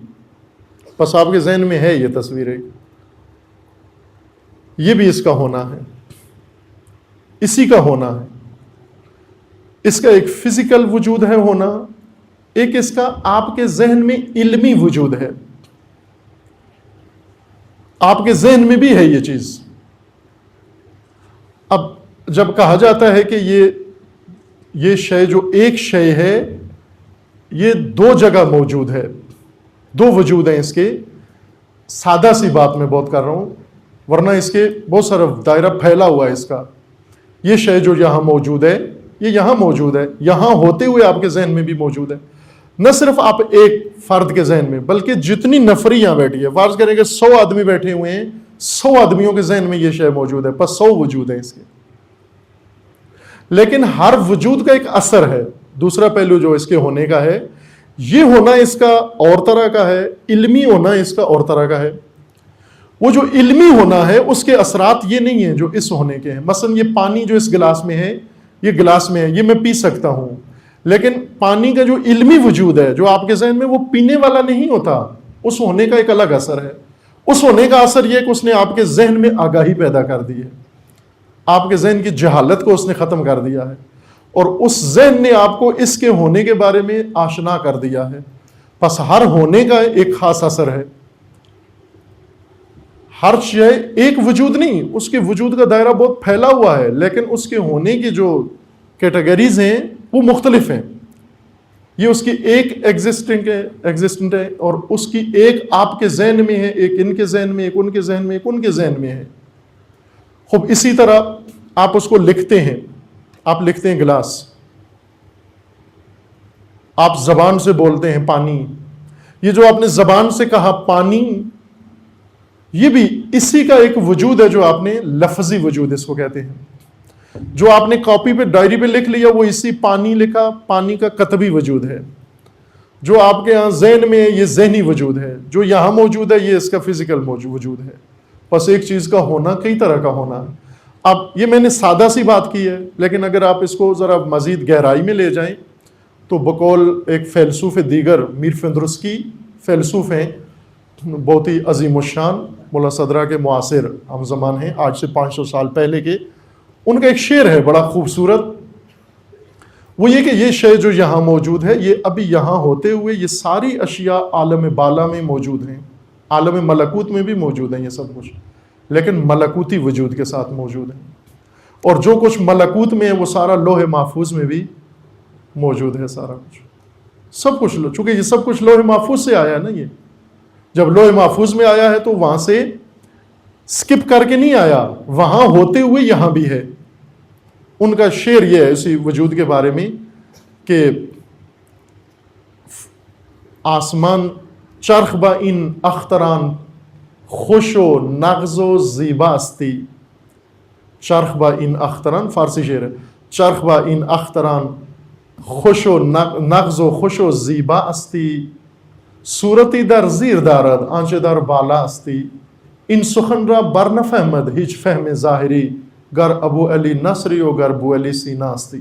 بس آپ کے ذہن میں ہے یہ تصویر ہے. یہ بھی اس کا ہونا ہے, اسی کا ہونا ہے. اس کا ایک فزیکل وجود ہے ہونا, ایک اس کا آپ کے ذہن میں علمی وجود ہے. آپ کے ذہن میں بھی ہے یہ چیز. اب جب کہا جاتا ہے کہ یہ شے جو ایک شے ہے یہ دو جگہ موجود ہے, دو وجود ہیں اس کے, سادہ سی بات میں بہت کر رہا ہوں ورنہ اس کے بہت سارا دائرہ پھیلا ہوا ہے اس کا. یہ شے جو یہاں موجود ہے یہ یہاں موجود ہے, یہاں ہوتے ہوئے آپ کے ذہن میں بھی موجود ہے. نہ صرف آپ ایک فرد کے ذہن میں بلکہ جتنی نفری یہاں بیٹھی ہے, فرض کریں کہ 100 آدمی بیٹھے ہوئے ہیں, 100 آدمیوں کے ذہن میں یہ شے موجود ہے, بس 100 وجود ہیں اس کے. لیکن ہر وجود کا ایک اثر ہے. دوسرا پہلو جو اس کے ہونے کا ہے, یہ ہونا اس کا اور طرح کا ہے, علمی ہونا اس کا اور طرح کا ہے. وہ جو علمی ہونا ہے اس کے اثرات یہ نہیں ہیں جو اس ہونے کے ہیں. مثلا یہ پانی جو اس گلاس میں ہے, یہ گلاس میں ہے, یہ میں پی سکتا ہوں, لیکن پانی کا جو علمی وجود ہے جو آپ کے ذہن میں وہ پینے والا نہیں ہوتا. اس ہونے کا ایک الگ اثر ہے. اس ہونے کا اثر یہ کہ اس نے آپ کے ذہن میں آگاہی پیدا کر دی ہے, آپ کے ذہن کی جہالت کو اس نے ختم کر دیا ہے, اور اس ذہن نے آپ کو اس کے ہونے کے بارے میں آشنا کر دیا ہے. پس ہر ہونے کا ایک خاص اثر ہے. ہر شے ایک وجود نہیں, اس کے وجود کا دائرہ بہت پھیلا ہوا ہے, لیکن اس کے ہونے کی جو کیٹیگریز ہیں وہ مختلف ہیں. یہ اس کی ایک ایگزسٹنٹ ہے اور اس کی ایک آپ کے ذہن میں ہے, ایک ان کے ذہن میں, ایک ان کے ذہن میں, ایک ان کے ذہن میں ہے. خوب اسی طرح آپ اس کو لکھتے ہیں, آپ لکھتے ہیں گلاس, آپ زبان سے بولتے ہیں پانی. یہ جو آپ نے زبان سے کہا پانی, یہ بھی اسی کا ایک وجود ہے جو آپ نے لفظی وجود اس کو کہتے ہیں. جو آپ نے کاپی پہ ڈائری پہ لکھ لیا وہ اسی پانی لکھا, پانی کا کتبی وجود ہے. جو آپ کے یہاں ذہن میں ہے یہ ذہنی وجود ہے, جو یہاں موجود ہے یہ اس کا فزیکل وجود ہے. بس ایک چیز کا ہونا کئی طرح کا ہونا ہے. اب یہ میں نے سادہ سی بات کی ہے, لیکن اگر آپ اس کو ذرا مزید گہرائی میں لے جائیں تو بقول ایک فیلسوف دیگر میر فندرسکی فیلسوف ہیں, بہت ہی عظیم الشان, ملا صدرہ کے معاصر ہم زمان ہیں, آج سے 500 سال پہلے کے. ان کا ایک شعر ہے بڑا خوبصورت, وہ یہ کہ یہ شے جو یہاں موجود ہے یہ ابھی یہاں ہوتے ہوئے یہ ساری اشیاء عالم بالا میں موجود ہیں, عالم ملکوت میں بھی موجود ہیں یہ سب کچھ, لیکن ملکوتی وجود کے ساتھ موجود ہیں. اور جو کچھ ملکوت میں ہے وہ سارا لوح محفوظ میں بھی موجود ہے. سارا کچھ سب کچھ, چونکہ یہ سب کچھ لوح محفوظ سے آیا ہے نا. یہ جب لوح محفوظ میں آیا ہے تو وہاں سے سکپ کر کے نہیں آیا, وہاں ہوتے ہوئے یہاں بھی ہے. ان کا شعر یہ ہے اسی وجود کے بارے میں کہ آسمان چرخ با این اختران خوش و نغز و زیبا استی. چرخ با این اختران فارسی شعر ہے. چرخ با این اختران خوش و نغز و خوش و زیبا استی. صورتی در زیر دارد آنچه در بالا استی. این سخن را بر نفهمد هیچ فهم ظاہری گر ابو علی نصری و گر ابو علی سینا استی.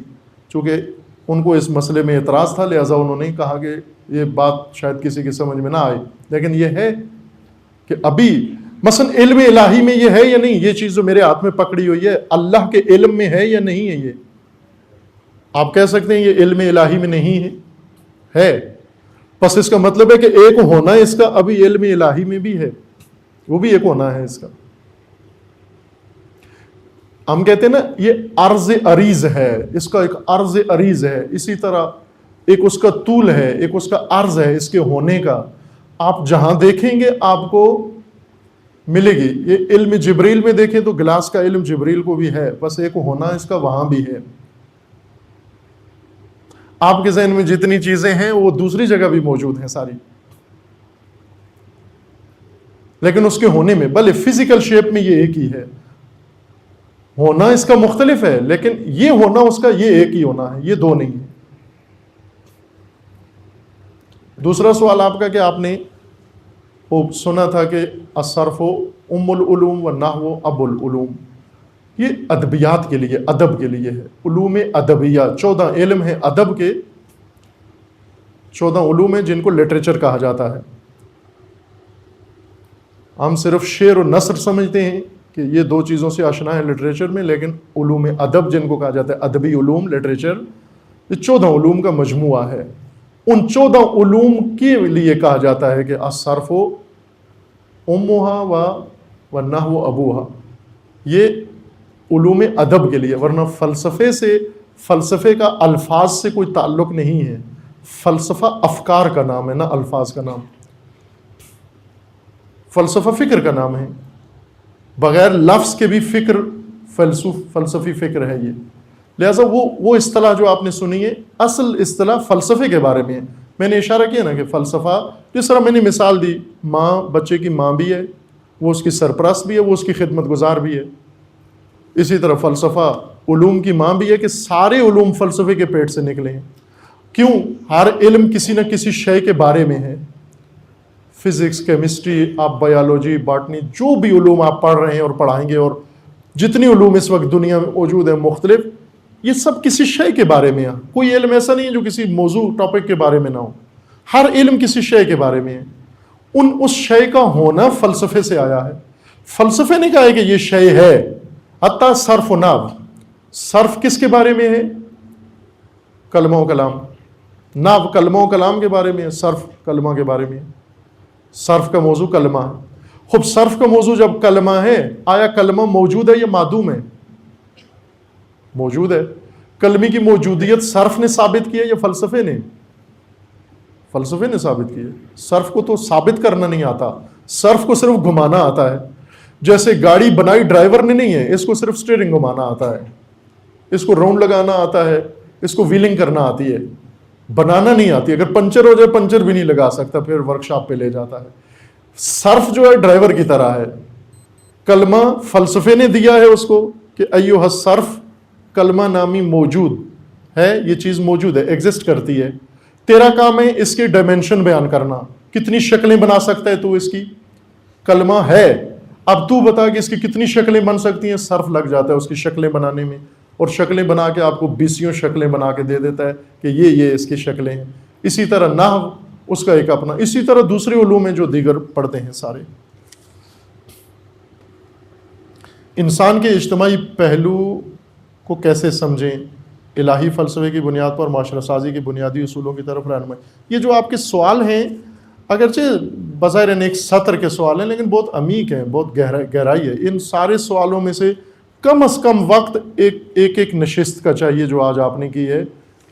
چونکہ ان کو اس مسئلے میں اعتراض تھا لہٰذا انہوں نے کہا کہ یہ بات شاید کسی کی سمجھ میں نہ آئے, لیکن یہ ہے کہ ابھی مثلا علم الہی میں یہ ہے یا نہیں, یہ چیز جو میرے ہاتھ میں پکڑی ہوئی ہے اللہ کے علم میں ہے یا نہیں ہے. یہ آپ کہہ سکتے ہیں یہ علم الہی میں نہیں ہے, ہے. بس اس کا مطلب ہے کہ ایک ہونا اس کا ابھی علم الہی میں بھی ہے, وہ بھی ایک ہونا ہے اس کا. ہم کہتے ہیں نا یہ عرض عریض ہے, اس کا ایک عرض عریض ہے. اسی طرح ایک اس کا طول ہے, ایک اس کا عرض ہے اس کے ہونے کا. آپ جہاں دیکھیں گے آپ کو ملے گی. یہ علم جبریل میں دیکھیں تو گلاس کا علم جبریل کو بھی ہے, بس ایک ہونا اس کا وہاں بھی ہے. آپ کے ذہن میں جتنی چیزیں ہیں وہ دوسری جگہ بھی موجود ہیں ساری, لیکن اس کے ہونے میں بھلے فزیکل شیپ میں یہ ایک ہی ہے. ہونا اس کا مختلف ہے، لیکن یہ ہونا اس کا یہ ایک ہی ہونا ہے، یہ دو نہیں ہے۔ دوسرا سوال آپ کا کہ آپ نے سنا تھا کہ الصرف ام العلوم والنحو ابو العلوم، یہ ادبیات کے لیے، ادب کے لیے ہے، علوم ادبیہ 14 علم ہیں ادب کے، 14 علوم ہیں جن کو لٹریچر کہا جاتا ہے۔ ہم صرف شعر و نثر سمجھتے ہیں کہ یہ دو چیزوں سے آشنا ہے لٹریچر میں، لیکن علوم ادب جن کو کہا جاتا ہے، ادبی علوم، لٹریچر، یہ 14 علوم کا مجموعہ ہے۔ ان 14 علوم کے لیے کہا جاتا ہے کہ الصرف امھا والنحو ابوہا، یہ علوم ادب کے لیے، ورنہ فلسفے سے، فلسفے کا الفاظ سے کوئی تعلق نہیں ہے۔ فلسفہ افکار کا نام ہے، نہ الفاظ کا نام۔ فلسفہ فکر کا نام ہے، بغیر لفظ کے بھی فکر فلسفی فکر ہے یہ۔ لہٰذا وہ اصطلاح جو آپ نے سنی ہے، اصل اصطلاح فلسفے کے بارے میں ہے۔ میں نے اشارہ کیا نا کہ فلسفہ، جس طرح میں نے مثال دی، ماں بچے کی ماں بھی ہے، وہ اس کی سرپرست بھی ہے، وہ اس کی خدمت گزار بھی ہے۔ اسی طرح فلسفہ علوم کی ماں بھی ہے کہ سارے علوم فلسفے کے پیٹ سے نکلے ہیں۔ کیوں؟ ہر علم کسی نہ کسی شے کے بارے میں ہے۔ فزکس، کیمسٹری، آپ بایولوجی، باٹنی، جو بھی علوم آپ پڑھ رہے ہیں اور پڑھائیں گے، اور جتنی علوم اس وقت دنیا میں موجود ہے مختلف، یہ سب کسی شے کے بارے میں ہے۔ کوئی علم ایسا نہیں ہے جو کسی موضوع ٹاپک کے بارے میں نہ ہو، ہر علم کسی شے کے بارے میں ہے۔ اس شے کا ہونا فلسفے سے آیا ہے۔ فلسفے نے کہا ہے کہ یہ شے ہے۔ حتیٰ صرف و نحو، صرف کس کے بارے میں ہے؟ کلمہ و کلام۔ نحو کلمہ و کلام کے بارے میں ہے، صرف کلمہ کے بارے میں ہے۔ صرف کا موضوع کلمہ ہے۔ خب صرف کا موضوع جب کلمہ ہے، آیا کلمہ موجود ہے یا معدوم ہے؟ موجود ہے۔ کلمے کی موجودیت صرف نے ثابت کی ہے یا فلسفے نے؟ فلسفے نے ثابت کی ہے۔ صرف کو تو ثابت کرنا نہیں آتا، صرف کو صرف گھمانا آتا ہے۔ جیسے گاڑی بنائی ڈرائیور نے نہیں ہے، اس کو صرف سٹیئرنگ گھمانا آتا ہے، اس کو راؤنڈ لگانا آتا ہے، اس کو ویلنگ کرنا آتی ہے، بنانا نہیں آتی۔ اگر پنچر ہو جائے پنچر بھی نہیں لگا سکتا، پھر ورک شاپ پہ لے جاتا ہے۔ صرف جو ہے ڈرائیور کی طرح ہے۔ کلمہ فلسفے نے دیا ہے اس کو کہ ایھا الصرف، کلمہ نامی موجود ہے، یہ چیز موجود ہے، ایگزسٹ کرتی ہے۔ تیرا کام ہے اس کے ڈائمینشن بیان کرنا، کتنی شکلیں بنا سکتا ہے تو اس کی۔ کلمہ ہے، اب تو بتا کہ اس کی کتنی شکلیں بن سکتی ہیں، صرف لگ جاتا ہے اس کی شکلیں بنانے میں، اور شکلیں بنا کے آپ کو 20 شکلیں بنا کے دے دیتا ہے کہ یہ اس کی شکلیں ہیں۔ اسی طرح نحو اس کا ایک اپنا، اسی طرح دوسرے علوم ہیں جو دیگر پڑھتے ہیں سارے۔ انسان کے اجتماعی پہلو کو کیسے سمجھیں؟ الہی فلسفے کی بنیاد پر معاشرہ سازی کے بنیادی اصولوں کی طرف رہنمائی۔ یہ جو آپ کے سوال ہیں، اگرچہ بظاہر ایک سطر کے سوال ہیں، لیکن بہت عمیق ہیں، بہت گہرائی ہے۔ ان سارے سوالوں میں سے کم از کم وقت ایک نشست کا چاہیے جو آج آپ نے کی ہے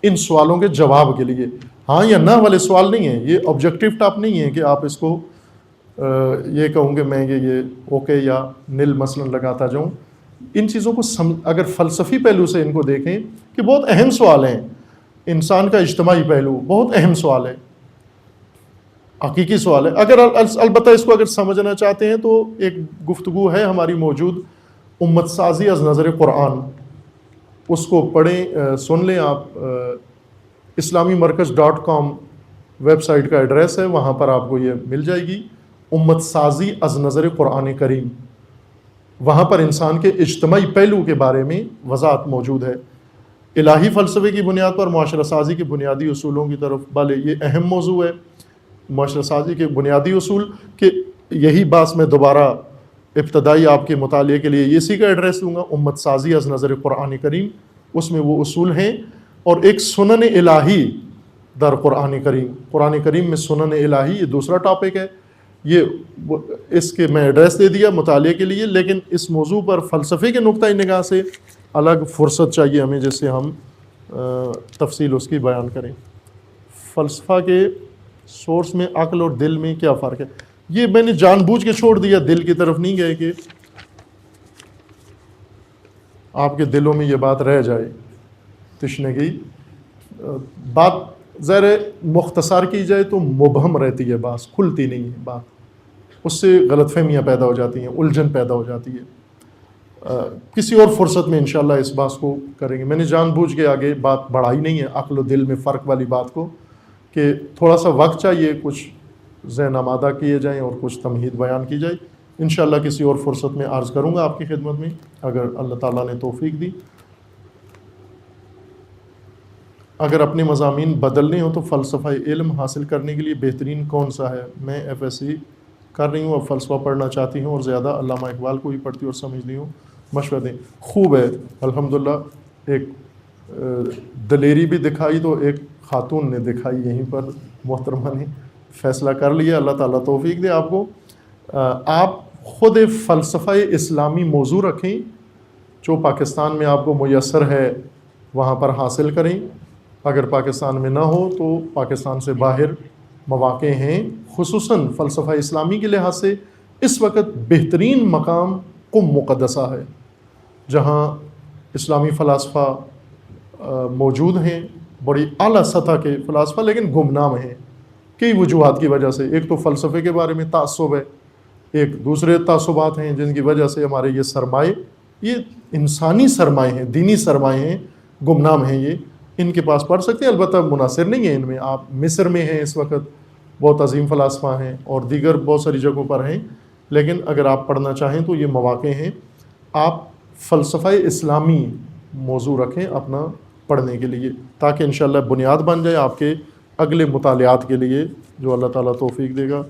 ان سوالوں کے جواب کے لیے۔ ہاں یا نہ والے سوال نہیں ہیں، یہ آبجیکٹیو ٹاپ نہیں ہے کہ آپ اس کو یہ کہوں کہ میں یہ اوکے یا نل مثلاً لگاتا جاؤں۔ ان چیزوں کو اگر فلسفی پہلو سے ان کو دیکھیں کہ بہت اہم سوال ہیں۔ انسان کا اجتماعی پہلو بہت اہم سوال ہے، حقیقی سوال ہے۔ اگر البتہ اس کو اگر سمجھنا چاہتے ہیں تو ایک گفتگو ہے ہماری موجود، امت سازی از نظر قرآن، اس کو پڑھیں، سن لیں آپ۔ islamimarkaz.com ویب سائٹ کا ایڈریس ہے، وہاں پر آپ کو یہ مل جائے گی، امت سازی از نظر قرآن کریم۔ وہاں پر انسان کے اجتماعی پہلو کے بارے میں وضاحت موجود ہے۔ الہی فلسفے کی بنیاد پر معاشرہ سازی کے بنیادی اصولوں کی طرف، بھلے یہ اہم موضوع ہے معاشرہ سازی کے بنیادی اصول، کہ یہی بات میں دوبارہ ابتدائی آپ کے مطالعے کے لیے اسی کا ایڈریس دوں گا، امت سازی از نظر قرآن کریم۔ اس میں وہ اصول ہیں، اور ایک سنن الہی در قرآن کریم۔ قرآن کریم میں سنن الہی یہ دوسرا ٹاپک ہے، یہ اس کے میں ایڈریس دے دیا مطالعے کے لیے، لیکن اس موضوع پر فلسفے کے نقطۂ نگاہ سے الگ فرصت چاہیے ہمیں، جس سے ہم تفصیل اس کی بیان کریں۔ فلسفہ کے سورس میں عقل اور دل میں کیا فرق ہے؟ یہ میں نے جان بوجھ کے چھوڑ دیا، دل کی طرف نہیں گئے کہ آپ کے دلوں میں یہ بات رہ جائے تشنگی۔ بات ظاہر مختصر کی جائے تو مبہم رہتی ہے، بات کھلتی نہیں ہے، بات اس سے غلط فہمیاں پیدا ہو جاتی ہیں، الجھن پیدا ہو جاتی ہے۔ کسی اور فرصت میں انشاءاللہ اس بات کو کریں گے. میں نے جان بوجھ کے آگے بات بڑھائی نہیں ہے عقل و دل میں فرق والی بات کو, کہ تھوڑا سا وقت چاہیے, کچھ ذہن آمادہ کیے جائیں اور کچھ تمہید بیان کی جائے. انشاءاللہ کسی اور فرصت میں عرض کروں گا آپ کی خدمت میں اگر اللہ تعالیٰ نے توفیق دی. اگر اپنے مضامین بدلنے ہوں تو فلسفہ علم حاصل کرنے کے لیے بہترین کون سا ہے؟ میں FSC کر رہی ہوں, اب فلسفہ پڑھنا چاہتی ہوں اور زیادہ علامہ اقبال کو بھی پڑھتی اور سمجھتی ہوں, مشورہ دیں. خوب ہے الحمدللہ. ایک دلیری بھی دکھائی تو ایک خاتون نے دکھائی یہیں پر, محترمہ نے فیصلہ کر لیا. اللہ تعالیٰ توفیق دے آپ کو. آپ خود فلسفہ اسلامی موضوع رکھیں, جو پاکستان میں آپ کو میسر ہے وہاں پر حاصل کریں. اگر پاکستان میں نہ ہو تو پاکستان سے باہر مواقع ہیں, خصوصاً فلسفہ اسلامی کے لحاظ سے اس وقت بہترین مقام قم مقدسہ ہے, جہاں اسلامی فلاسفہ موجود ہیں, بڑی اعلیٰ سطح کے فلاسفہ, لیکن گمنام ہیں کئی وجوہات کی وجہ سے. ایک تو فلسفے کے بارے میں تعصب ہے, ایک دوسرے تعصبات ہیں جن کی وجہ سے ہمارے یہ سرمائے, یہ انسانی سرمائے ہیں, دینی سرمائے ہیں, گمنام ہیں. یہ ان کے پاس پڑھ سکتے ہیں, البتہ مناصر نہیں ہیں ان میں. آپ مصر میں ہیں اس وقت, بہت عظیم فلاسفہ ہیں, اور دیگر بہت ساری جگہوں پر ہیں, لیکن اگر آپ پڑھنا چاہیں تو یہ مواقع ہیں. آپ فلسفہ اسلامی موضوع رکھیں اپنا پڑھنے کے لیے, تاکہ انشاءاللہ بنیاد بن جائے آپ کے اگلے مطالعات کے لیے, جو اللہ تعالیٰ توفیق دے گا.